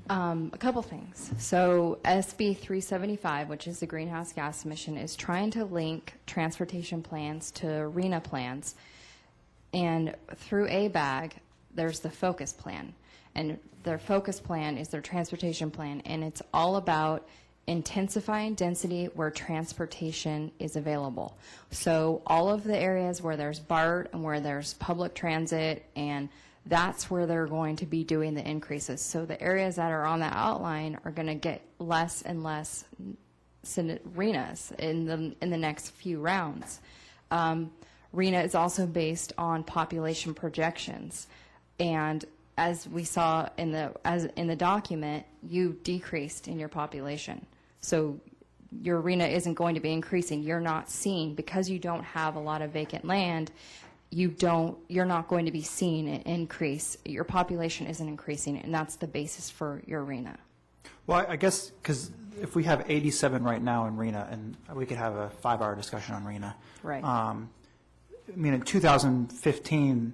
A couple things. So SB 375, which is the greenhouse gas emission, is trying to link transportation plans to RENA plans. And through ABAG, there's the focus plan. And their focus plan is their transportation plan. And it's all about intensifying density where transportation is available. So all of the areas where there's BART and where there's public transit, and that's where they're going to be doing the increases. So the areas that are on the outline are going to get less and less RENAs in the next few rounds. RENA is also based on population projections, and as we saw in the document, you decreased in your population. So your RENA isn't going to be increasing. You're not seeing, because you don't have a lot of vacant land, you're not going to be seeing an increase. Your population isn't increasing, and that's the basis for your RENA. Well, I guess because if we have 87 right now in RENA, and we could have a 5-hour discussion on RENA. Right. I mean, in 2015,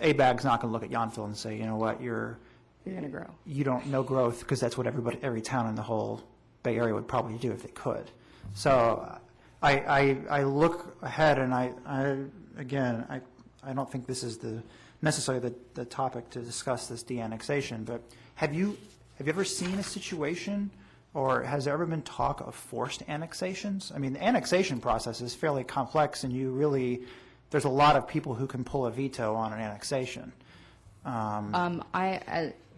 ABAG's not going to look at Yountville and say, you know what, you're going to grow. You don't know growth, because that's what every town in the whole Bay Area would probably do if they could. So I look ahead, and I don't think this is necessarily the topic to discuss this de-annexation, but have you ever seen a situation, or has there ever been talk of forced annexations? I mean, the annexation process is fairly complex, and there's a lot of people who can pull a veto on an annexation.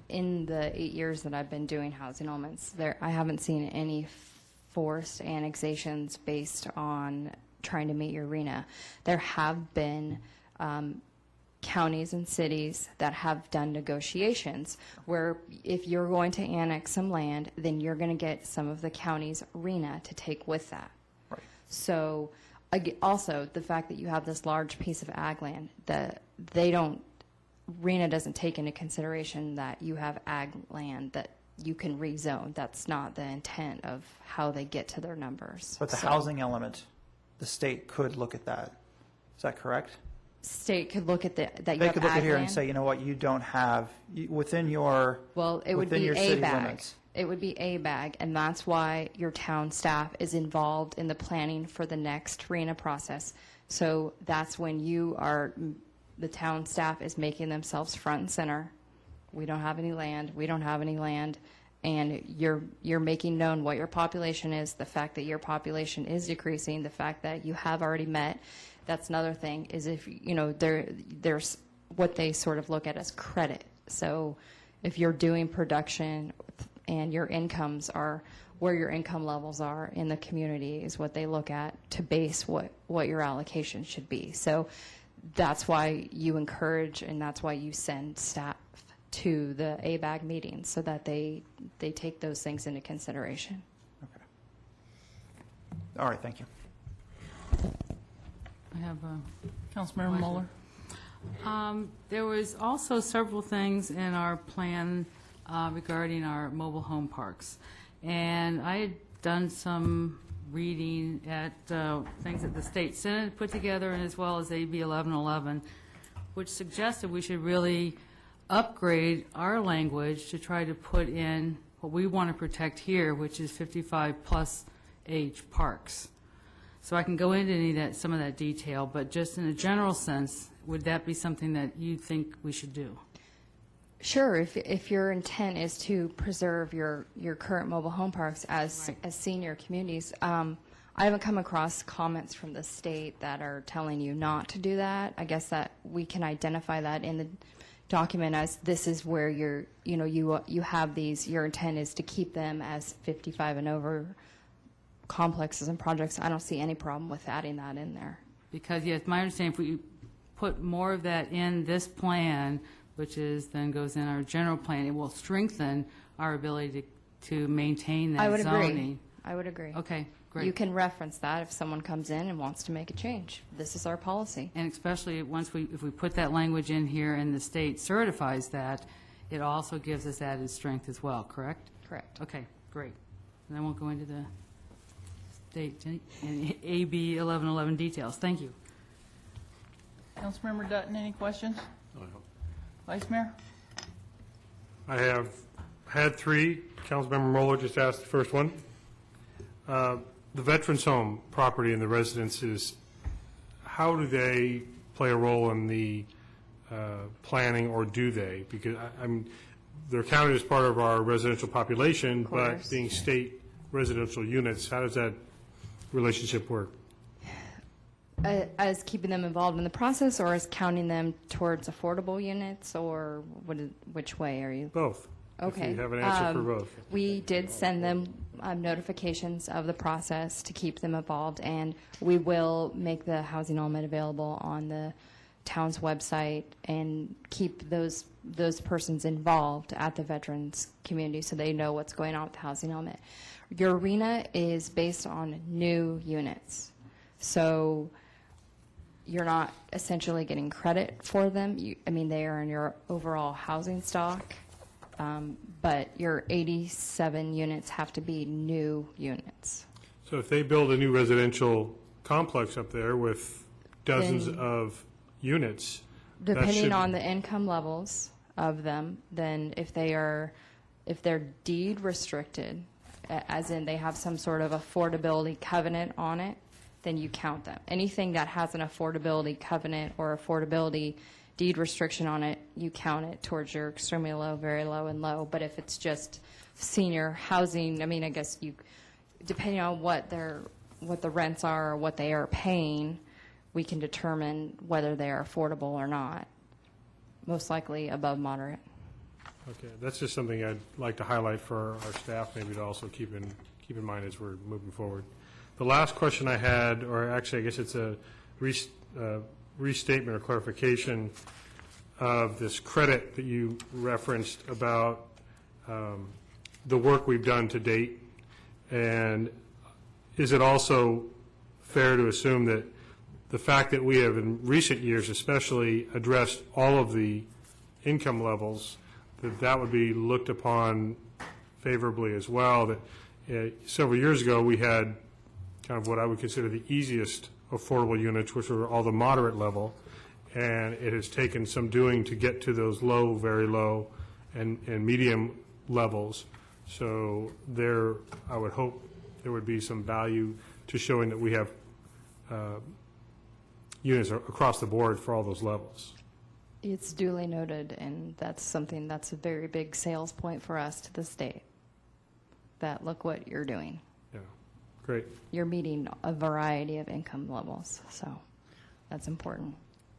In the 8 years that I've been doing housing elements, I haven't seen any forced annexations based on trying to meet your RENA. There have been counties and cities that have done negotiations where if you're going to annex some land, then you're going to get some of the county's RENA to take with that. Right. So also the fact that you have this large piece of ag land, that they don't RENA doesn't take into consideration that you have ag land that you can rezone. That's not the intent of how they get to their numbers. But the So housing element, the state could look at that. Is that correct? state could look at that you They have could look at ag here and land. say, you know what, you don't have, within your, Well, it would within be your a city bag. limits. It would be a bag, and that's why your town staff is involved in the planning for the next RENA process. So that's when the town staff is making themselves front and center. We don't have any land, we don't have any land, and you're making known what your population is, the fact that your population is decreasing, the fact that you have already met. That's another thing, is if, there's what they sort of look at as credit. So if you're doing production and your incomes are where your income levels are in the community is what they look at to base what your allocation should be. So that's why you encourage and that's why you send staff to the ABAG meetings so that they take those things into consideration. All right, thank you. I have Councilmember Mueller. There was also several things in our plan regarding our mobile home parks. And I had done some reading at things that the State Senate put together, and as well as AB 1111, which suggested we should really upgrade our language to try to put in what we want to protect here, which is 55-plus age parks. So I can go into some of that detail, but just in a general sense, would that be something that you think we should do? Sure, if your intent is to preserve your current mobile home parks as senior communities, I haven't come across comments from the state that are telling you not to do that. I guess that we can identify that in the document as this is where you have these, your intent is to keep them as 55 and over complexes and projects. I don't see any problem with adding that in there. Because, yes, my understanding, if we put more of that in this plan, which then goes in our general plan, it will strengthen our ability to maintain that zoning. I would agree. Okay, great. You can reference that if someone comes in and wants to make a change. This is our policy. And especially if we put that language in here and the state certifies that, it also gives us added strength as well, correct? Correct. Okay, great. And then we'll go into the state and AB 1111 details. Thank you. Councilmember Dutton, any questions? Vice Mayor? I have had three. Councilmember Mueller just asked the first one. The Veterans Home property and the residences, how do they play a role in the planning, or do they? Because they're counted as part of our residential population, but being state residential units, how does that relationship work? As keeping them involved in the process, or as counting them towards affordable units, or which way are you? Both. Okay. If you have an answer for both. We did send them notifications of the process to keep them involved, and we will make the housing element available on the town's website and keep those persons involved at the veterans community so they know what's going on with the housing element. Your arena is based on new units. So you're not essentially getting credit for them. They are in your overall housing stock, but your 87 units have to be new units. So if they build a new residential complex up there with dozens of units, depending on the income levels of them, then if they're deed restricted, as in they have some sort of affordability covenant on it, then you count them. Anything that has an affordability covenant or affordability deed restriction on it, you count it towards your extremely low, very low, and low. But if it's just senior housing, I guess depending on what the rents are or what they are paying, we can determine whether they are affordable or not. Most likely above moderate. Okay, that's just something I'd like to highlight for our staff, maybe to also keep in mind as we're moving forward. The last question I had, or actually I guess it's a restatement or clarification of this credit that you referenced about the work we've done to date. And is it also fair to assume that the fact that we have in recent years especially addressed all of the income levels, that would be looked upon favorably as well. That several years ago, we had kind of what I would consider the easiest affordable units, which were all the moderate level, and it has taken some doing to get to those low, very low, and medium levels. So there, I would hope there would be some value to showing that we have units across the board for all those levels. It's duly noted, and that's something that's a very big sales point for us to the state, that look what you're doing. Yeah, great. You're meeting a variety of income levels, so that's important.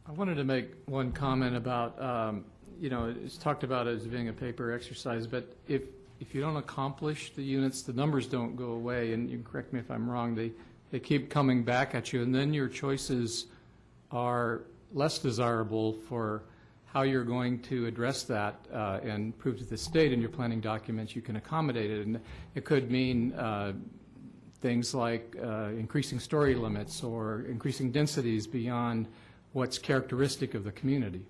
I wanted to make one comment about, it's talked about as being a paper exercise, but if you don't accomplish the units, the numbers don't go away, and you can correct me if I'm wrong, they keep coming back at you, and then your choices are less desirable for how you're going to address that and prove to the state in your planning documents you can accommodate it. And it could mean things like increasing story limits or increasing densities beyond what's characteristic of the community.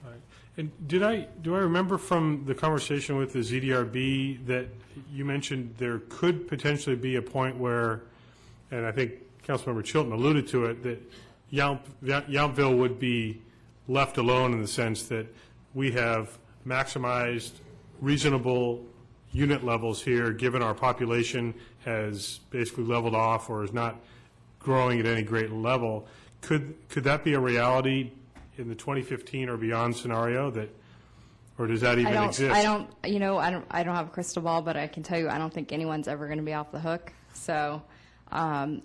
Right. And do I remember from the conversation with the ZDRB that you mentioned there could potentially be a point where, and I think Councilmember Chilton alluded to it, that Yountville would be left alone in the sense that we have maximized reasonable unit levels here, given our population has basically leveled off or is not growing at any great level. Could that be a reality in the 2015 or beyond scenario, that, or does that even exist? I don't have a crystal ball, but I can tell you I don't think anyone's ever going to be off the hook. So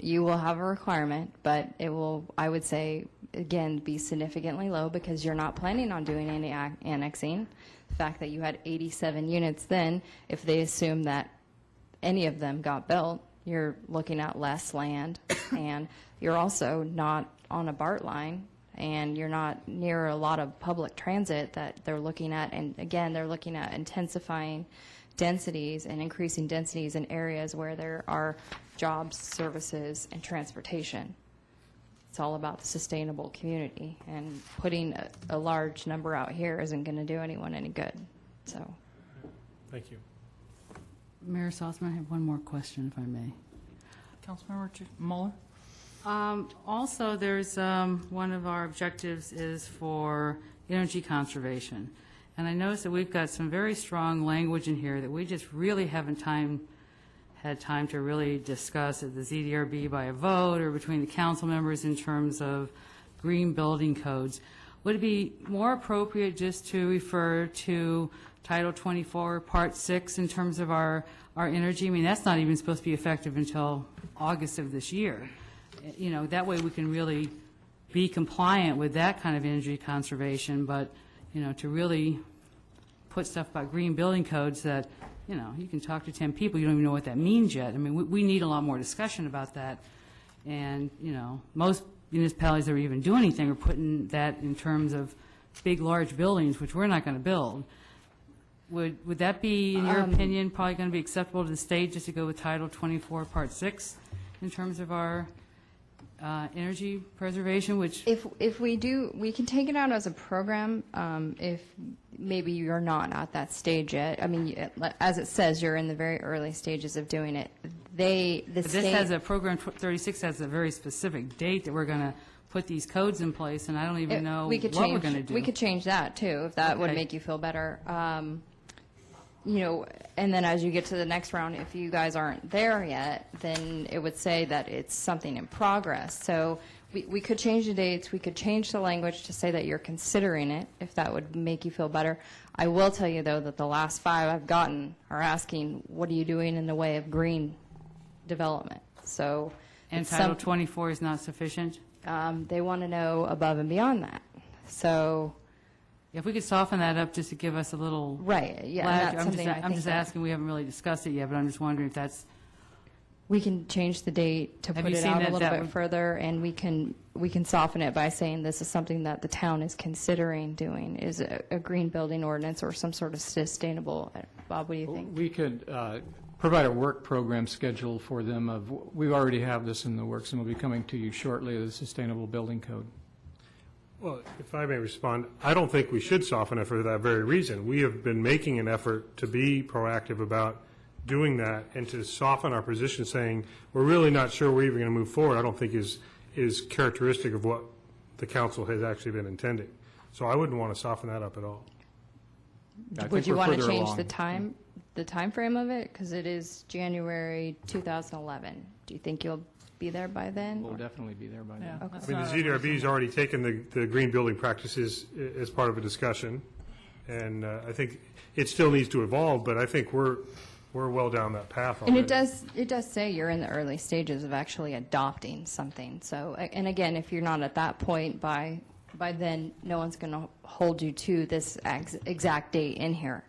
you will have a requirement, but it will, I would say, again, be significantly low because you're not planning on doing any annexing. The fact that you had 87 units then, if they assume that any of them got built, you're looking at less land, and you're also not on a BART line, and you're not near a lot of public transit that they're looking at. And again, they're looking at intensifying densities and increasing densities in areas where there are jobs, services, and transportation. It's all about the sustainable community, and putting a large number out here isn't going to do anyone any good. So, thank you. Mayor Salzman, I have one more question, if I may. Councilmember Mueller? Also, there's one of our objectives is for energy conservation. And I noticed that we've got some very strong language in here that we just really haven't had time to really discuss at the ZDRB by a vote or between the council members in terms of green building codes. Would it be more appropriate just to refer to Title 24, Part 6 in terms of our energy? I mean, that's not even supposed to be effective until August of this year. That way we can really be compliant with that kind of energy conservation, but to really put stuff about green building codes that, you can talk to 10 people, you don't even know what that means yet. I mean, we need a lot more discussion about that. And, most municipalities that are even doing anything are putting that in terms of big, large buildings, which we're not going to build. Would that be, in your opinion, probably going to be acceptable to the state just to go with Title 24, Part 6 in terms of our energy preservation, which... If we do, we can take it out as a program if maybe you're not at that stage yet. I mean, as it says, you're in the very early stages of doing it. This has a program, 36 has a very specific date that we're going to put these codes in place, and I don't even know what we're going to do. We could change that, too, if that would make you feel better. And then as you get to the next round, if you guys aren't there yet, then it would say that it's something in progress. So we could change the dates, we could change the language to say that you're considering it, if that would make you feel better. I will tell you, though, that the last 5 I've gotten are asking, what are you doing in the way of green development? So, and Title 24 is not sufficient? They want to know above and beyond that. So... if we could soften that up just to give us a little... Right, yeah. I'm just asking, we haven't really discussed it yet, but I'm just wondering if that's... We can change the date to put it out a little bit further, and we can soften it by saying this is something that the town is considering doing, is a green building ordinance or some sort of sustainable... Bob, what do you think? We could provide a work program schedule for them of, we already have this in the works, and we'll be coming to you shortly, the Sustainable Building Code. Well, if I may respond, I don't think we should soften it for that very reason. We have been making an effort to be proactive about doing that, and to soften our position saying we're really not sure we're even going to move forward, I don't think is characteristic of what the council has actually been intending. So I wouldn't want to soften that up at all. Would you want to change the time frame of it? Because it is January 2011. Do you think you'll be there by then? We'll definitely be there by then. Yeah, Okay. that's I mean, not the ZDRB has already taken the green building practices as part of a discussion, and I think it still needs to evolve, but I think we're well down that path And already. it does say you're in the early stages of actually adopting something. So, and again, if you're not at that point by then, no one's going to hold you to this exact date in here.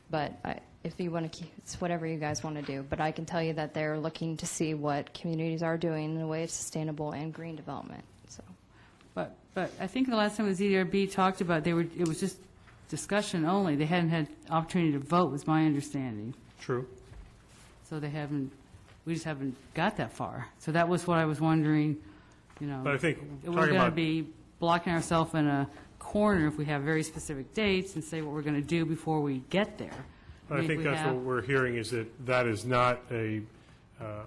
But if you want to keep, it's whatever you guys want to do. But I can tell you that they're looking to see what communities are doing in a way of sustainable and green development. So, But I think the last time the ZDRB talked about, it was just discussion only. They hadn't had opportunity to vote, was my understanding. True. So we just haven't got that far. So that was what I was wondering, you know. But I think We're talking going to about- be blocking ourselves in a corner if we have very specific dates and say what we're going to do before we get there. But I mean, think if we that's have- what we're hearing, is that is not a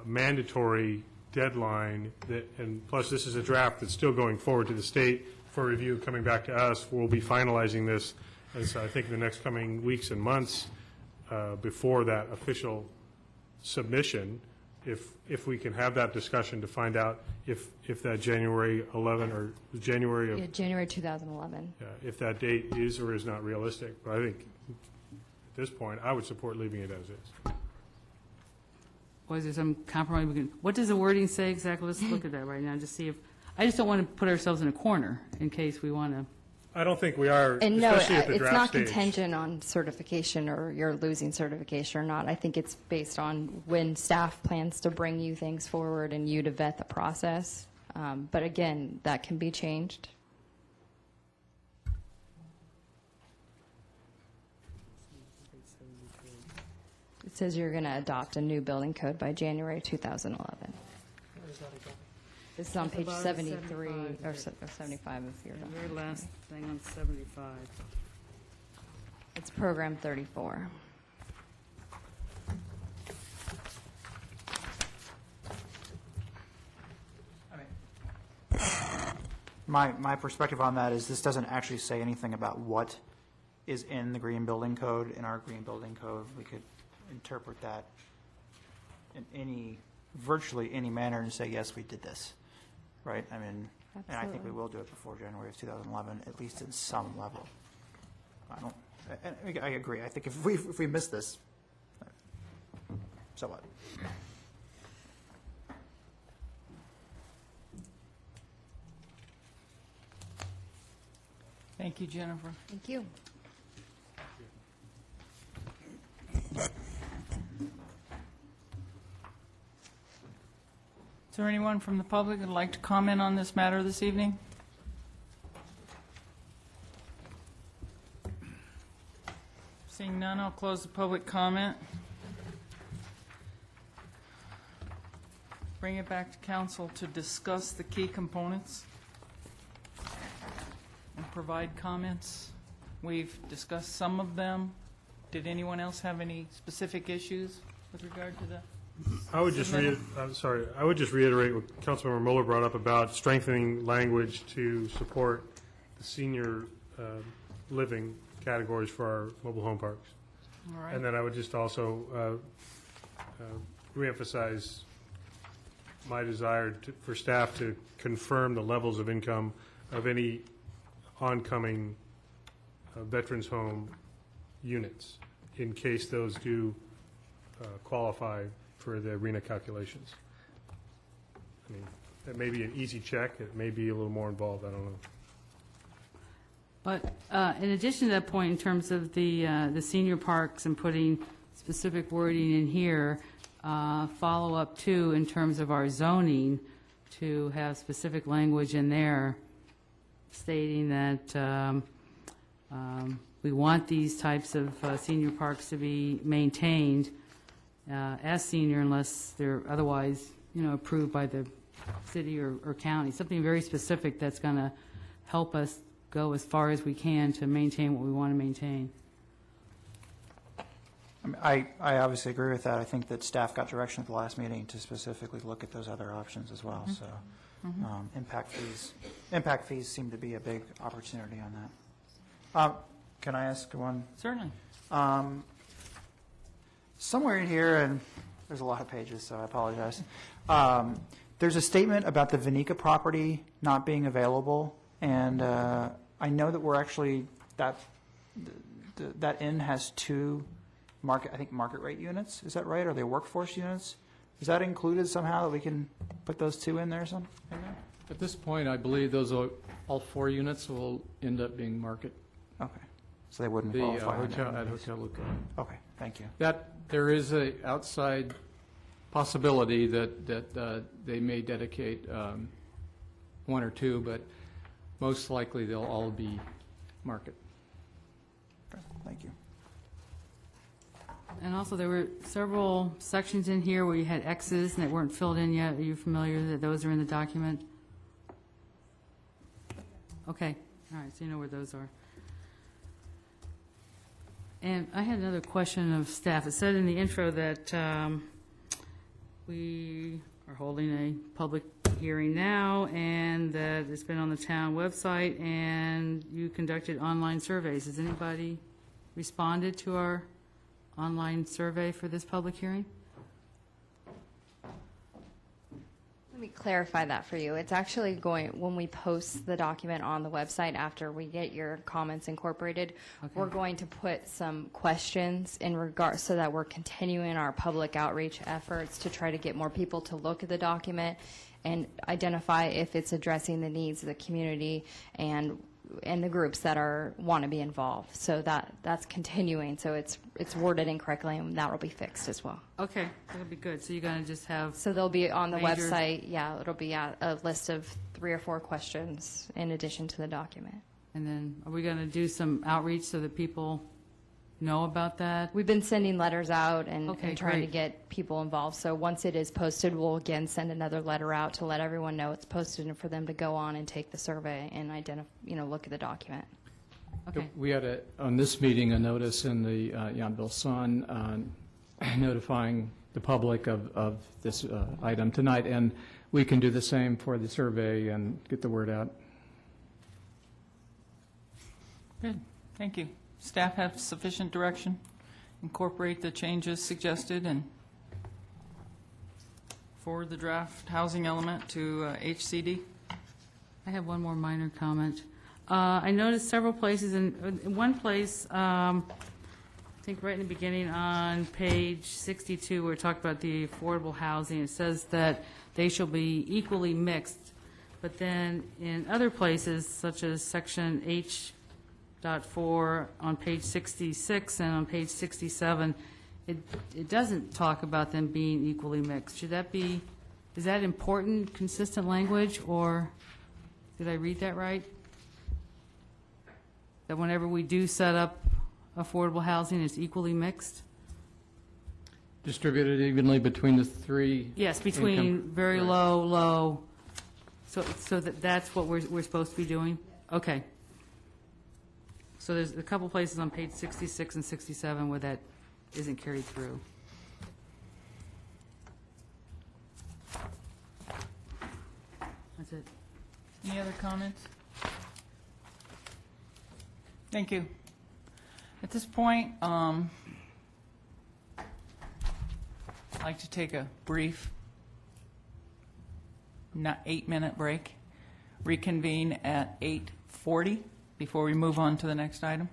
mandatory deadline, and plus, this is a draft that's still going forward to the state for review, coming back to us. We'll be finalizing this, as I think, in the next coming weeks and months before that official submission, if we can have that discussion to find out if that January 11 or January of, yeah, January 2011. if that date is or is not realistic. But I think at this point, I would support leaving it as is. Was there some compromise? What does the wording say exactly? Let's look at that right now, just see if, I just don't want to put ourselves in a corner in case we want to. I don't think we are, And no, especially at the it's draft not stage. contingent on certification or you're losing certification or not. I think it's based on when staff plans to bring you things forward and you to vet the process. But again, that can be changed. It says you're going to adopt a new building code by January 2011. This is on It's page about 73 or 75. 75 if you're The not. very last thing on 75. It's program 34. My perspective on that is this doesn't actually say anything about what is in the green building code. In our green building code, we could interpret that in virtually any manner and say, yes, we did this, right? I mean, and I think we will do it before January of 2011, at least at some level. I agree. I think if we miss this, so what? Thank you, Jennifer. Thank you. Is there anyone from the public who'd like to comment on this matter this evening? Seeing none, I'll close the public comment. Bring it back to council to discuss the key components and provide comments. We've discussed some of them. Did anyone else have any specific issues with regard to that? I would just reiterate what Councilmember Mueller brought up about strengthening language to support the senior living categories for our mobile home parks. All right. And then I would just also reemphasize my desire for staff to confirm the levels of income of any oncoming veterans home units in case those do qualify for the RENA calculations. I mean, that may be an easy check. It may be a little more involved. I don't know. But in addition to that point, in terms of the senior parks and putting specific wording in here, follow up too in terms of our zoning to have specific language in there stating that we want these types of senior parks to be maintained as senior unless they're otherwise, approved by the city or county. Something very specific that's going to help us go as far as we can to maintain what we want to maintain. I mean, I obviously agree with that. I think that staff got direction at the last meeting to specifically look at those other options as well, so. Impact fees seem to be a big opportunity on that. Can I ask one? Certainly. Somewhere in here, and there's a lot of pages, so I apologize. There's a statement about the Vanica property not being available, and I know that we're actually, that inn has two market rate units. Is that right? Are they workforce units? Is that included somehow that we can put those two in there? At this point, I believe those are, all 4 units will end up being market. Okay, so they wouldn't The qualify. hotel at Hotel Luca. Okay, thank you. That, there is a outside possibility that they may dedicate 1 or 2, but most likely they'll all be market. Thank you. And also, there were several sections in here where you had X's and that weren't filled in yet. Are you familiar that those are in the document? Okay, all right, so you know where those are. And I had another question of staff. It said in the intro that we are holding a public hearing now, and that it's been on the town website, and you conducted online surveys. Has anybody responded to our online survey for this public hearing? Let me clarify that for you. It's actually going, when we post the document on the website after we get your comments incorporated, we're going to put some questions in regard, so that we're continuing our public outreach efforts to try to get more people to look at the document and identify if it's addressing the needs of the community and the groups that want to be involved. So that's continuing. So it's worded incorrectly, and that will be fixed as well. Okay, that'll be good. So you're going to just have... So they'll be on the major- website, yeah, it'll be a list of 3 or 4 questions in addition to the document. And then, are we going to do some outreach so that people know about that? We've been sending letters out and Okay, trying to great. get people involved. So once it is posted, we'll again send another letter out to let everyone know it's posted and for them to go on and take the survey and look at the document. Okay. We had on this meeting, a notice in the Yountville Sun notifying the public of this item tonight, and we can do the same for the survey and get the word out. Good, thank you. Staff have sufficient direction? Incorporate the changes suggested and forward the draft housing element to HCD? I have one more minor comment. I noticed several places, in one place, I think right in the beginning on page 62, where it talked about the affordable housing, it says that they shall be equally mixed. But then in other places, such as section H.4 on page 66 and on page 67, it doesn't talk about them being equally mixed. Should that be, is that important, consistent language, or did I read that right? That whenever we do set up affordable housing, it's equally mixed? Distributed evenly between the 3? Yes, between income- very right. low. So that's what we're supposed to be doing? Okay. So there's a couple places on page 66 and 67 where that isn't carried through. That's it. Any other comments? Thank you. At this point, I'd like to take a brief 8-minute break, reconvene at 8:40 before we move on to the next item.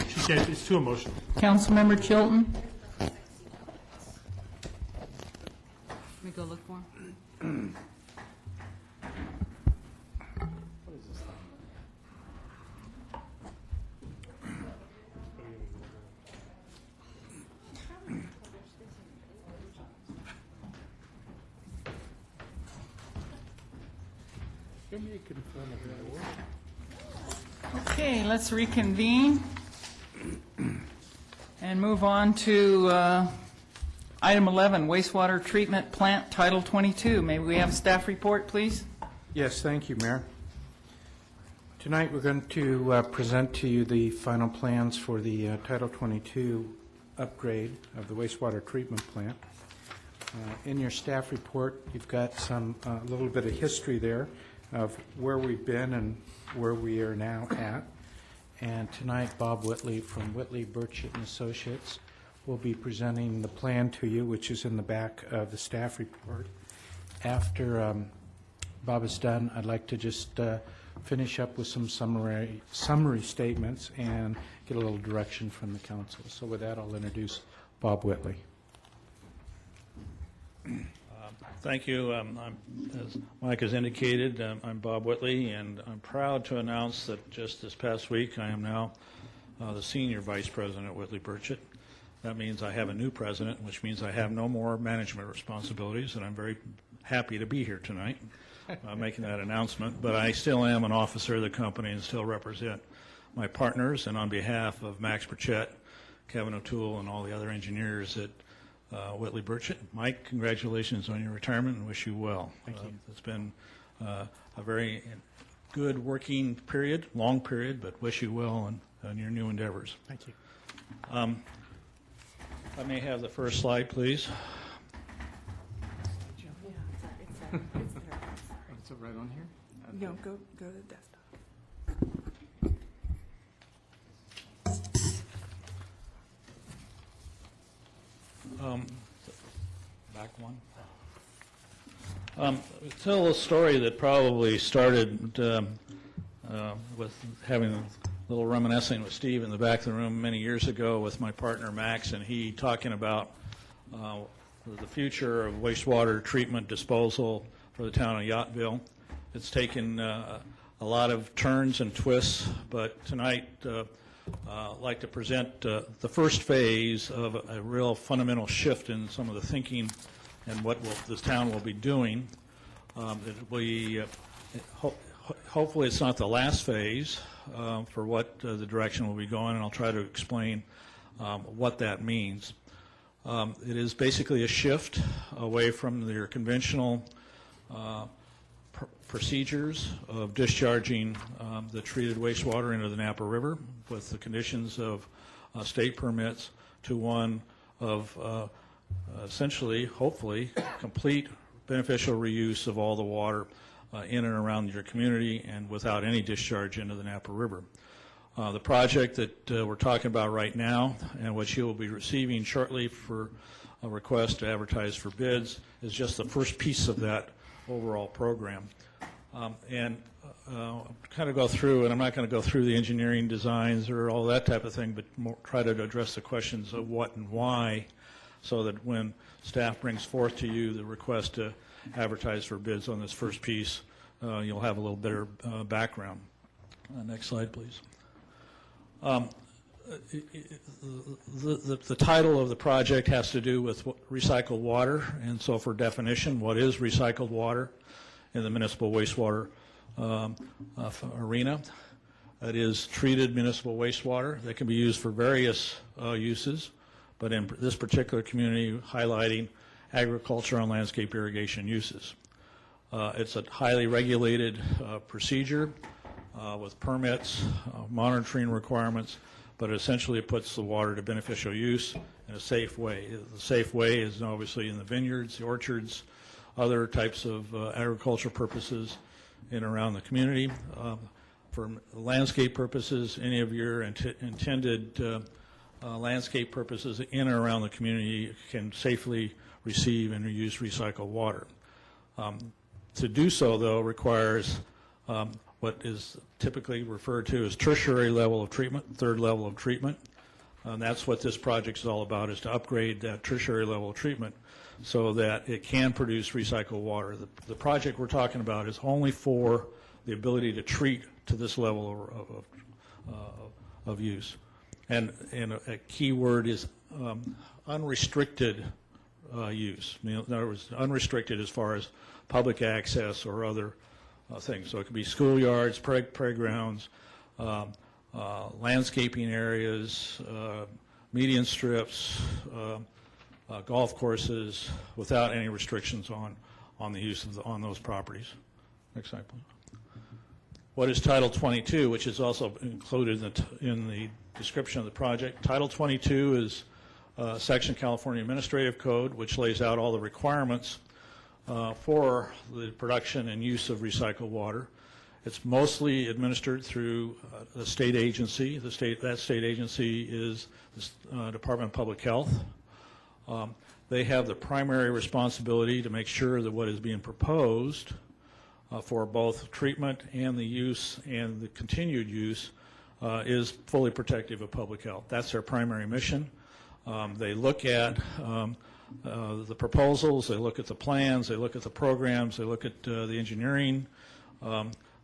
She said it's too emotional. Councilmember Chilton? Let me go look for him. Okay, let's reconvene and move on to item 11, wastewater treatment plant, Title 22. May we have staff report, please? Yes, thank you, Mayor. Tonight, we're going to present to you the final plans for the Title 22 upgrade of the wastewater treatment plant. In your staff report, you've got a little bit of history there of where we've been and where we are now at. And tonight, Bob Whitley from Whitley, Burchett and Associates will be presenting the plan to you, which is in the back of the staff report. After Bob is done, I'd like to just finish up with some summary statements and get a little direction from the council. So with that, I'll introduce Bob Whitley. Thank you. As Mike has indicated, I'm Bob Whitley, and I'm proud to announce that just this past week I am now the Senior Vice President at Whitley Burchett. That means I have a new president, which means I have no more management responsibilities, and I'm very happy to be here tonight making that announcement. But I still am an officer of the company and still represent my partners, and on behalf of Max Burchett, Kevin O'Toole, and all the other engineers at Whitley Burchett. Mike, congratulations on your retirement and wish you well. Thank you. It's been a very good working period, long period, but wish you well on your new endeavors. Thank you. I may have the first slide, please. It's right on here? No, go to the desktop. Back one. Tell a story that probably started with having a little reminiscing with Steve in the back of the room many years ago with my partner Max, and he talking about the future of wastewater treatment disposal for the town of Yountville. It's taken a lot of turns and twists, but tonight I'd like to present the first phase of a real fundamental shift in some of the thinking and what this town will be doing. Hopefully it's not the last phase for what the direction will be going, and I'll try to explain what that means. It is basically a shift away from your conventional procedures of discharging the treated wastewater into the Napa River with the conditions of state permits to one of essentially, hopefully, complete beneficial reuse of all the water in and around your community and without any discharge into the Napa River. The project that we're talking about right now and what you will be receiving shortly for a request to advertise for bids is just the first piece of that overall program. Kind of go through, and I'm not going to go through the engineering designs or all that type of thing, but more try to address the questions of what and why, so that when staff brings forth to you the request to advertise for bids on this first piece, you'll have a little better background. Next slide, please. The title of the project has to do with recycled water, and so for definition, what is recycled water in the municipal wastewater arena? It is treated municipal wastewater that can be used for various uses, but in this particular community, highlighting agriculture and landscape irrigation uses. It's a highly regulated procedure with permits, monitoring requirements, but essentially it puts the water to beneficial use in a safe way. The safe way is obviously in the vineyards, the orchards, other types of agricultural purposes in and around the community. For landscape purposes, any of your intended landscape purposes in and around the community can safely receive and reuse recycled water. To do so, though, requires what is typically referred to as tertiary level of treatment, third level of treatment. And that's what this project is all about, is to upgrade that tertiary level of treatment so that it can produce recycled water. The project we're talking about is only for the ability to treat to this level of use. And a key word is unrestricted use. In other words, unrestricted as far as public access or other things. So it could be schoolyards, playgrounds, landscaping areas, median strips, golf courses, without any restrictions on the use of on those properties. Next slide, please. What is Title 22, which is also included in the description of the project? Title 22 is a section of California Administrative Code which lays out all the requirements for the production and use of recycled water. It's mostly administered through a state agency. That state agency is the Department of Public Health. They have the primary responsibility to make sure that what is being proposed for both treatment and the use and the continued use is fully protective of public health. That's their primary mission. They look at the proposals, they look at the plans, they look at the programs, they look at the engineering.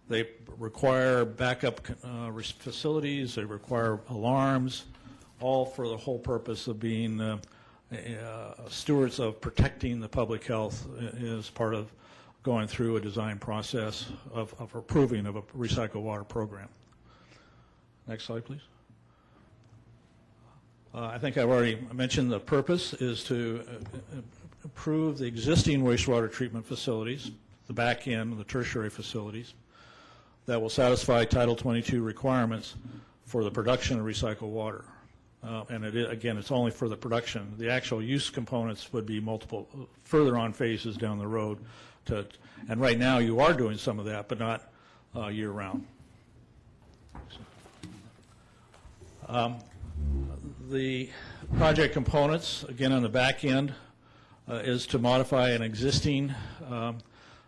They require backup facilities, they require alarms, all for the whole purpose of being stewards of protecting the public health as part of going through a design process of approving of a recycled water program. Next slide, please. I think I've already mentioned the purpose is to improve the existing wastewater treatment facilities, the back end, the tertiary facilities, that will satisfy Title 22 requirements for the production of recycled water. And again, it's only for the production. The actual use components would be multiple, further on phases down the road. And right now you are doing some of that, but not year-round. The project components, again on the back end, is to modify an existing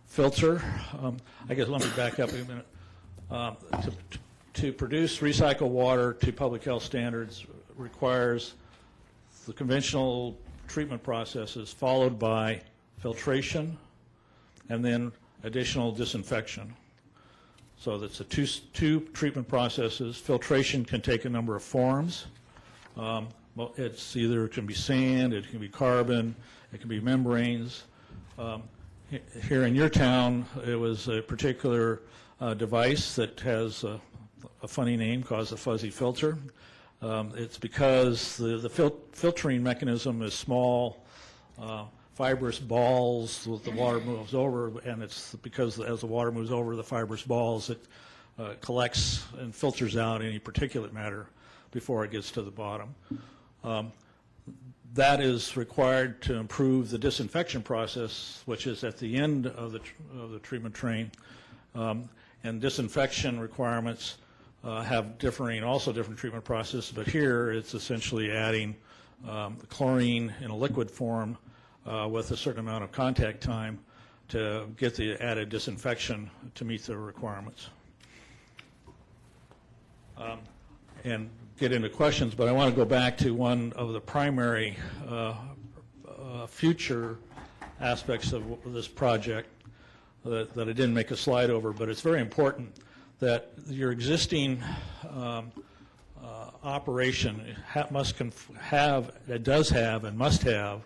filter. I guess let me back up a minute. To produce recycled water to public health standards requires the conventional treatment processes followed by filtration and then additional disinfection. So that's a two treatment processes. Filtration can take a number of forms. It's either, it can be sand, it can be carbon, it can be membranes. Here in your town, it was a particular device that has a funny name called a fuzzy filter. It's because the filtering mechanism is small, fibrous balls that the water moves over, and it's because as the water moves over the fibrous balls, it collects and filters out any particulate matter before it gets to the bottom. That is required to improve the disinfection process, which is at the end of the treatment train. And disinfection requirements have different treatment processes, but here it's essentially adding chlorine in a liquid form with a certain amount of contact time to get the added disinfection to meet the requirements. And get into questions, but I want to go back to one of the primary future aspects of this project that I didn't make a slide over, but it's very important that your existing operation does have and must have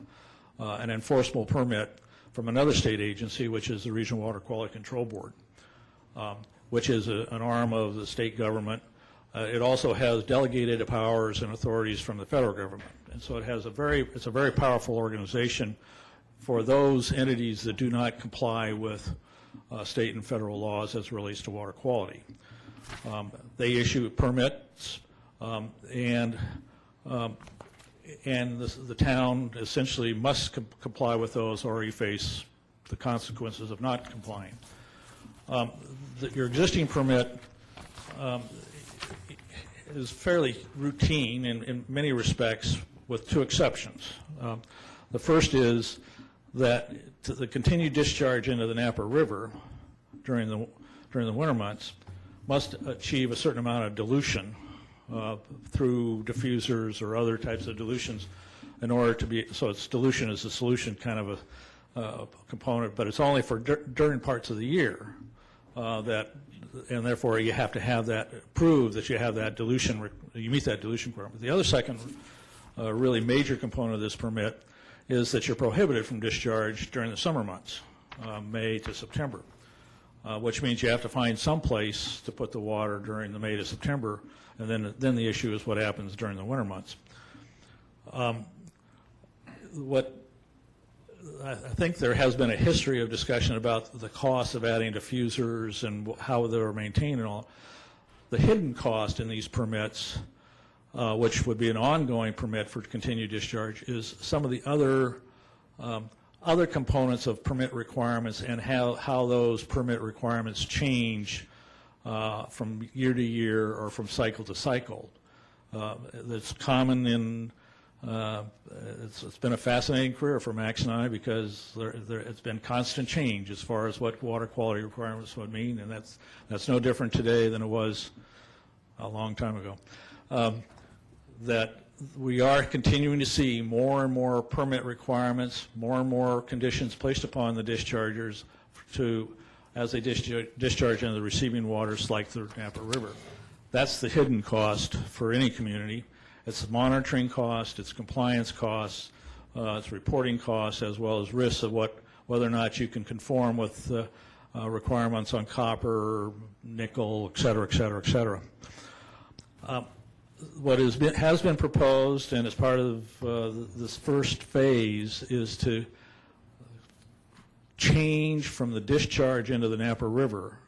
an enforceable permit from another state agency, which is the Regional Water Quality Control Board, which is an arm of the state government. It also has delegated powers and authorities from the federal government, and so it's a very powerful organization for those entities that do not comply with state and federal laws as it relates to water quality. They issue permits, and the town essentially must comply with those, or you face the consequences of not complying. Your existing permit is fairly routine in many respects, with two exceptions. The first is that the continued discharge into the Napa River during during the winter months must achieve a certain amount of dilution through diffusers or other types of dilutions in order to be, so it's dilution is a solution kind of a component, but it's only for during parts of the year that, and therefore you have to have that, prove that you have that dilution, you meet that dilution requirement. The other second really major component of this permit is that you're prohibited from discharge during the summer months, May to September, which means you have to find some place to put the water during the May to September, and then the issue is what happens during the winter months. What I think there has been a history of discussion about the cost of adding diffusers and how they were maintained and all. The hidden cost in these permits, which would be an ongoing permit for continued discharge, is some of the other components of permit requirements and how those permit requirements change from year to year or from cycle to cycle. That's common in it's been a fascinating career for Max and I because it's been constant change as far as what water quality requirements would mean, and that's no different today than it was a long time ago. That we are continuing to see more and more permit requirements, more and more conditions placed upon the dischargers as they discharge into the receiving waters like the Napa River. That's the hidden cost for any community. It's monitoring cost, it's compliance costs, it's reporting costs, as well as risks of whether or not you can conform with requirements on copper, nickel, et cetera, et cetera, et cetera. What has been proposed, and as part of this first phase, is to change from the discharge into the Napa River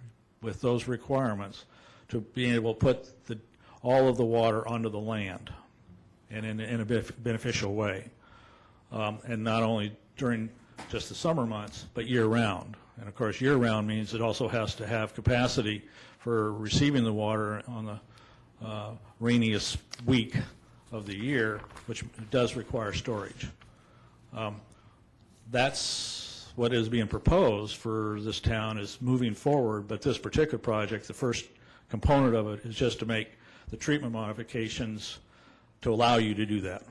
with those requirements to being able to put all of the water onto the land and in a beneficial way. And not only during just the summer months, but year-round. And of course, year-round means it also has to have capacity for receiving the water on the rainiest week of the year, which does require storage. That's what is being proposed for this town is moving forward, but this particular project, the first component of it is just to make the treatment modifications to allow you to do that.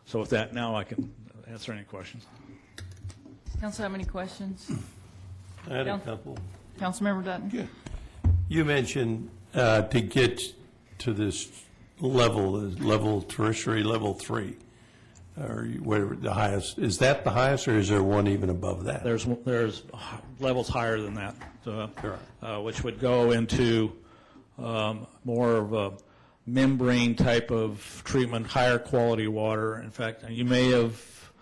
So with that, now I can answer any questions. Council have any questions? I had a couple. Councilmember Dutton? Yeah. You mentioned to get to this level tertiary, level 3, or whatever the highest. Is that the highest, or is there one even above that? There's levels higher than that, which would go into more of a membrane type of treatment, higher quality water. In fact, you may have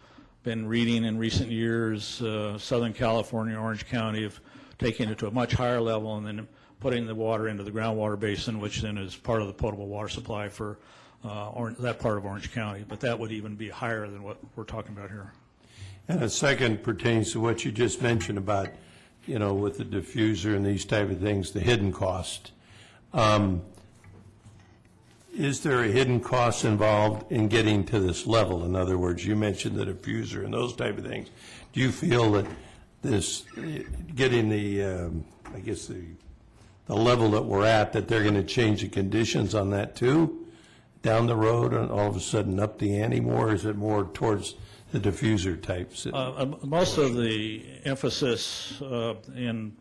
been reading in recent years, Southern California, Orange County have taken it to a much higher level and then putting the water into the groundwater basin, which then is part of the potable water supply for that part of Orange County. But that would even be higher than what we're talking about here. And a second pertains to what you just mentioned about, with the diffuser and these type of things, the hidden cost. Is there a hidden cost involved in getting to this level? In other words, you mentioned the diffuser and those type of things. Do you feel that getting the level that we're at, that they're going to change the conditions on that too down the road and all of a sudden up the ante more? Or is it more towards the diffuser types? Most of the emphasis in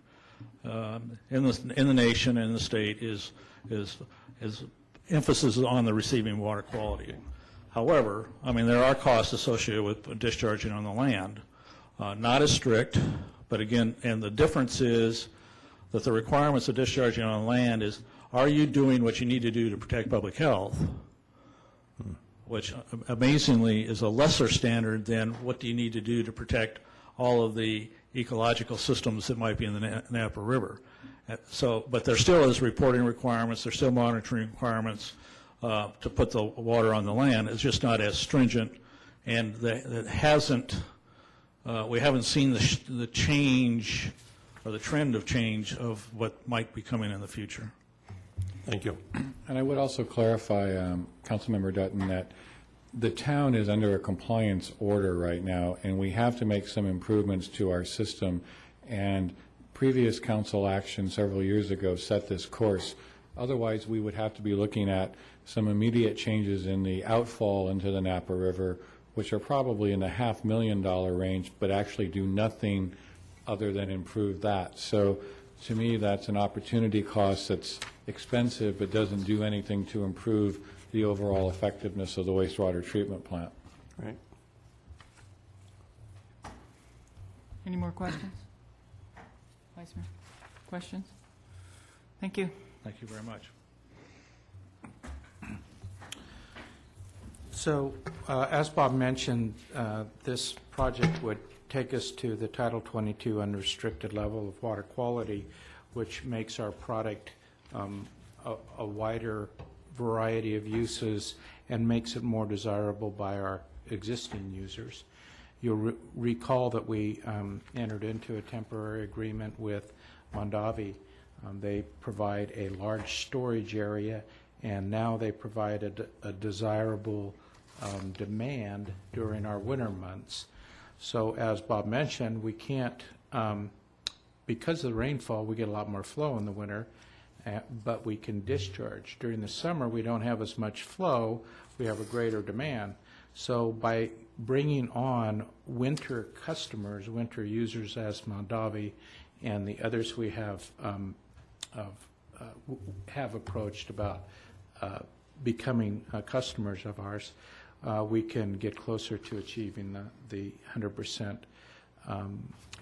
the nation and the state is emphasis on the receiving water quality. However, there are costs associated with discharging on the land. Not as strict, but again, and the difference is that the requirements of discharging on land is, are you doing what you need to do to protect public health? Which amazingly is a lesser standard than what do you need to do to protect all of the ecological systems that might be in the Napa River. But there still is reporting requirements, there's still monitoring requirements to put the water on the land. It's just not as stringent, and that hasn't, we haven't seen the change or the trend of change of what might be coming in the future. Thank you. And I would also clarify, Councilmember Dutton, that the town is under a compliance order right now, and we have to make some improvements to our system. And previous council action several years ago set this course. Otherwise, we would have to be looking at some immediate changes in the outfall into the Napa River, which are probably in the $500,000 range, but actually do nothing other than improve that. So to me, that's an opportunity cost that's expensive, but doesn't do anything to improve the overall effectiveness of the wastewater treatment plant. Right. Any more questions? Vice Mayor, questions? Thank you. Thank you very much. So, as Bob mentioned, this project would take us to the Title 22 unrestricted level of water quality, which makes our product a wider variety of uses and makes it more desirable by our existing users. You'll recall that we entered into a temporary agreement with Mondavi. They provide a large storage area, and now they provided a desirable demand during our winter months. So as Bob mentioned, we can't, because of the rainfall, we get a lot more flow in the winter, but we can discharge. During the summer, we don't have as much flow, we have a greater demand. So by bringing on winter customers, winter users as Mondavi and the others we have approached about becoming customers of ours, we can get closer to achieving the 100%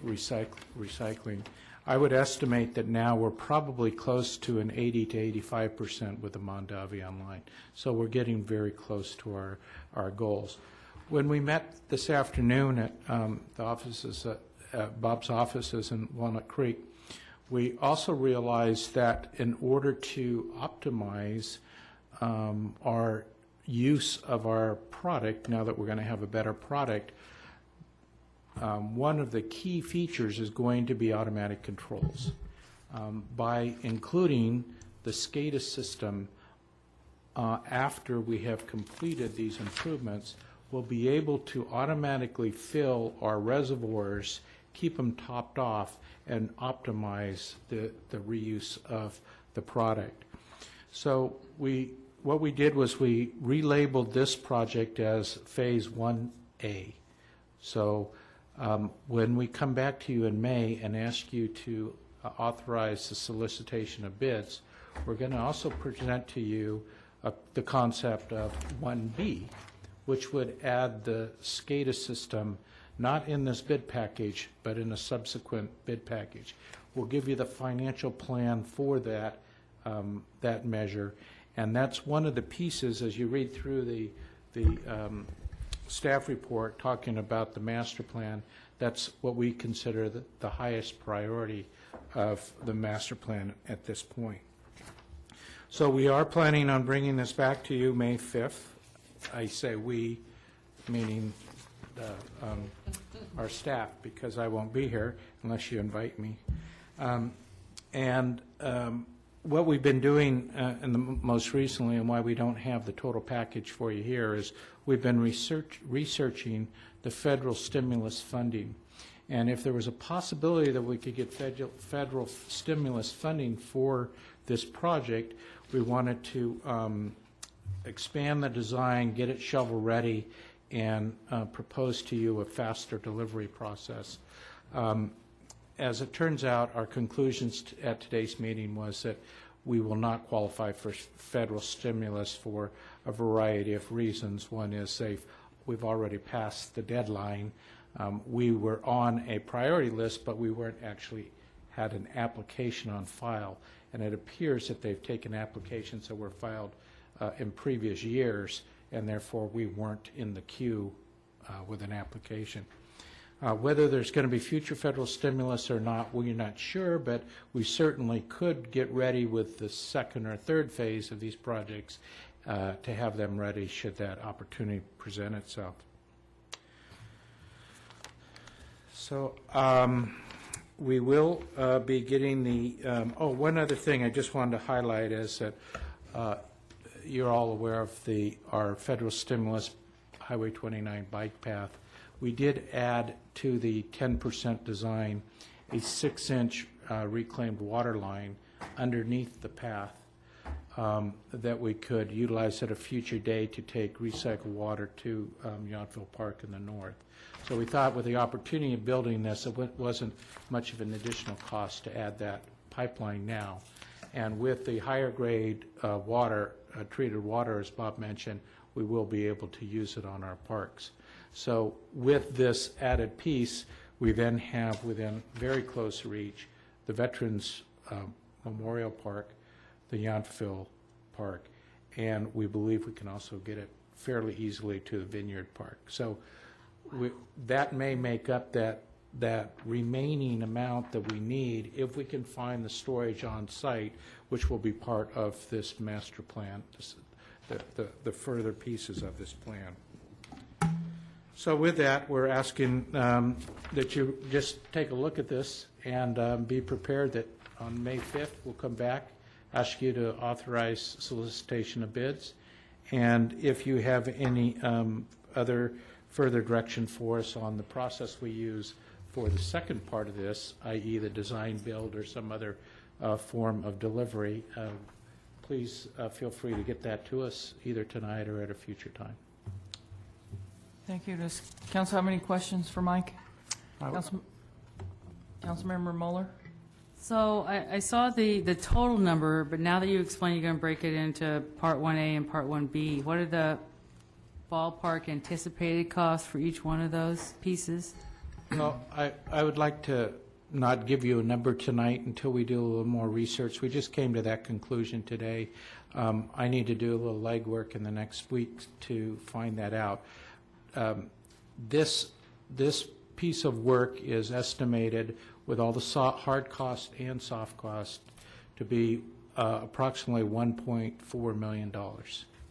recycling. I would estimate that now we're probably close to an 80 to 85% with the Mondavi online. So we're getting very close to our goals. When we met this afternoon at the offices, Bob's offices in Walnut Creek, we also realized that in order to optimize our use of our product, now that we're going to have a better product, one of the key features is going to be automatic controls. By including the SCADA system after we have completed these improvements, we'll be able to automatically fill our reservoirs, keep them topped off, and optimize the reuse of the product. So what we did was we relabeled this project as Phase 1A. So when we come back to you in May and ask you to authorize the solicitation of bids, we're going to also present to you the concept of 1B, which would add the SCADA system not in this bid package, but in a subsequent bid package. We'll give you the financial plan for that, that measure, and that's one of the pieces as you read through the staff report talking about the master plan. That's what we consider the highest priority of the master plan at this point. So we are planning on bringing this back to you May 5th. I say we, meaning our staff, because I won't be here unless you invite me. What we've been doing in the most recently, and why we don't have the total package for you here, is we've been researching the federal stimulus funding. And if there was a possibility that we could get federal stimulus funding for this project, we wanted to expand the design, get it shovel-ready, and propose to you a faster delivery process. As it turns out, our conclusions at today's meeting was that we will not qualify for federal stimulus for a variety of reasons. One is we've already passed the deadline. We were on a priority list, but we weren't actually had an application on file. And it appears that they've taken applications that were filed in previous years, and therefore we weren't in the queue with an application. Whether there's going to be future federal stimulus or not, we're not sure, but we certainly could get ready with the second or third phase of these projects to have them ready should that opportunity present itself. So we will be getting the, one other thing I just wanted to highlight is that you're all aware of our federal stimulus Highway 29 bike path. We did add to the 10% design a 6-inch reclaimed water line underneath the path that we could utilize at a future day to take recycled water to Yountville Park in the north. So we thought with the opportunity of building this, it wasn't much of an additional cost to add that pipeline now. And with the higher grade water, treated water, as Bob mentioned, we will be able to use it on our parks. So with this added piece, we then have within very close reach the Veterans Memorial Park, the Yountville Park, and we believe we can also get it fairly easily to the Vineyard Park. So that may make up that remaining amount that we need if we can find the storage on site, which will be part of this master plan, the further pieces of this plan. So with that, we're asking that you just take a look at this and be prepared that on May 5th, we'll come back, ask you to authorize solicitation of bids. And if you have any other further direction for us on the process we use for the second part of this, i.e. the design build or some other form of delivery, please feel free to get that to us either tonight or at a future time. Thank you. Does council have any questions for Mike? Councilmember Mueller? So I saw the total number, but now that you explain you're going to break it into Part 1A and Part 1B, what are the ballpark anticipated costs for each one of those pieces? Well, I would like to not give you a number tonight until we do a little more research. We just came to that conclusion today. I need to do a little legwork in the next week to find that out. This piece of work is estimated with all the hard costs and soft costs to be approximately $1.4 million.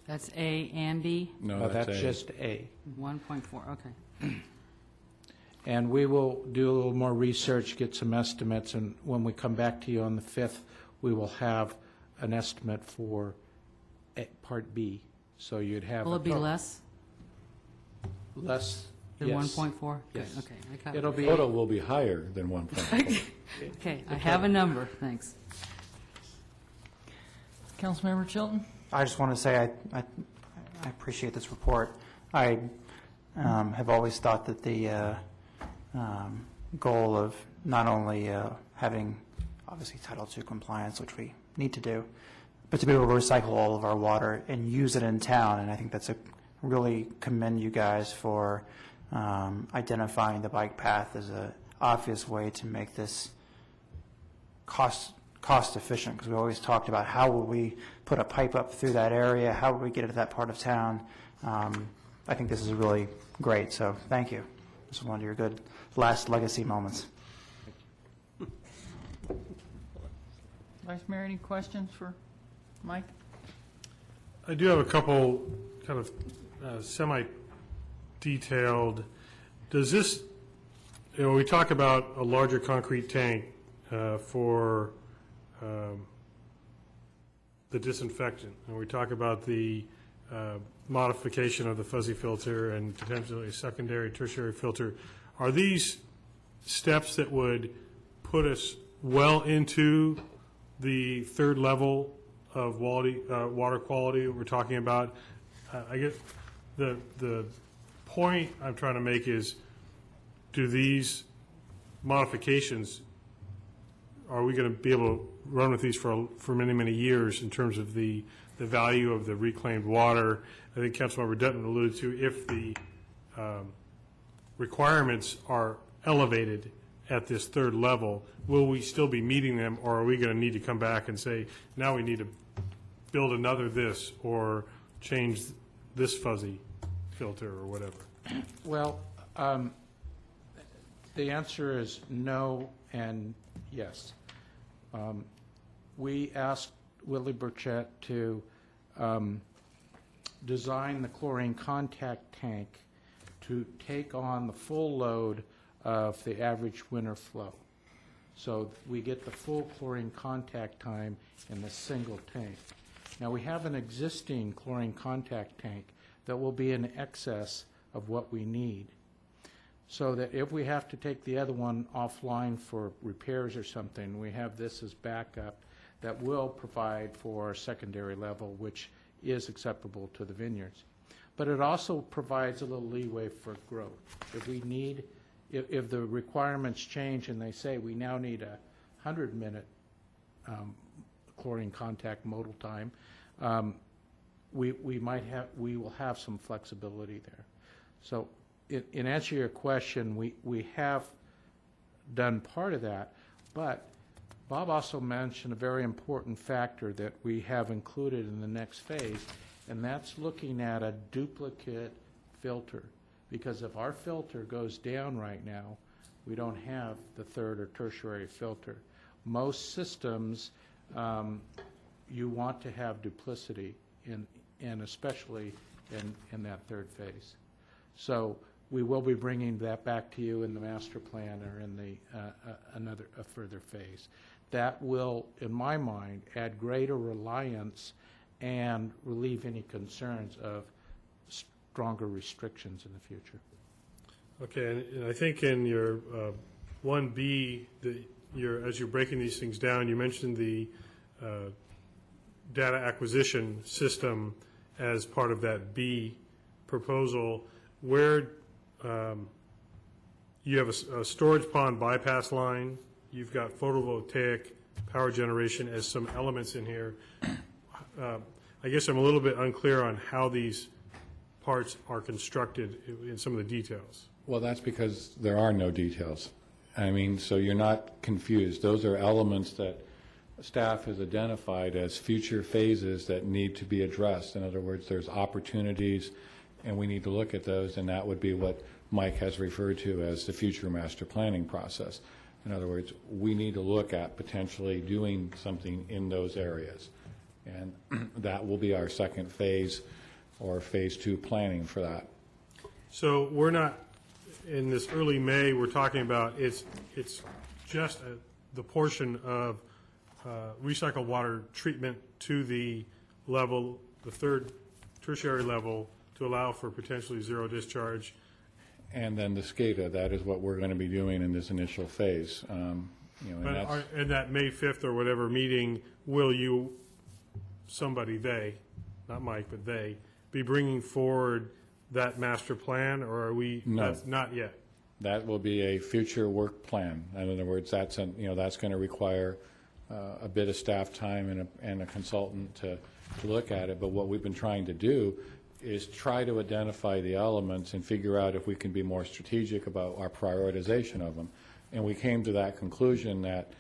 That's A and B? No, that's just A. 1.4, okay. And we will do a little more research, get some estimates, and when we come back to you on the 5th, we will have an estimate for Part B. So you'd have... Will it be less? Less, than yes. 1.4? Yes. Okay. I got it. It'll be... Total will be higher than 1.4. Okay, I have a number, thanks. Councilmember Chilton? I just want to say I appreciate this report. I have always thought that the goal of not only having, obviously, Title II compliance, which we need to do, but to be able to recycle all of our water and use it in town, and I think that's really commend you guys for identifying the bike path as an obvious way to make this cost efficient, because we always talked about how will we put a pipe up through that area, how will we get it to that part of town. I think this is really great, so thank you. This is one of your good last legacy moments. Vice Mayor, any questions for Mike? I do have a couple kind of semi-detailed. Does this, we talk about a larger concrete tank for the disinfectant, and we talk about the modification of the fuzzy filter and potentially a secondary, tertiary filter. Are these steps that would put us well into the third level of water quality that we're talking about? I guess the point I'm trying to make is, do these modifications, are we going to be able to run with these for many, many years in terms of the value of the reclaimed water? I think Councilmember Dutton alluded to, if the requirements are elevated at this third level, will we still be meeting them, or are we going to need to come back and say, now we need to build another this or change this fuzzy filter or whatever? Well, the answer is no and yes. We asked Willie Burchett to design the chlorine contact tank to take on the full load of the average winter flow. So we get the full chlorine contact time in this single tank. Now, we have an existing chlorine contact tank that will be in excess of what we need. so that if we have to take the other one offline for repairs or something, we have this as backup that will provide for a secondary level, which is acceptable to the vineyards. But it also provides a little leeway for growth. If we need, if the requirements change and they say we now need a 100-minute chlorine contact modal time, we will have some flexibility there. So in answer to your question, we have done part of that, but Bob also mentioned a very important factor that we have included in the next phase, and that's looking at a duplicate filter. Because if our filter goes down right now, we don't have the third or tertiary filter. Most systems, you want to have duplicity and especially in that third phase. So we will be bringing that back to you in the master plan or in the a further phase. That will, in my mind, add greater reliance and relieve any concerns of stronger restrictions in the future. Okay, and I think in your 1B, as you're breaking these things down, you mentioned the data acquisition system as part of that B proposal, where you have a storage pond bypass line, you've got photovoltaic power generation as some elements in here. I guess I'm a little bit unclear on how these parts are constructed in some of the details. Well, that's because there are no details. I mean, so you're not confused. Those are elements that staff has identified as future phases that need to be addressed. In other words, there's opportunities, and we need to look at those, and that would be what Mike has referred to as the future master planning process. In other words, we need to look at potentially doing something in those areas. And that will be our second phase or phase 2 planning for that. So we're not, in this early May, we're talking about it's just the portion of recycled water treatment to the level, the third tertiary level, to allow for potentially zero discharge. And then the SCADA, that is what we're going to be doing in this initial phase. In that May 5th or whatever meeting, will you, somebody, they, not Mike, but they, be bringing forward that master plan, or are we? No. That's not yet. That will be a future work plan. In other words, that's going to require a bit of staff time and a consultant to look at it. But what we've been trying to do is try to identify the elements and figure out if we can be more strategic about our prioritization of them. And we came to that conclusion that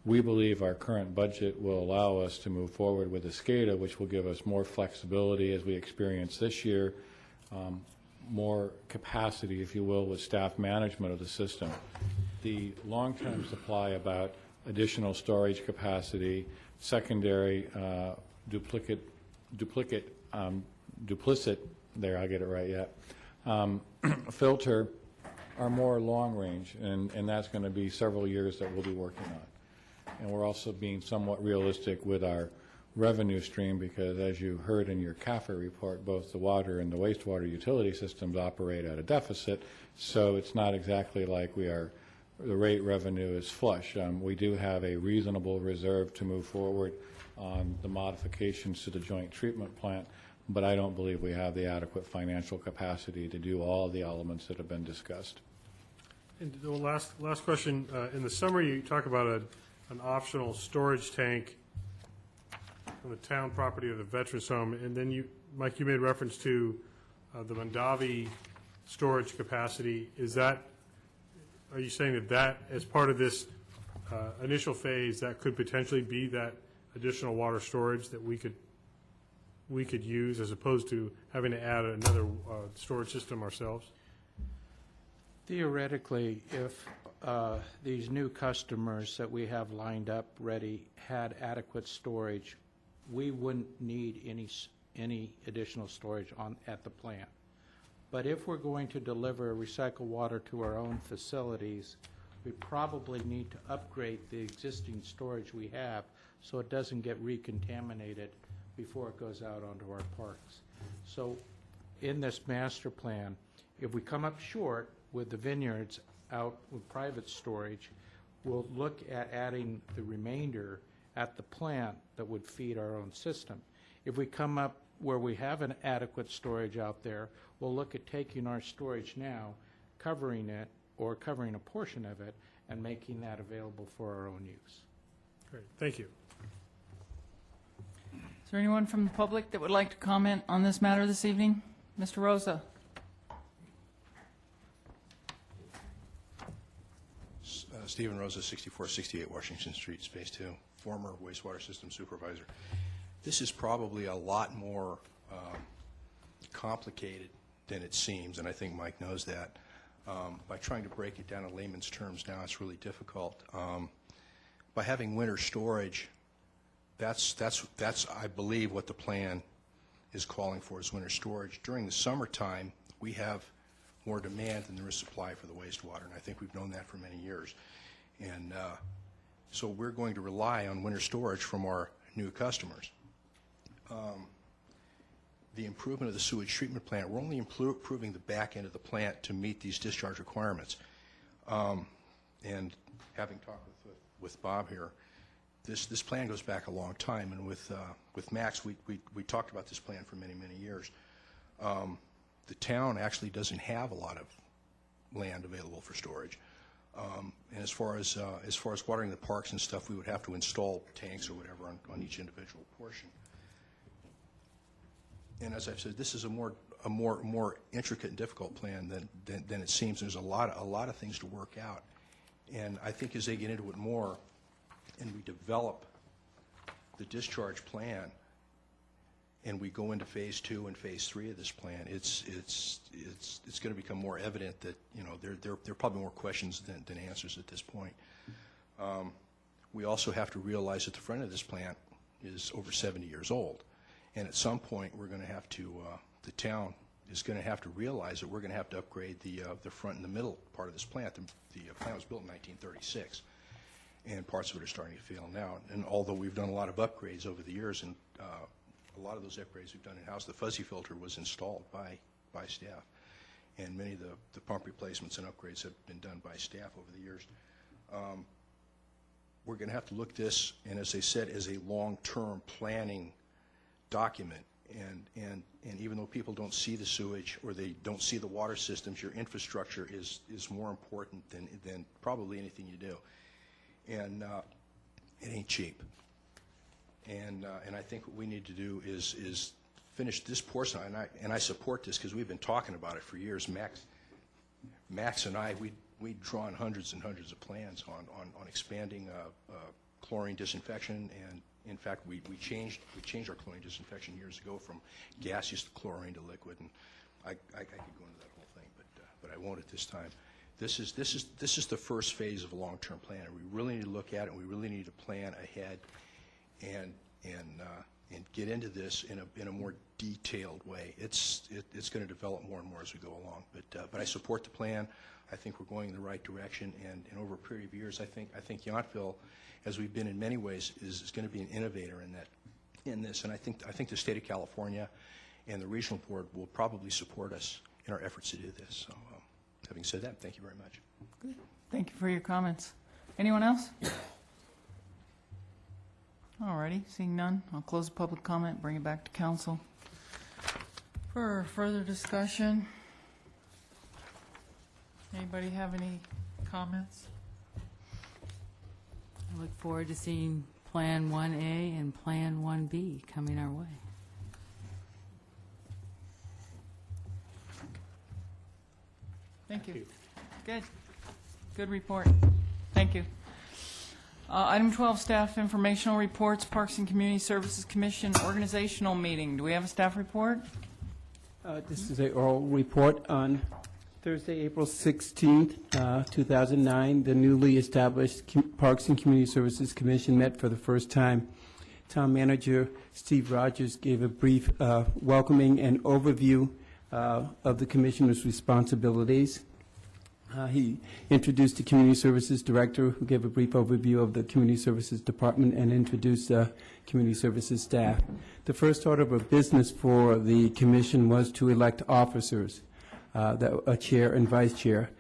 we believe our current budget will allow us to move forward with the SCADA, which will give us more flexibility as we experience this year, more capacity, if you will, with staff management of the system. The long-term supply about additional storage capacity, secondary duplicate, there, I'll get it right yet, filter are more long range, and that's going to be several years that we'll be working on. And we're also being somewhat realistic with our revenue stream because, as you heard in your CAFR report, both the water and the wastewater utility systems operate at a deficit, so it's not exactly like the rate revenue is flush. We do have a reasonable reserve to move forward on the modifications to the joint treatment plant, but I don't believe we have the adequate financial capacity to do all the elements that have been discussed. And the last question, in the summary you talk about an optional storage tank on the town property of the Veterans Home, and then Mike, you made reference to the Mondavi storage capacity. Are you saying that as part of this initial phase, that could potentially be that additional water storage that we could use as opposed to having to add another storage system ourselves? Theoretically, if these new customers that we have lined up ready had adequate storage, we wouldn't need any additional storage at the plant. But if we're going to deliver recycled water to our own facilities, we probably need to upgrade the existing storage we have so it doesn't get recontaminated before it goes out onto our parks. So in this master plan, if we come up short, with the vineyards out with private storage, we'll look at adding the remainder at the plant that would feed our own system. If we come up where we have an adequate storage out there, we'll look at taking our storage now, covering it, or covering a portion of it, and making that available for our own use. Great, thank you. Is there anyone from the public that would like to comment on this matter this evening? Mr. Rosa? Stephen Rosa, 6468 Washington Street, Space 2, former wastewater system supervisor. This is probably a lot more complicated than it seems, and I think Mike knows that. By trying to break it down in layman's terms now, it's really difficult. By having winter storage, that's I believe what the plan is calling for, is winter storage. During the summertime, we have more demand than there is supply for the wastewater, and I think we've known that for many years. And so we're going to rely on winter storage from our new customers. The improvement of the sewage treatment plant, we're only improving the back end of the plant to meet these discharge requirements. And having talked with Bob here, this plan goes back a long time, and with Max, we talked about this plan for many, many years. The town actually doesn't have a lot of land available for storage. And as far as watering the parks and stuff, we would have to install tanks or whatever on each individual portion. And as I've said, this is a more intricate and difficult plan than it seems. There's a lot of things to work out. And I think as they get into it more, and we develop the discharge plan, and we go into phase 2 and phase 3 of this plan, it's going to become more evident that, you know, there are probably more questions than answers at this point. We also have to realize that the front of this plant is over 70 years old, and at some point we're going to have to, the town is going to have to realize that we're going to have to upgrade the front and the middle part of this plant. The plant was built in 1936, and parts of it are starting to fail now. And although we've done a lot of upgrades over the years, and a lot of those upgrades we've done in-house, the fuzzy filter was installed by staff, and many of the pump replacements and upgrades have been done by staff over the years. We're going to have to look this, and as I said, as a long-term planning document. And even though people don't see the sewage or they don't see the water systems, your infrastructure is more important than probably anything you do. And it ain't cheap. And I think what we need to do is finish this portion. And I support this because we've been talking about it for years. Max and I, we'd drawn hundreds and hundreds of plans on expanding chlorine disinfection, and in fact, we changed our chlorine disinfection years ago from gaseous chlorine to liquid, and I could go into that whole thing, but I won't at this time. This is the first phase of a long-term plan, and we really need to look at it, and we really need to plan ahead and get into this in a more detailed way. It's going to develop more and more as we go along, but I support the plan. I think we're going in the right direction, and over a period of years, I think Yountville, as we've been in many ways, is going to be an innovator in this. And I think the state of California and the regional board will probably support us in our efforts to do this. So, having said that, thank you very much. Good. Thank you for your comments. Anyone else? All righty, seeing none, I'll close the public comment, bring it back to council for further discussion. Anybody have any comments? I look forward to seeing Plan 1A and Plan 1B coming our way. Thank you. Good. Good report. Thank you. Item 12, staff informational reports, Parks and Community Services Commission organizational meeting. Do we have a staff report? This is an oral report on Thursday, April 16th, 2009. The newly established Parks and Community Services Commission met for the first time. Town Manager Steve Rogers gave a brief welcoming and overview of the Commissioner's responsibilities. He introduced the Community Services Director, who gave a brief overview of the Community Services Department and introduced the Community Services staff. The first order of business for the Commission was to elect officers, a chair and vice chair.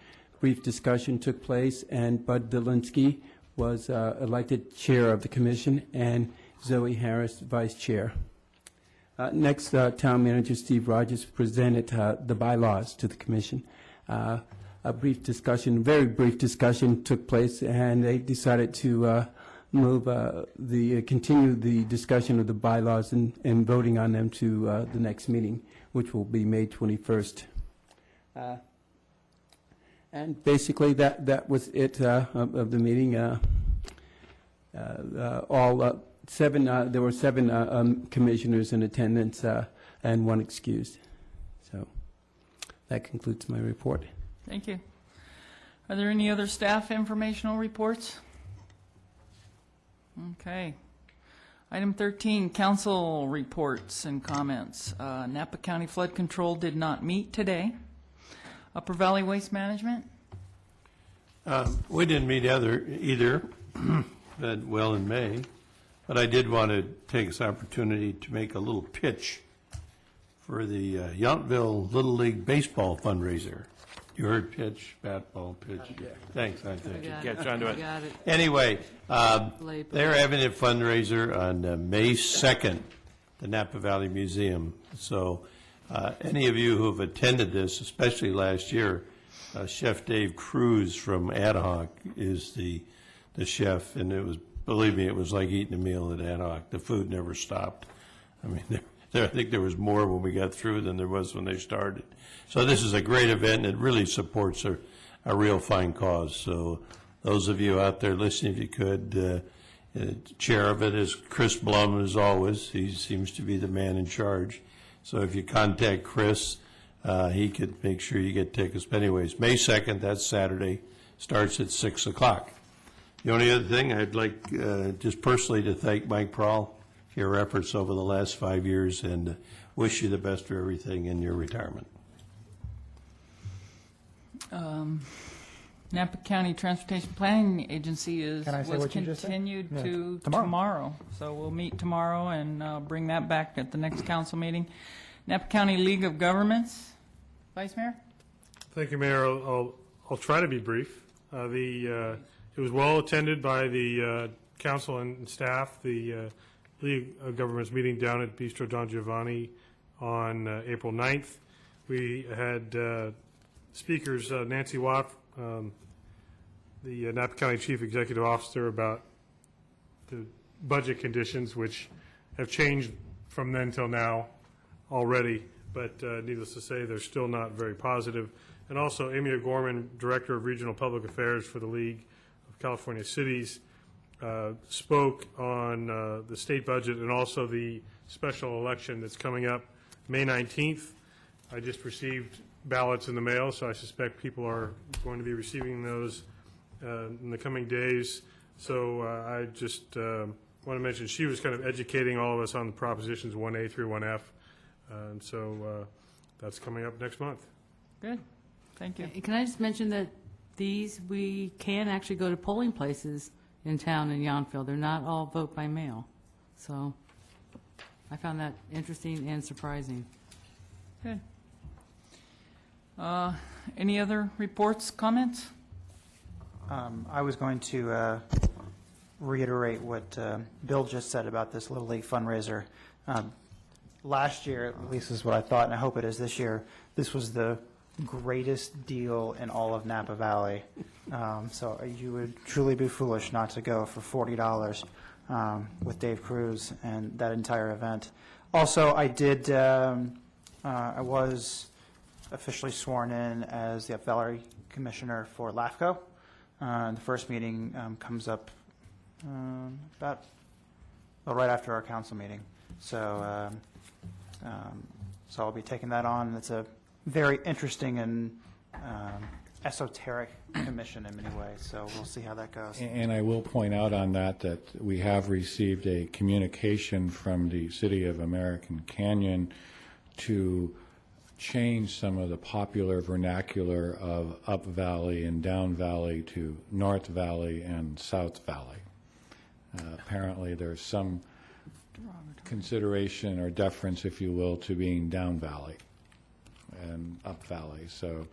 brief discussion took place, and Bud Dolinsky was elected chair of the commission, and Zoe Harris, vice chair. Next, Town Manager Steve Rogers presented the bylaws to the commission. A brief discussion, very brief discussion took place, and they decided to continue the discussion of the bylaws and voting on them to the next meeting, which will be May 21st. And basically, that was it of the meeting. There were seven commissioners in attendance and one excused. So that concludes my report. Thank you. Are there any other staff informational reports? Okay. Item 13, council reports and comments. Napa County Flood Control did not meet today. Upper Valley Waste Management? We didn't meet either, but well in May. But I did want to take this opportunity to make a little pitch for the Yountville Little League Baseball fundraiser. You heard pitch, bat, ball, pitch. Thanks, I think. Get onto it. Anyway, they're having a fundraiser on May 2nd, the Napa Valley Museum. So any of you who have attended this, especially last year, Chef Dave Cruz from Ad Hoc is the chef, and it was, believe me, it was like eating a meal at Ad Hoc. The food never stopped. I mean, I think there was more when we got through than there was when they started. So this is a great event, and it really supports a real fine cause. So those of you out there listening, if you could, chair of it is Chris Blum, as always. He seems to be the man in charge. So if you contact Chris, he could make sure you get tickets. But anyways, May 2nd, that's Saturday, starts at 6 o'clock. The only other thing, I'd like just personally to thank Mike Prawl for your efforts over the last 5 years, and wish you the best for everything in your retirement. Napa County Transportation Planning Agency was continued to tomorrow. So we'll meet tomorrow and bring that back at the next council meeting. Napa County League of Governments, Vice Mayor? Thank you, Mayor. I'll try to be brief. It was well attended by the council and staff. The League of Governments meeting down at Bistro Don Giovanni on April 9th. We had speakers, Nancy Watt, the Napa County Chief Executive Officer, about the budget conditions, which have changed from then till now already, but needless to say, they're still not very positive. And also Amy O'Gorman, Director of Regional Public Affairs for the League of California Cities, spoke on the state budget and also the special election that's coming up May 19th. I just received ballots in the mail, so I suspect people are going to be receiving those in the coming days. So I just want to mention she was kind of educating all of us on the propositions 1A through 1F. And so that's coming up next month. Good. Thank you. Can I just mention that we can actually go to polling places in town in Yountville. They're not all vote by mail. So I found that interesting and surprising. Good. Any other reports, comments? I was going to reiterate what Bill just said about this Little League fundraiser. Last year, at least is what I thought, and I hope it is this year, this was the greatest deal in all of Napa Valley. So you would truly be foolish not to go for $40 with Dave Cruz and that entire event. Also, I was officially sworn in as the Up Valley Commissioner for LAFCO. The first meeting comes up right after our council meeting. So I'll be taking that on. It's a very interesting and esoteric commission in many ways, so we'll see how that goes. And I will point out on that we have received a communication from the City of American Canyon to change some of the popular vernacular of Up Valley and Down Valley to North Valley and South Valley. Apparently there's some consideration or deference, if you will, to being Down Valley and Up Valley. So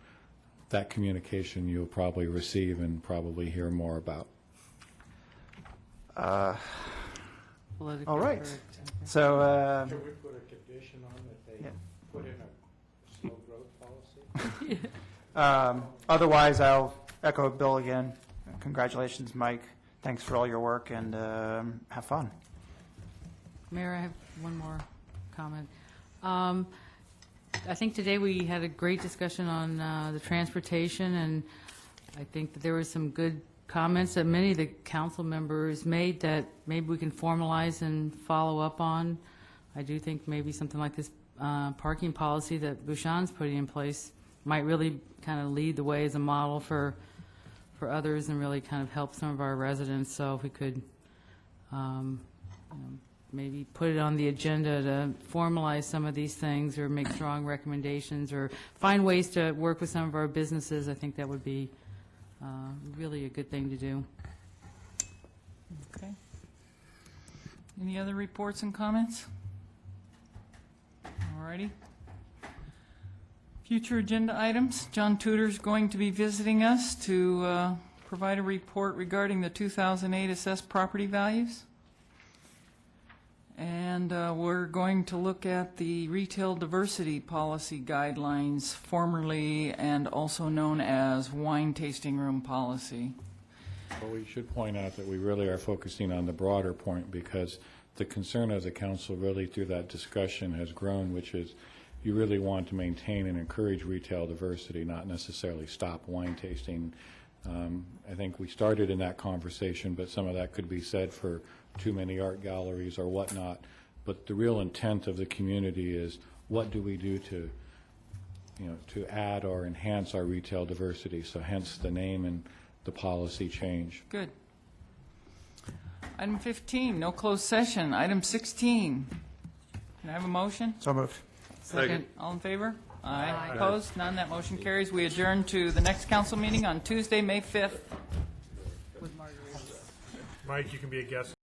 that communication you'll probably receive and probably hear more about. All Politically right. correct. So, Should we put a condition on that they Yeah. put in a slow growth policy? otherwise, I'll echo Bill again. Congratulations, Mike. Thanks for all your work, and have fun. Mayor, I have one more comment. I think today we had a great discussion on the transportation, and I think that there were some good comments that many of the council members made that maybe we can formalize and follow up on. I do think maybe something like this parking policy that Bouchon's putting in place might really kind of lead the way as a model for others and really kind of help some of our residents. So if we could maybe put it on the agenda to formalize some of these things or make strong recommendations or find ways to work with some of our businesses, I think that would be really a good thing to do. Okay. Any other reports and comments? All righty. Future agenda items. John Tudor's going to be visiting us to provide a report regarding the 2008 assessed property values. And we're going to look at the retail diversity policy guidelines, formerly and also known as wine tasting room policy. Well, we should point out that we really are focusing on the broader point because the concern of the council really through that discussion has grown, which is you really want to maintain and encourage retail diversity, not necessarily stop wine tasting. I think we started in that conversation, but some of that could be said for too many art galleries or whatnot. But the real intent of the community is what do we do to, to add or enhance our retail diversity? So hence the name and the policy change. Good. Item 15, no closed session. Item 16, can I have a motion? So moved. Second. All in favor? Aye. Opposed? None. That motion carries. We adjourn to the next council meeting on Tuesday, May 5th. Mike, you can be a guest.